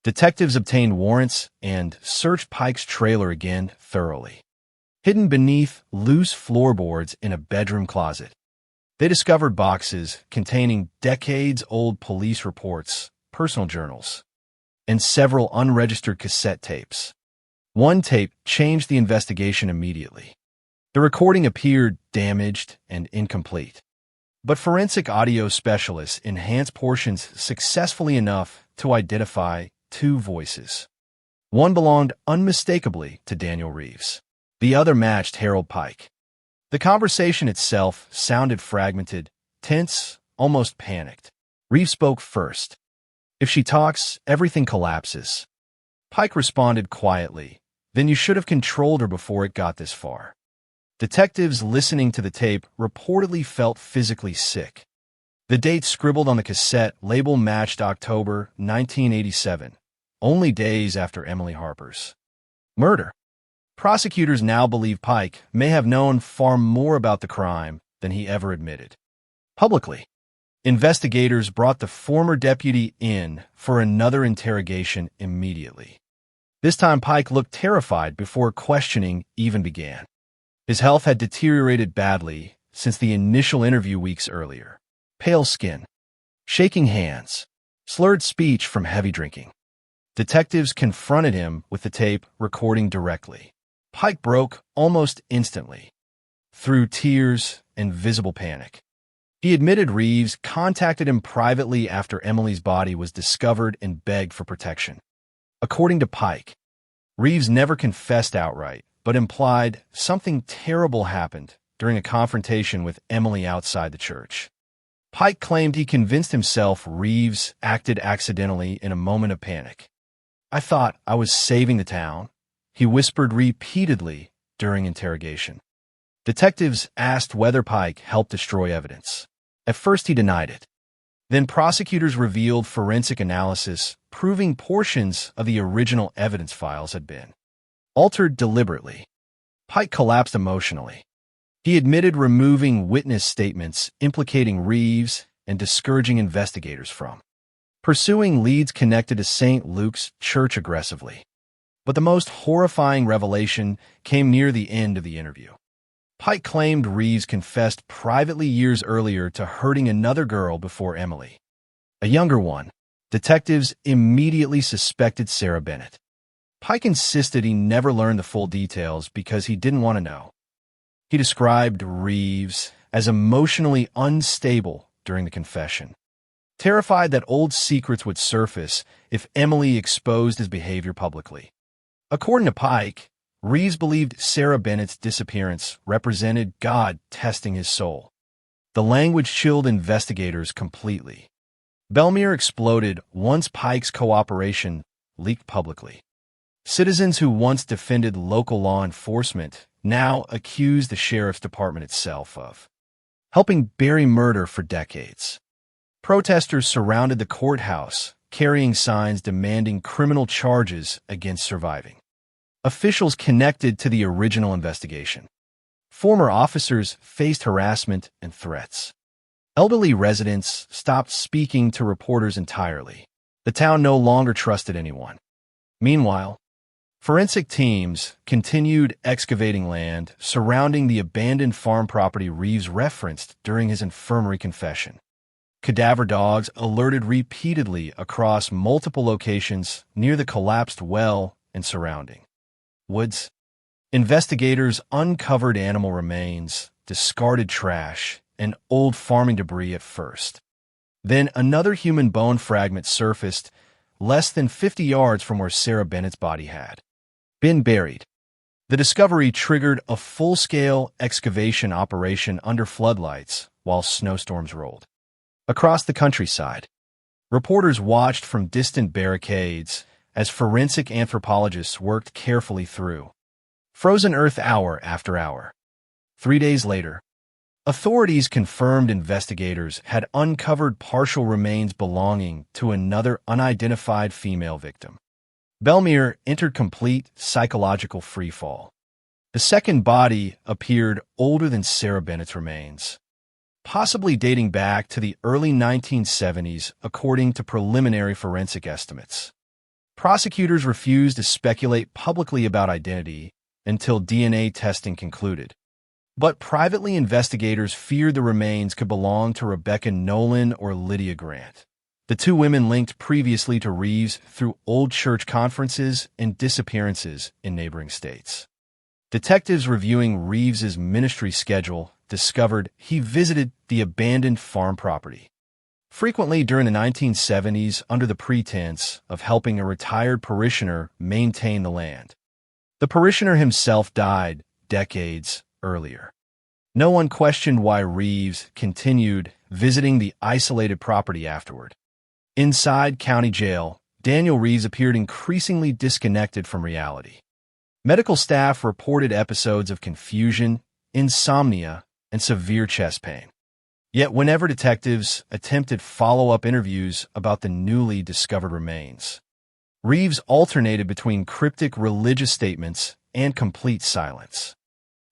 Detectives obtained warrants and searched Pike's trailer again thoroughly. Hidden beneath loose floorboards in a bedroom closet, they discovered boxes containing decades-old police reports, personal journals, and several unregistered cassette tapes. One tape changed the investigation immediately. The recording appeared damaged and incomplete, but forensic audio specialists enhanced portions successfully enough to identify two voices. One belonged unmistakably to Daniel Reeves. The other matched Harold Pike. The conversation itself sounded fragmented, tense, almost panicked. Reeves spoke first. "If she talks, everything collapses." Pike responded quietly. "Then you should have controlled her before it got this far." Detectives listening to the tape reportedly felt physically sick. The date scribbled on the cassette label matched October 1987, only days after Emily Harper's murder. Prosecutors now believe Pike may have known far more about the crime than he ever admitted publicly. Investigators brought the former deputy in for another interrogation immediately. This time Pike looked terrified before questioning even began. His health had deteriorated badly since the initial interview weeks earlier. Pale skin, shaking hands, slurred speech from heavy drinking. Detectives confronted him with the tape recording directly. Pike broke almost instantly, through tears and visible panic. He admitted Reeves contacted him privately after Emily's body was discovered and begged for protection. According to Pike, Reeves never confessed outright, but implied something terrible happened during a confrontation with Emily outside the church. Pike claimed he convinced himself Reeves acted accidentally in a moment of panic. "I thought I was saving the town," he whispered repeatedly during interrogation. Detectives asked whether Pike helped destroy evidence. At first he denied it. Then prosecutors revealed forensic analysis proving portions of the original evidence files had been altered deliberately. Pike collapsed emotionally. He admitted removing witness statements implicating Reeves and discouraging investigators from pursuing leads connected to St. Luke's Church aggressively. But the most horrifying revelation came near the end of the interview. Pike claimed Reeves confessed privately years earlier to hurting another girl before Emily, a younger one. Detectives immediately suspected Sarah Bennett. Pike insisted he never learned the full details because he didn't want to know. He described Reeves as emotionally unstable during the confession, terrified that old secrets would surface if Emily exposed his behavior publicly. According to Pike, Reeves believed Sarah Bennett's disappearance represented God testing his soul. The language chilled investigators completely. Belmere exploded once Pike's cooperation leaked publicly. Citizens who once defended local law enforcement now accused the sheriff's department itself of helping bury murder for decades. Protesters surrounded the courthouse, carrying signs demanding criminal charges against surviving officials connected to the original investigation. Former officers faced harassment and threats. Elderly residents stopped speaking to reporters entirely. The town no longer trusted anyone. Meanwhile, forensic teams continued excavating land surrounding the abandoned farm property Reeves referenced during his infirmary confession. Cadaver dogs alerted repeatedly across multiple locations near the collapsed well and surrounding woods. Investigators uncovered animal remains, discarded trash, and old farming debris at first. Then another human bone fragment surfaced, less than 50 yards from where Sarah Bennett's body had been buried. The discovery triggered a full-scale excavation operation under floodlights while snowstorms rolled across the countryside. Reporters watched from distant barricades as forensic anthropologists worked carefully through frozen earth hour after hour. 3 days later, authorities confirmed investigators had uncovered partial remains belonging to another unidentified female victim. Bellemere entered complete psychological freefall. The second body appeared older than Sarah Bennett's remains, possibly dating back to the early 1970s, according to preliminary forensic estimates. Prosecutors refused to speculate publicly about identity until DNA testing concluded. But privately, investigators feared the remains could belong to Rebecca Nolan or Lydia Grant, the two women linked previously to Reeves through old church conferences and disappearances in neighboring states. Detectives reviewing Reeves's ministry schedule discovered he visited the abandoned farm property frequently during the 1970s under the pretense of helping a retired parishioner maintain the land. The parishioner himself died decades earlier. No one questioned why Reeves continued visiting the isolated property afterward. Inside county jail, Daniel Reeves appeared increasingly disconnected from reality. Medical staff reported episodes of confusion, insomnia, and severe chest pain. Yet whenever detectives attempted follow-up interviews about the newly discovered remains, Reeves alternated between cryptic religious statements and complete silence.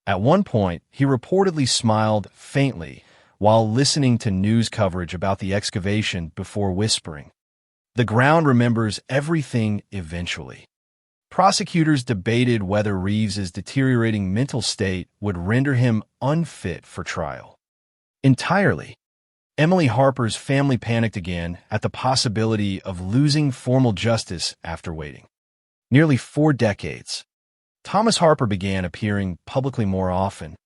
At one point, he reportedly smiled faintly while listening to news coverage about the excavation before whispering, "The ground remembers everything eventually." Prosecutors debated whether Reeves's deteriorating mental state would render him unfit for trial. Entirely. Emily Harper's family panicked again at the possibility of losing formal justice after waiting nearly 4 decades. Thomas Harper began appearing publicly more often,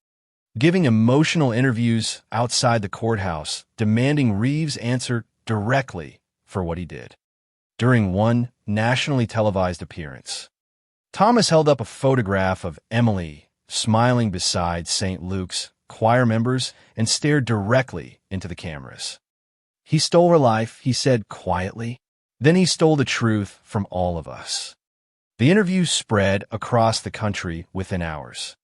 giving emotional interviews outside the courthouse, demanding Reeves answer directly for what he did. During one nationally televised appearance, Thomas held up a photograph of Emily smiling beside St. Luke's choir members and stared directly into the cameras. "He stole her life," he said quietly. "Then he stole the truth from all of us." The interview spread across the country within hours.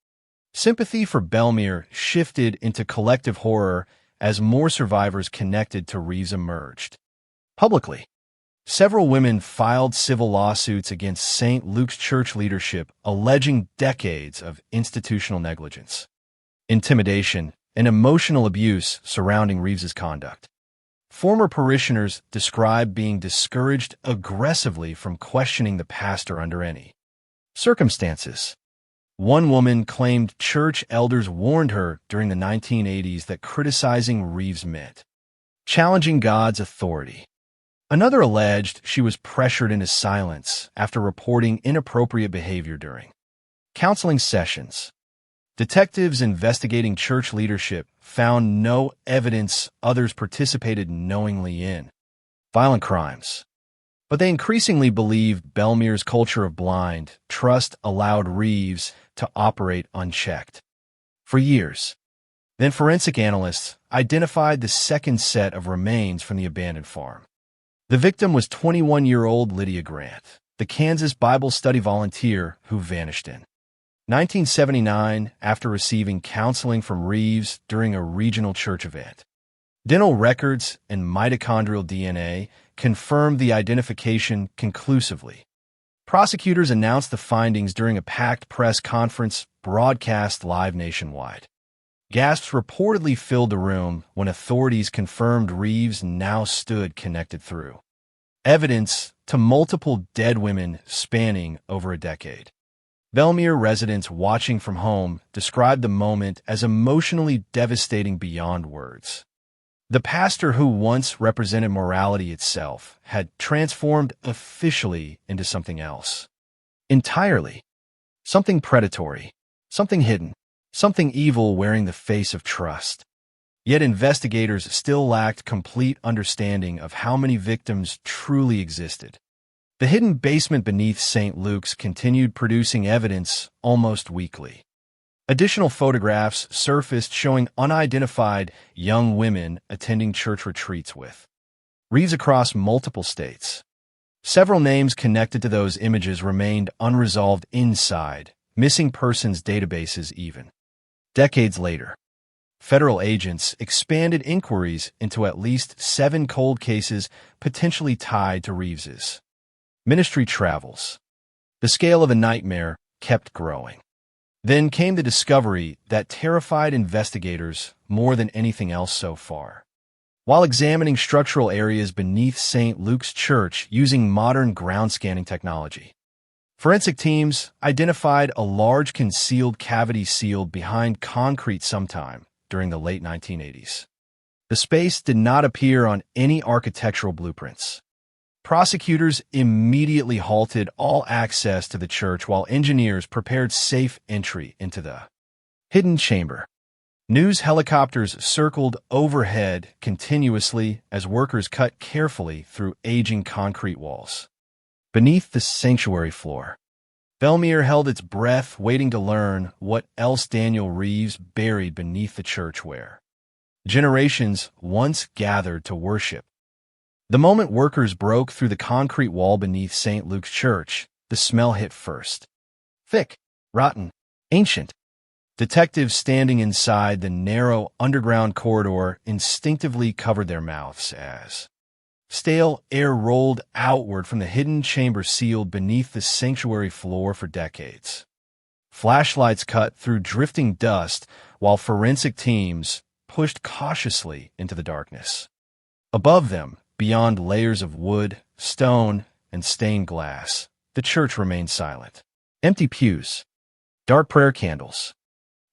Sympathy for Bellemere shifted into collective horror as more survivors connected to Reeves emerged. Publicly, several women filed civil lawsuits against St. Luke's church leadership, alleging decades of institutional negligence, intimidation, and emotional abuse surrounding Reeves's conduct. Former parishioners described being discouraged aggressively from questioning the pastor under any circumstances. One woman claimed church elders warned her during the 1980s that criticizing Reeves meant challenging God's authority. Another alleged she was pressured into silence after reporting inappropriate behavior during counseling sessions. Detectives investigating church leadership found no evidence others participated knowingly in violent crimes. But they increasingly believed Bellemere's culture of blind trust allowed Reeves to operate unchecked. For years, then forensic analysts identified the second set of remains from the abandoned farm. The victim was 21-year-old Lydia Grant, the Kansas Bible study volunteer who vanished in 1979 after receiving counseling from Reeves during a regional church event. Dental records and mitochondrial DNA confirmed the identification conclusively. Prosecutors announced the findings during a packed press conference broadcast live nationwide. Gasps reportedly filled the room when authorities confirmed Reeves now stood connected through evidence to multiple dead women spanning over a decade. Bellemere residents watching from home described the moment as emotionally devastating beyond words. The pastor who once represented morality itself had transformed officially into something else. Entirely. Something predatory, something hidden, something evil wearing the face of trust. Yet investigators still lacked complete understanding of how many victims truly existed. The hidden basement beneath St. Luke's continued producing evidence almost weekly. Additional photographs surfaced showing unidentified young women attending church retreats with Reeves across multiple states. Several names connected to those images remained unresolved inside missing persons databases even. Decades later, federal agents expanded inquiries into at least 7 cold cases potentially tied to Reeves's ministry travels. The scale of a nightmare kept growing. Then came the discovery that terrified investigators more than anything else so far. While examining structural areas beneath St. Luke's Church using modern ground scanning technology, forensic teams identified a large concealed cavity sealed behind concrete sometime during the late 1980s. The space did not appear on any architectural blueprints. Prosecutors immediately halted all access to the church while engineers prepared safe entry into the hidden chamber. News helicopters circled overhead continuously as workers cut carefully through aging concrete walls. Beneath the sanctuary floor, Belmere held its breath, waiting to learn what else Daniel Reeves buried beneath the church where generations once gathered to worship. The moment workers broke through the concrete wall beneath St. Luke's Church, the smell hit first. Thick, rotten, ancient. Detectives standing inside the narrow underground corridor instinctively covered their mouths as stale air rolled outward from the hidden chamber sealed beneath the sanctuary floor for decades. Flashlights cut through drifting dust while forensic teams pushed cautiously into the darkness. Above them, beyond layers of wood, stone, and stained glass, the church remained silent. Empty pews, dark prayer candles.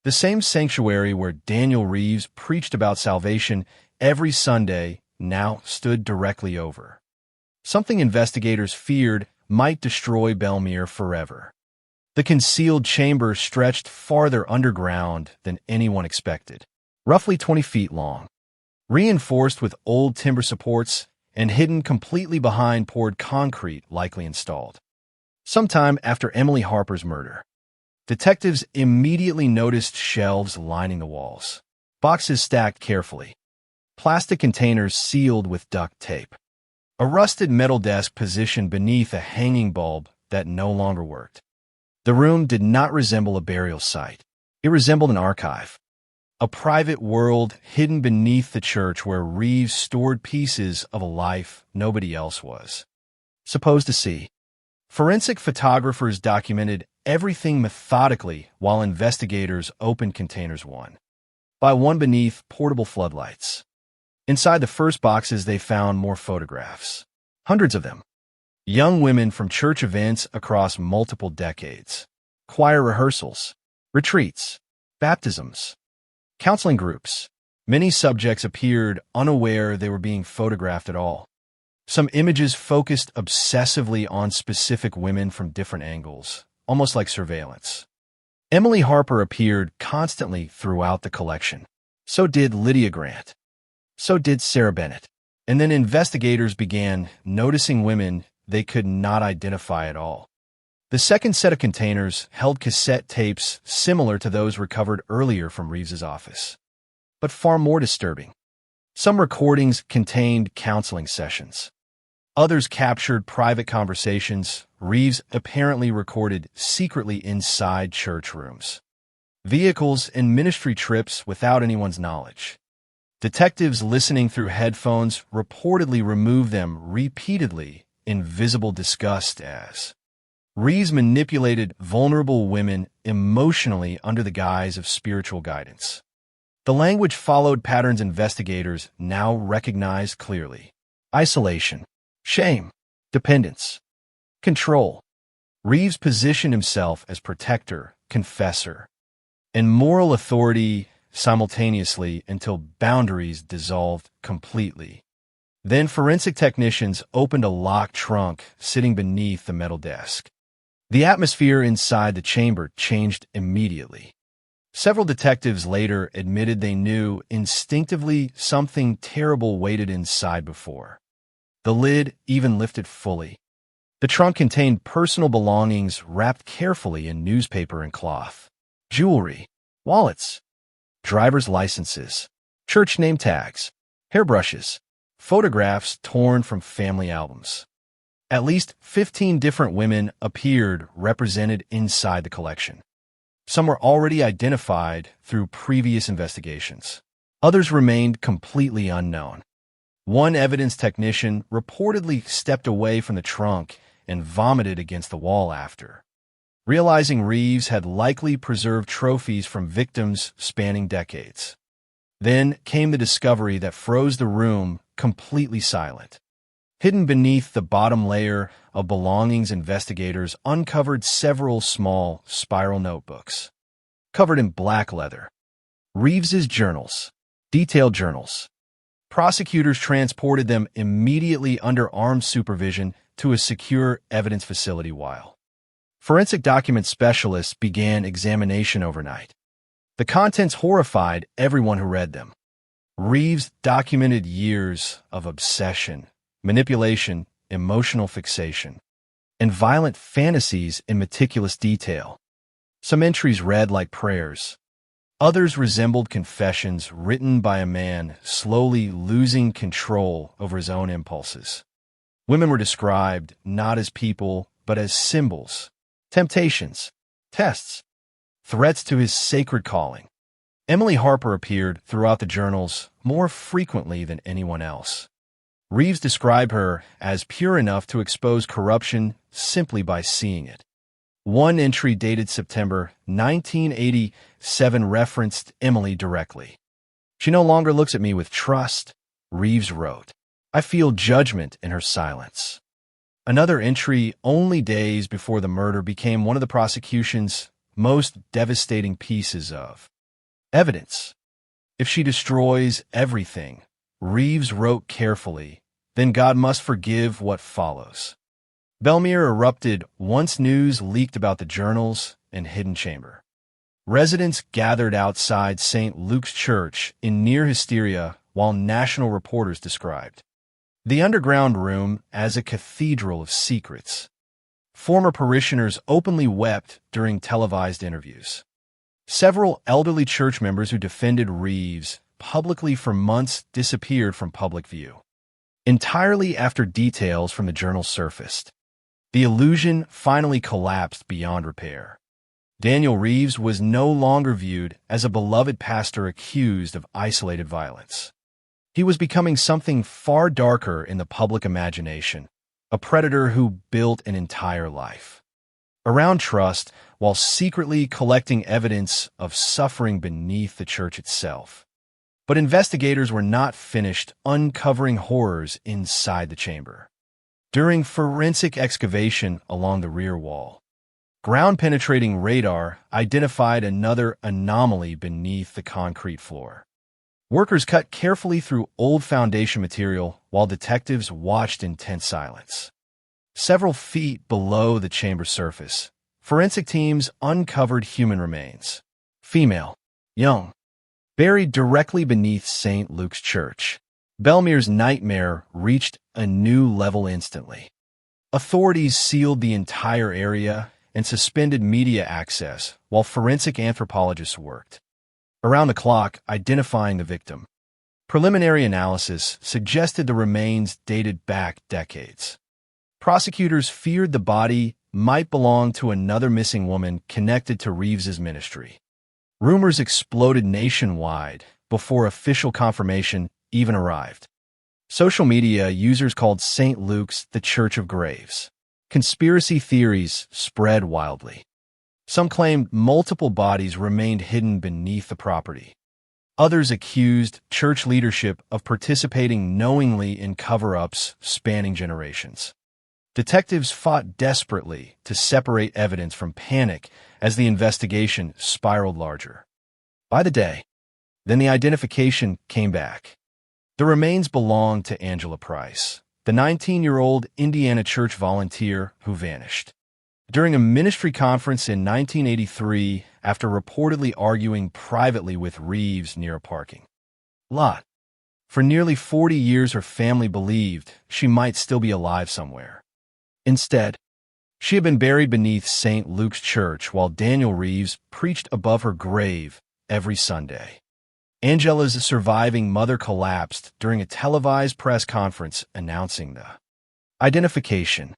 The same sanctuary where Daniel Reeves preached about salvation every Sunday now stood directly over. Something investigators feared might destroy Belmere forever. The concealed chamber stretched farther underground than anyone expected, roughly 20 feet long. Reinforced with old timber supports and hidden completely behind poured concrete likely installed. Sometime after Emily Harper's murder, detectives immediately noticed shelves lining the walls, boxes stacked carefully, plastic containers sealed with duct tape, a rusted metal desk positioned beneath a hanging bulb that no longer worked. The room did not resemble a burial site. It resembled an archive, a private world hidden beneath the church where Reeves stored pieces of a life nobody else was supposed to see. Forensic photographers documented everything methodically while investigators opened containers one by one beneath portable floodlights. Inside the first boxes, they found more photographs, hundreds of them. Young women from church events across multiple decades, choir rehearsals, retreats, baptisms, counseling groups. Many subjects appeared unaware they were being photographed at all. Some images focused obsessively on specific women from different angles, almost like surveillance. Emily Harper appeared constantly throughout the collection. So did Lydia Grant. So did Sarah Bennett. And then investigators began noticing women they could not identify at all. The second set of containers held cassette tapes similar to those recovered earlier from Reeves's office, but far more disturbing. Some recordings contained counseling sessions. Others captured private conversations Reeves apparently recorded secretly inside church rooms, vehicles, and ministry trips without anyone's knowledge. Detectives listening through headphones reportedly removed them repeatedly in visible disgust as Reeves manipulated vulnerable women emotionally under the guise of spiritual guidance. The language followed patterns investigators now recognized clearly: isolation, shame, dependence, control. Reeves positioned himself as protector, confessor, and moral authority simultaneously until boundaries dissolved completely. Then forensic technicians opened a locked trunk sitting beneath the metal desk. The atmosphere inside the chamber changed immediately. Several detectives later admitted they knew instinctively something terrible waited inside before the lid even lifted fully. The trunk contained personal belongings wrapped carefully in newspaper and cloth, jewelry, wallets, driver's licenses, church name tags, hairbrushes, photographs torn from family albums. At least 15 different women appeared represented inside the collection. Some were already identified through previous investigations. Others remained completely unknown. One evidence technician reportedly stepped away from the trunk and vomited against the wall after, realizing Reeves had likely preserved trophies from victims spanning decades. Then came the discovery that froze the room completely silent. Hidden beneath the bottom layer of belongings, investigators uncovered several small spiral notebooks, covered in black leather. Reeves's journals, detailed journals. Prosecutors transported them immediately under armed supervision to a secure evidence facility while forensic document specialists began examination overnight. The contents horrified everyone who read them. Reeves documented years of obsession, manipulation, emotional fixation, and violent fantasies in meticulous detail. Some entries read like prayers. Others resembled confessions written by a man slowly losing control over his own impulses. Women were described not as people, but as symbols, temptations, tests, threats to his sacred calling. Emily Harper appeared throughout the journals more frequently than anyone else. Reeves described her as pure enough to expose corruption simply by seeing it. One entry dated September 1987 referenced Emily directly. "She no longer looks at me with trust," Reeves wrote. "I feel judgment in her silence." Another entry only days before the murder became one of the prosecution's most devastating pieces of evidence. "If she destroys everything," Reeves wrote carefully, "then God must forgive what follows." Belmere erupted once news leaked about the journals and hidden chamber. Residents gathered outside St. Luke's Church in near hysteria while national reporters described the underground room as a cathedral of secrets. Former parishioners openly wept during televised interviews. Several elderly church members who defended Reeves publicly for months disappeared from public view, entirely after details from the journal surfaced. The illusion finally collapsed beyond repair. Daniel Reeves was no longer viewed as a beloved pastor accused of isolated violence. He was becoming something far darker in the public imagination, a predator who built an entire life around trust while secretly collecting evidence of suffering beneath the church itself. But investigators were not finished uncovering horrors inside the chamber. During forensic excavation along the rear wall, ground-penetrating radar identified another anomaly beneath the concrete floor. Workers cut carefully through old foundation material while detectives watched in tense silence. Several feet below the chamber surface, forensic teams uncovered human remains, female, young, buried directly beneath St. Luke's Church. Belmere's nightmare reached a new level instantly. Authorities sealed the entire area and suspended media access while forensic anthropologists worked around the clock identifying the victim. Preliminary analysis suggested the remains dated back decades. Prosecutors feared the body might belong to another missing woman connected to Reeves's ministry. Rumors exploded nationwide before official confirmation even arrived. Social media users called St. Luke's the Church of Graves. Conspiracy theories spread wildly. Some claimed multiple bodies remained hidden beneath the property. Others accused church leadership of participating knowingly in cover-ups spanning generations. Detectives fought desperately to separate evidence from panic as the investigation spiraled larger. By the day, then the identification came back. The remains belonged to Angela Price, the 19-year-old Indiana church volunteer who vanished during a ministry conference in 1983 after reportedly arguing privately with Reeves near a parking lot. For nearly 40 years, her family believed she might still be alive somewhere. Instead, she had been buried beneath St. Luke's Church while Daniel Reeves preached above her grave every Sunday. Angela's surviving mother collapsed during a televised press conference announcing the identification.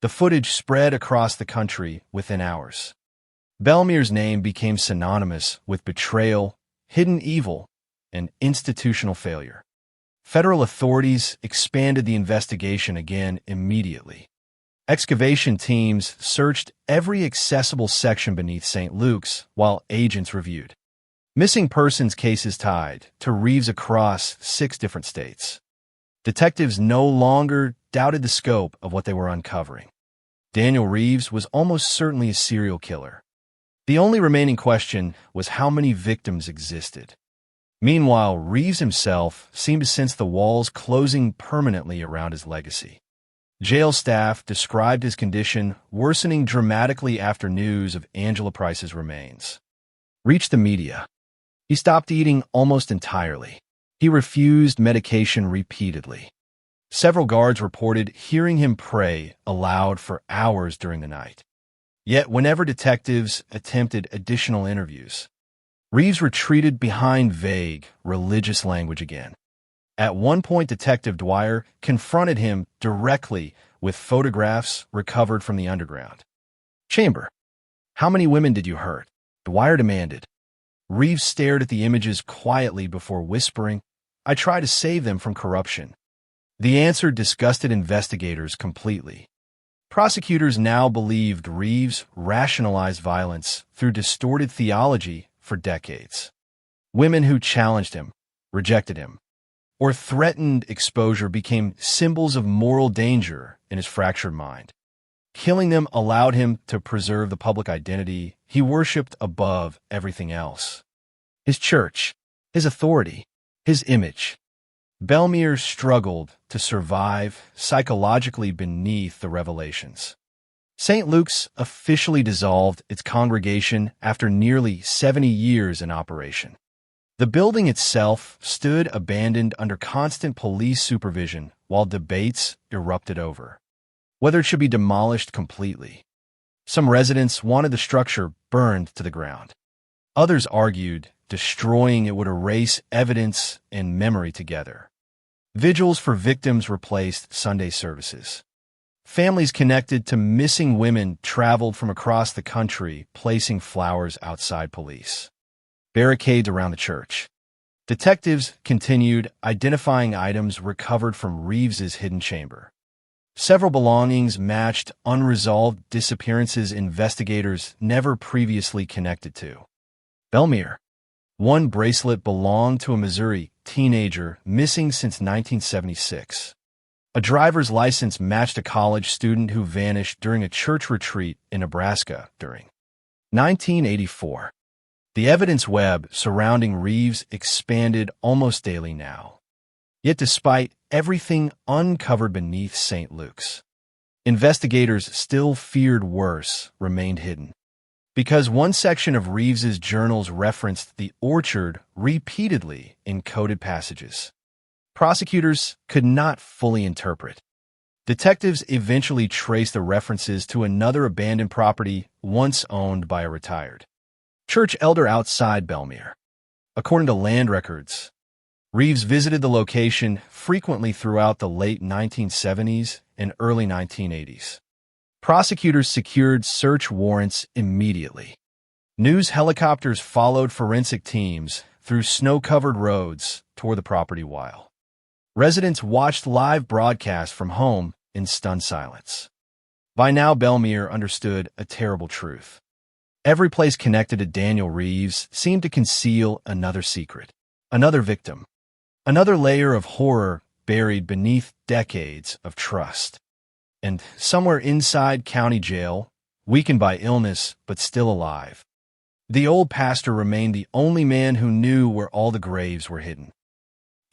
The footage spread across the country within hours. Belmere's name became synonymous with betrayal, hidden evil, and institutional failure. Federal authorities expanded the investigation again immediately. Excavation teams searched every accessible section beneath St. Luke's while agents reviewed missing persons cases tied to Reeves across 6 different states. Detectives no longer doubted the scope of what they were uncovering. Daniel Reeves was almost certainly a serial killer. The only remaining question was how many victims existed. Meanwhile, Reeves himself seemed to sense the walls closing permanently around his legacy. Jail staff described his condition worsening dramatically after news of Angela Price's remains reached the media. He stopped eating almost entirely. He refused medication repeatedly. Several guards reported hearing him pray aloud for hours during the night. Yet whenever detectives attempted additional interviews, Reeves retreated behind vague, religious language again. At one point, Detective Dwyer confronted him directly with photographs recovered from the underground chamber. "How many women did you hurt?" Dwyer demanded. Reeves stared at the images quietly before whispering, "I try to save them from corruption." The answer disgusted investigators completely. Prosecutors now believed Reeves rationalized violence through distorted theology for decades. Women who challenged him, rejected him, or threatened exposure became symbols of moral danger in his fractured mind. Killing them allowed him to preserve the public identity he worshipped above everything else. His church, his authority, his image. Belmere struggled to survive psychologically beneath the revelations. St. Luke's officially dissolved its congregation after nearly 70 years in operation. The building itself stood abandoned under constant police supervision while debates erupted over whether it should be demolished completely. Some residents wanted the structure burned to the ground. Others argued destroying it would erase evidence and memory together. Vigils for victims replaced Sunday services. Families connected to missing women traveled from across the country, placing flowers outside police barricades around the church. Detectives continued identifying items recovered from Reeves's hidden chamber. Several belongings matched unresolved disappearances investigators never previously connected to. Belmere. One bracelet belonged to a Missouri teenager missing since 1976. A driver's license matched a college student who vanished during a church retreat in Nebraska during 1984. The evidence web surrounding Reeves expanded almost daily now. Yet despite everything uncovered beneath St. Luke's, investigators still feared worse remained hidden. Because one section of Reeves's journals referenced the orchard repeatedly in coded passages, prosecutors could not fully interpret. Detectives eventually traced the references to another abandoned property once owned by a retired church elder outside Belmere. According to land records, Reeves visited the location frequently throughout the late 1970s and early 1980s. Prosecutors secured search warrants immediately. News helicopters followed forensic teams through snow-covered roads toward the property while residents watched live broadcasts from home in stunned silence. By now, Belmere understood a terrible truth. Every place connected to Daniel Reeves seemed to conceal another secret, another victim, another layer of horror buried beneath decades of trust. And somewhere inside county jail, weakened by illness but still alive, the old pastor remained the only man who knew where all the graves were hidden.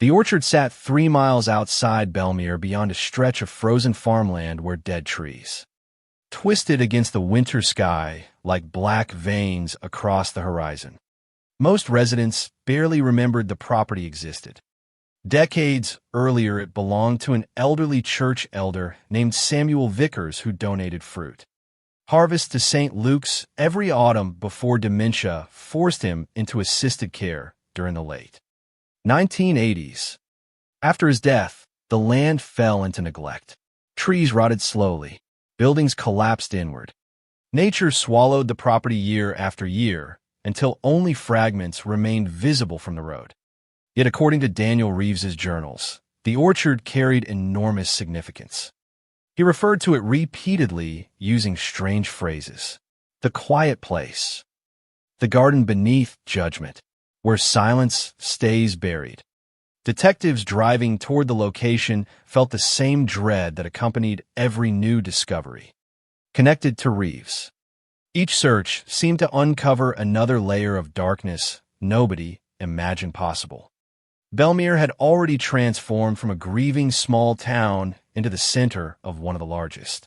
The orchard sat 3 miles outside Belmere beyond a stretch of frozen farmland where dead trees twisted against the winter sky like black veins across the horizon. Most residents barely remembered the property existed. Decades earlier, it belonged to an elderly church elder named Samuel Vickers who donated fruit. Harvest to St. Luke's every autumn before dementia forced him into assisted care during the late 1980s. After his death, the land fell into neglect. Trees rotted slowly. Buildings collapsed inward. Nature swallowed the property year after year until only fragments remained visible from the road. Yet according to Daniel Reeves's journals, the orchard carried enormous significance. He referred to it repeatedly using strange phrases. The quiet place. The garden beneath judgment, where silence stays buried. Detectives driving toward the location felt the same dread that accompanied every new discovery. Connected to Reeves. Each search seemed to uncover another layer of darkness nobody imagined possible. Belmere had already transformed from a grieving small town into the center of one of the largest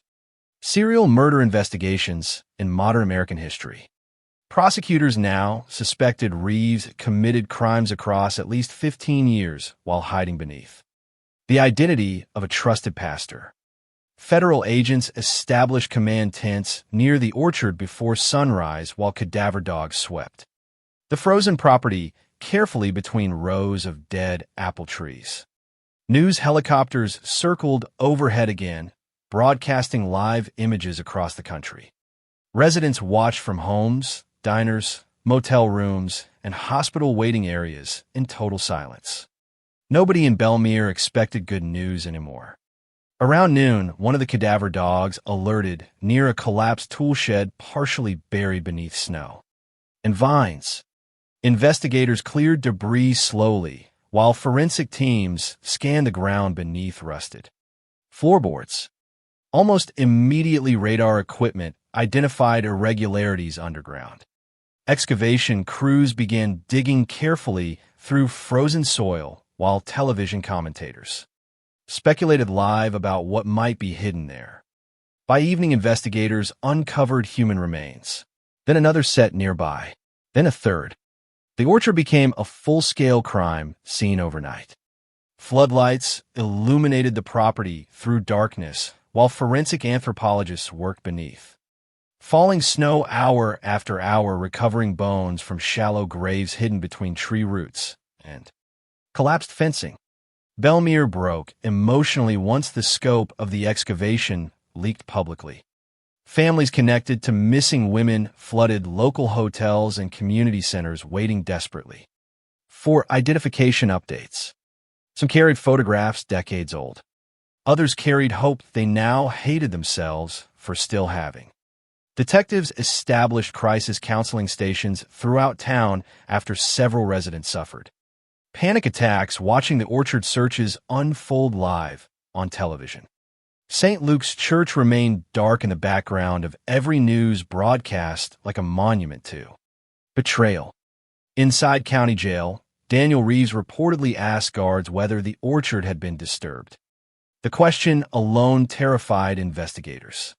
serial murder investigations in modern American history. Prosecutors now suspected Reeves committed crimes across at least 15 years while hiding beneath the identity of a trusted pastor. Federal agents established command tents near the orchard before sunrise while cadaver dogs swept the frozen property carefully between rows of dead apple trees. News helicopters circled overhead again, broadcasting live images across the country. Residents watched from homes, diners, motel rooms, and hospital waiting areas in total silence. Nobody in Belmere expected good news anymore. Around noon, one of the cadaver dogs alerted near a collapsed tool shed partially buried beneath snow and vines. Investigators cleared debris slowly, while forensic teams scanned the ground beneath rusted floorboards. Almost immediately, radar equipment identified irregularities underground. Excavation crews began digging carefully through frozen soil, while television commentators speculated live about what might be hidden there. By evening, investigators uncovered human remains, then another set nearby, then a third. The orchard became a full-scale crime scene overnight. Floodlights illuminated the property through darkness, while forensic anthropologists worked beneath. Falling snow hour after hour, recovering bones from shallow graves hidden between tree roots and collapsed fencing. Belmere broke emotionally once the scope of the excavation leaked publicly. Families connected to missing women flooded local hotels and community centers, waiting desperately for identification updates. Some carried photographs decades old. Others carried hope they now hated themselves for still having. Detectives established crisis counseling stations throughout town after several residents suffered panic attacks watching the orchard searches unfold live on television. St. Luke's Church remained dark in the background of every news broadcast, like a monument to betrayal. Inside county jail, Daniel Reeves reportedly asked guards whether the orchard had been disturbed. The question alone terrified investigators.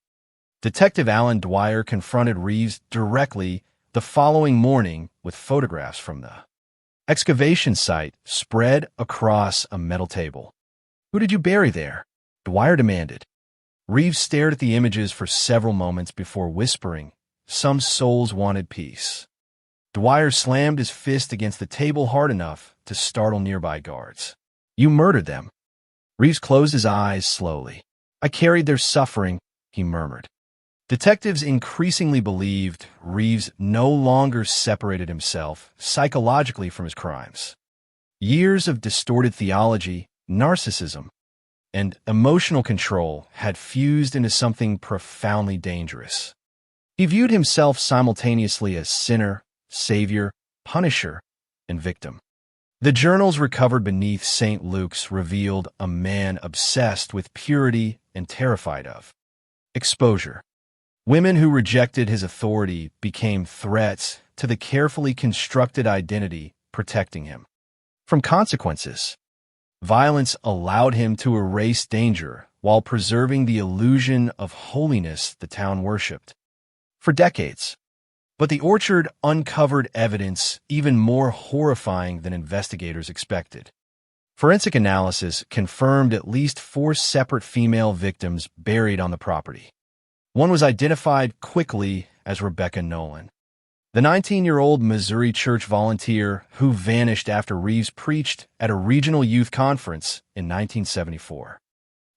Detective Alan Dwyer confronted Reeves directly the following morning with photographs from the excavation site spread across a metal table. "Who did you bury there?" Dwyer demanded. Reeves stared at the images for several moments before whispering, "Some souls wanted peace." Dwyer slammed his fist against the table hard enough to startle nearby guards. "You murdered them." Reeves closed his eyes slowly. "I carried their suffering," he murmured. Detectives increasingly believed Reeves no longer separated himself psychologically from his crimes. Years of distorted theology, narcissism, and emotional control had fused into something profoundly dangerous. He viewed himself simultaneously as sinner, savior, punisher, and victim. The journals recovered beneath St. Luke's revealed a man obsessed with purity and terrified of exposure. Women who rejected his authority became threats to the carefully constructed identity protecting him from consequences. Violence allowed him to erase danger while preserving the illusion of holiness the town worshipped for decades. But the orchard uncovered evidence even more horrifying than investigators expected. Forensic analysis confirmed at least 4 separate female victims buried on the property. One was identified quickly as Rebecca Nolan, the 19-year-old Missouri church volunteer who vanished after Reeves preached at a regional youth conference in 1974.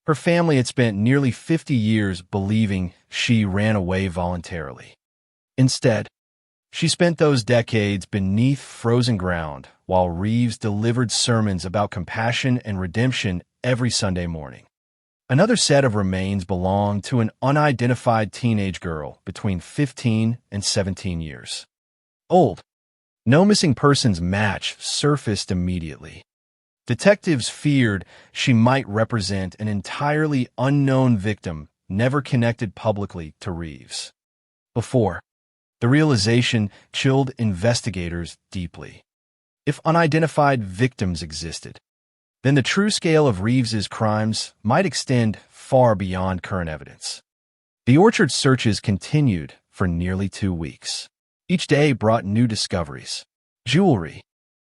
Her family had spent nearly 50 years believing she ran away voluntarily. Instead, she spent those decades beneath frozen ground while Reeves delivered sermons about compassion and redemption every Sunday morning. Another set of remains belonged to an unidentified teenage girl between 15 and 17 years old. No missing persons match surfaced immediately. Detectives feared she might represent an entirely unknown victim never connected publicly to Reeves before. The realization chilled investigators deeply. If unidentified victims existed, then the true scale of Reeves's crimes might extend far beyond current evidence. The orchard searches continued for nearly 2 weeks. Each day brought new discoveries: jewelry,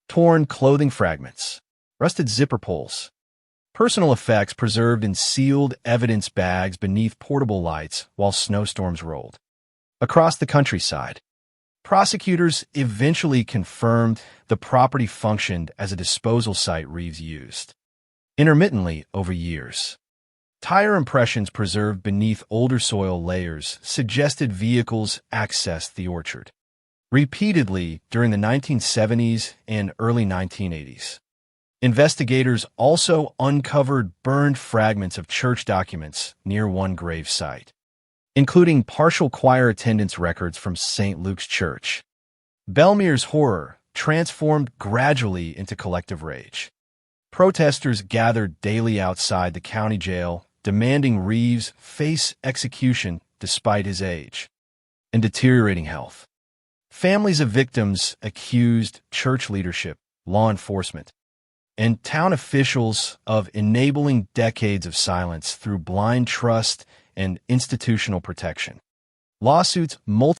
torn clothing fragments, rusted zipper pulls, personal effects preserved in sealed evidence bags beneath portable lights while snowstorms rolled. Across the countryside, prosecutors eventually confirmed the property functioned as a disposal site Reeves used, intermittently over years. Tire impressions preserved beneath older soil layers suggested vehicles accessed the orchard repeatedly during the 1970s and early 1980s. Investigators also uncovered burned fragments of church documents near one grave site, including partial choir attendance records from St. Luke's Church. Belmere's horror transformed gradually into collective rage. Protesters gathered daily outside the county jail, demanding Reeves face execution despite his age and deteriorating health. Families of victims accused church leadership, law enforcement, and town officials of enabling decades of silence through blind trust and institutional protection. Lawsuits